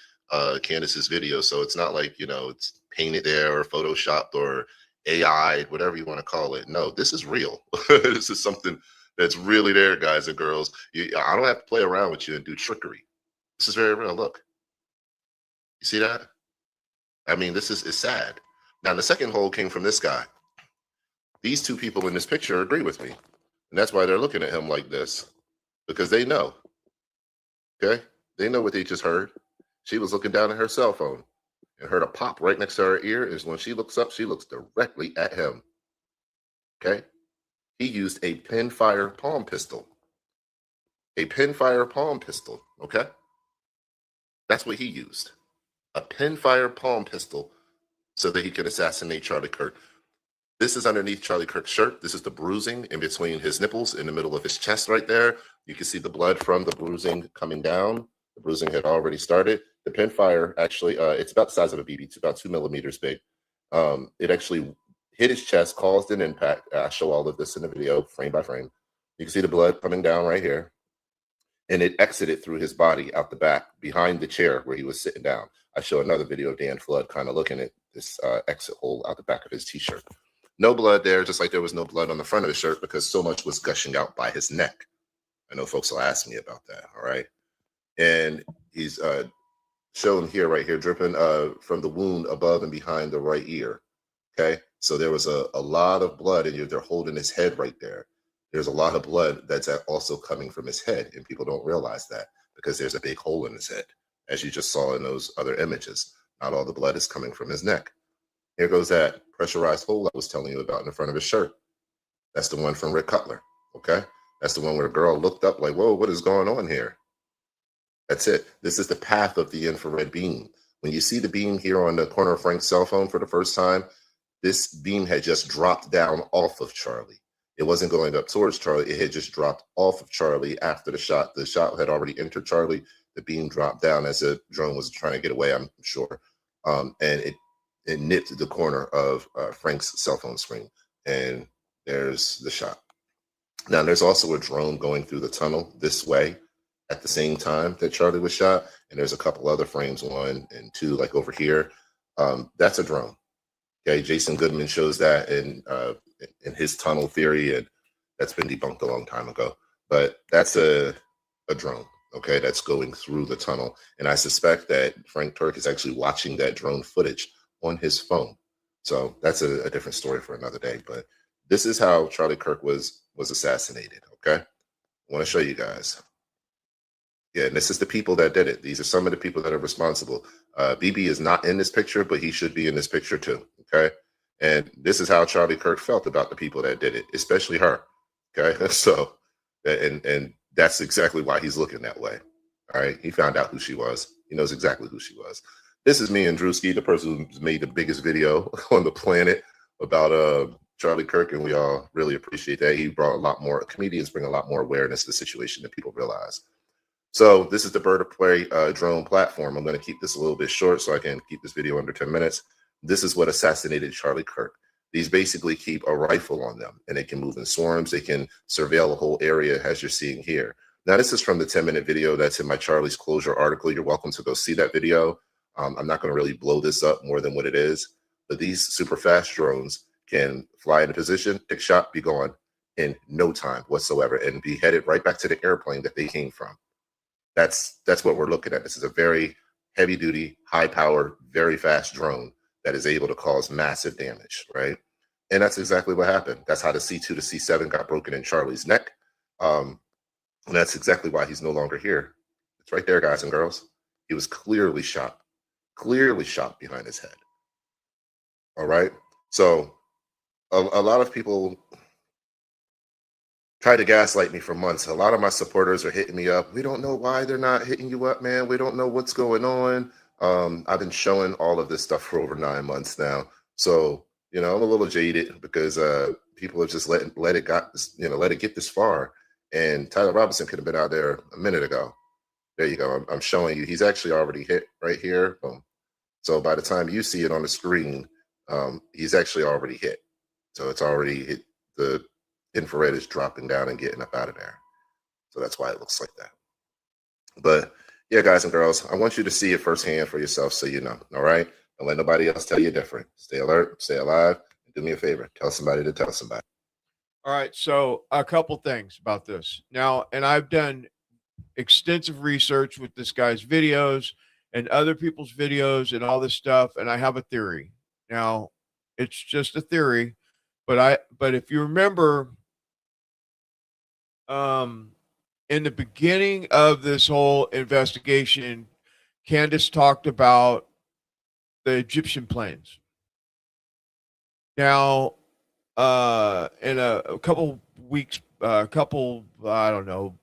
Candace's video, so it's not like, it's painted there or photoshopped or AI, whatever you want to call it. No, this is real. This is something that's really there, guys and girls. I don't have to play around with you and do trickery. This is very real. Look. You see that? I mean, this is sad. Now, the second hole came from this guy. These two people in this picture agree with me. And that's why they're looking at him like this. Because they know. Okay? They know what they just heard. She was looking down at her cell phone and heard a pop right next to her ear. Is when she looks up, she looks directly at him. Okay? He used a pinfire palm pistol. A pinfire palm pistol. Okay? That's what he used. A pinfire palm pistol so that he could assassinate Charlie Kirk. This is underneath Charlie Kirk's shirt. This is the bruising in between his nipples, in the middle of his chest right there. You can see the blood from the bruising coming down. The bruising had already started. The pinfire actually, it's about the size of a BB. It's about 2 millimeters big. It actually hit his chest, caused an impact. I show all of this in the video, frame by frame. You can see the blood coming down right here. And it exited through his body out the back behind the chair where he was sitting down. I show another video of Dan Flood kind of looking at this exit hole out the back of his t-shirt. No blood there, just like there was no blood on the front of his shirt because so much was gushing out by his neck. I know folks will ask me about that, all right? And he's shown here, right here, dripping from the wound above and behind the right ear, okay? So there was a lot of blood, and they're holding his head right there. There's a lot of blood that's also coming from his head, and people don't realize that because there's a big hole in his head, as you just saw in those other images. Not all the blood is coming from his neck. Here goes that pressurized hole I was telling you about in the front of his shirt. That's the one from Rick Cutler, okay? That's the one where the girl looked up like, whoa, what is going on here? That's it. This is the path of the infrared beam. When you see the beam here on the corner of Frank's cell phone for the first time, this beam had just dropped down off of Charlie. It wasn't going up towards Charlie. It had just dropped off of Charlie after the shot. The shot had already entered Charlie. The beam dropped down as the drone was trying to get away, I'm sure. And it nipped the corner of Frank's cell phone screen. And there's the shot. Now, there's also a drone going through the tunnel this way at the same time that Charlie was shot. And there's a couple other frames, 1 and 2, like over here. That's a drone. Okay, Jason Goodman shows that in his tunnel theory, and that's been debunked a long time ago. But that's a drone. okay, that's going through the tunnel. And I suspect that Frank Turk is actually watching that drone footage on his phone. So that's a different story for another day. But this is how Charlie Kirk was assassinated, okay? I want to show you guys. Yeah, and this is the people that did it. These are some of the people that are responsible. BB is not in this picture, but he should be in this picture too, okay? And this is how Charlie Kirk felt about the people that did it, especially her, okay? So, and that's exactly why he's looking that way, all right? He found out who she was. He knows exactly who she was. This is me and Drewski, the person who's made the biggest video on the planet about Charlie Kirk, and we all really appreciate that. He brought a lot more, comedians bring a lot more awareness to the situation than people realize. So this is the Bird of Prey drone platform. I'm going to keep this a little bit short so I can keep this video under 10 minutes. This is what assassinated Charlie Kirk. These basically keep a rifle on them, and they can move in swarms. They can surveil a whole area, as you're seeing here. Now, this is from the 10-minute video that's in my Charlie's Closure article. You're welcome to go see that video. I'm not going to really blow this up more than what it is, but these super fast drones can fly into position, take a shot, be gone in no time whatsoever, and be headed right back to the airplane that they came from. That's what we're looking at. This is a very heavy duty, high powered, very fast drone that is able to cause massive damage, right? And that's exactly what happened. That's how the C2 to C7 got broken in Charlie's neck. And that's exactly why he's no longer here. It's right there, guys and girls. He was clearly shot behind his head. All right. So a lot of people tried to gaslight me for months. A lot of my supporters are hitting me up. We don't know why they're not hitting you up, man. We don't know what's going on. I've been showing all of this stuff for over 9 months now. So, you know, I'm a little jaded because people have just let it get this far. And Tyler Robinson could have been out there a minute ago. There you go. I'm showing you. He's actually already hit right here. Boom. So by the time you see it on the screen, he's actually already hit. So it's already hit. The infrared is dropping down and getting up out of there. So that's why it looks like that. But yeah, guys and girls, I want you to see it firsthand for yourself so you know, all right? Don't let nobody else tell you different. Stay alert, stay alive, and do me a favor. Tell somebody to tell somebody. All right, so a couple things about this. Now, and I've done extensive research with this guy's videos and other people's videos and all this stuff, and I have a theory. Now, it's just a theory, but if you remember, in the beginning of this whole investigation, Candace talked about the Egyptian planes. Now, in a couple weeks, I don't know,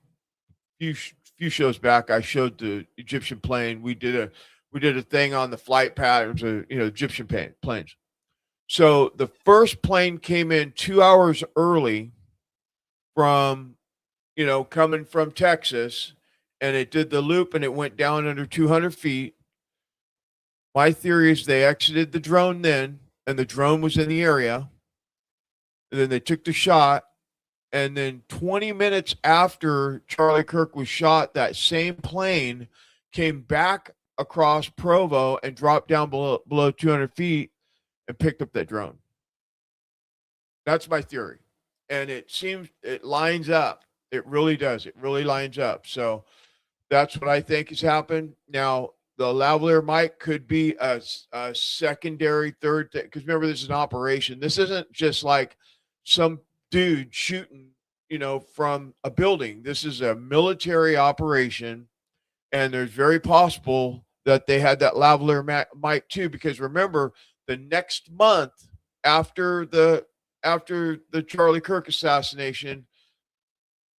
few shows back, I showed the Egyptian plane. We did a thing on the flight patterns of Egyptian planes. So the first plane came in 2 hours early from coming from Texas, and it did the loop and it went down under 200 feet. My theory is they exited the drone then, and the drone was in the area, and then they took the shot, and then 20 minutes after Charlie Kirk was shot, that same plane came back across Provo and dropped down below 200 feet and picked up that drone. That's my theory. And it lines up. It really does. It really lines up. So that's what I think has happened. Now, the lavalier mic could be a secondary, third thing. Because remember, this is an operation. This isn't just like some dude shooting, from a building. This is a military operation. And there's very possible that they had that lavalier mic too. Because remember, the next month after the Charlie Kirk assassination,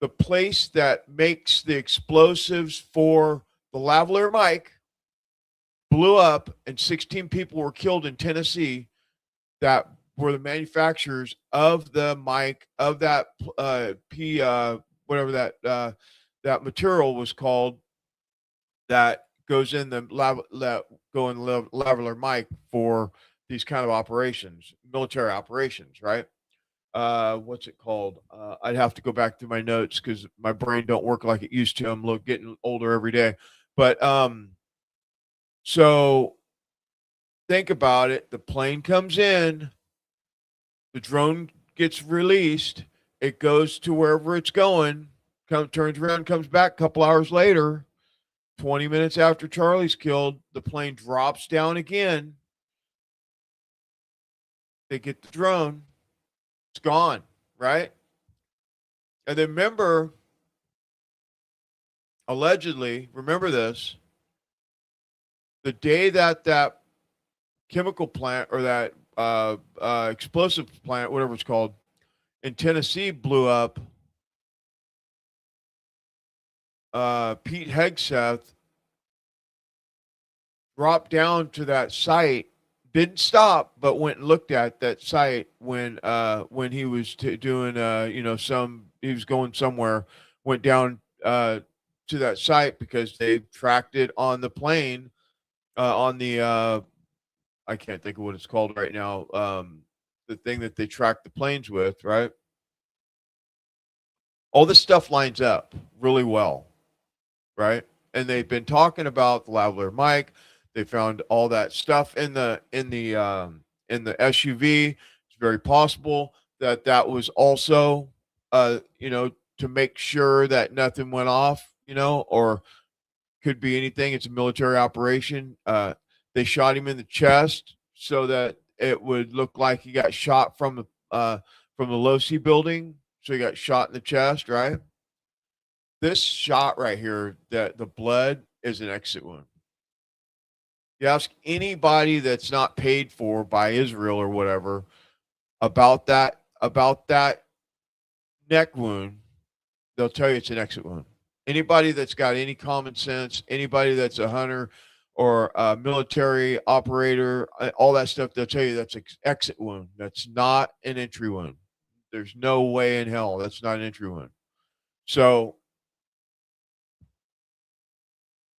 the place that makes the explosives for the lavalier mic blew up and 16 people were killed in Tennessee that were the manufacturers of the mic, of that whatever that material was called that goes in the lavalier mic for these kind of operations, military operations, right? What's it called? I'd have to go back through my notes because my brain don't work like it used to. I'm getting older every day. But so think about it. The plane comes in, the drone gets released, it goes to wherever it's going, turns around, comes back a couple hours later, 20 minutes after Charlie's killed, the plane drops down again. They get the drone. It's gone, right? And then remember, allegedly, remember this, the day that that chemical plant or that explosive plant, whatever it's called, in Tennessee blew up, Pete Hegseth dropped down to that site, didn't stop, but went and looked at that site when he was doing he was going somewhere, went down to that site because they tracked it on the plane, on the I can't think of what it's called right now, the thing that they track the planes with, right? All this stuff lines up really well, right? And they've been talking about the lavalier mic. They found all that stuff in the SUV. It's very possible that that was also, to make sure that nothing went off, or could be anything. It's a military operation. They shot him in the chest so that it would look like he got shot from the Losi building. So he got shot in the chest, right? This shot right here, that the blood is an exit wound. You ask anybody that's not paid for by Israel or whatever about that neck wound, they'll tell you it's an exit wound. Anybody that's got any common sense, anybody that's a hunter or a military operator, all that stuff, they'll tell you that's an exit wound. That's not an entry wound. There's no way in hell that's not an entry wound. So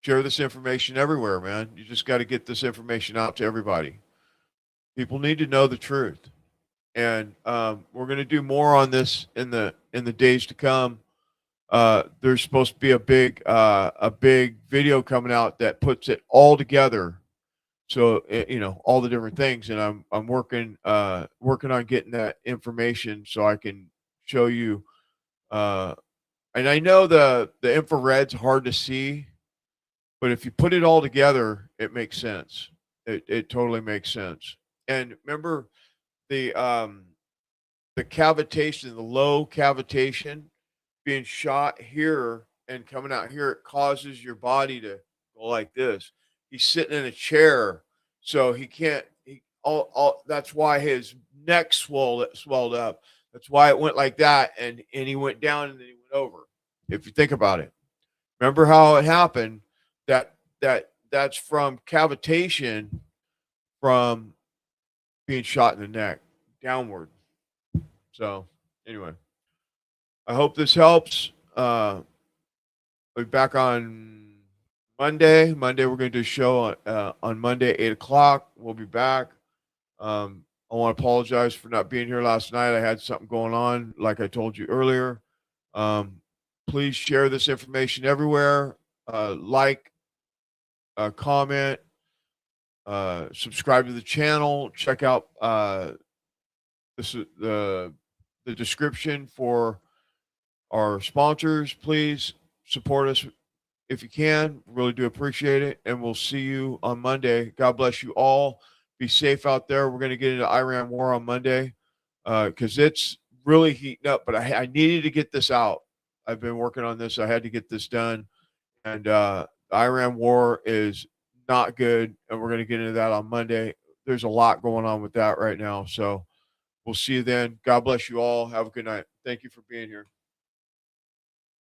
share this information everywhere, man. You just got to get this information out to everybody. People need to know the truth, and we're going to do more on this in the days to come. There's supposed to be a big video coming out that puts it all together. So all the different things, and I'm working on getting that information so I can show you. And I know the infrared's hard to see, but if you put it all together, it makes sense. It totally makes sense. And remember the cavitation, the low cavitation being shot here and coming out here, it causes your body to go like this. He's sitting in a chair, so he can't. That's why his neck swelled up. That's why it went like that, and he went down and then he went over. If you think about it, remember how it happened? That's from cavitation from being shot in the neck downward. So anyway, I hope this helps. We'll be back on Monday. Monday we're going to do a show on Monday, 8:00. We'll be back. I want to apologize for not being here last night. I had something going on, like I told you earlier. Please share this information everywhere. Like, comment, subscribe to the channel. Check out the description for our sponsors. Please support us if you can. Really do appreciate it. And we'll see you on Monday. God bless you all. Be safe out there. We're going to get into Iran war on Monday because it's really heating up. But I needed to get this out. I've been working on this. I had to get this done. And the Iran war is not good. And we're going to get into that on Monday. There's a lot going on with that right now. So we'll see you then. God bless you all. Have a good night. Thank you for being here.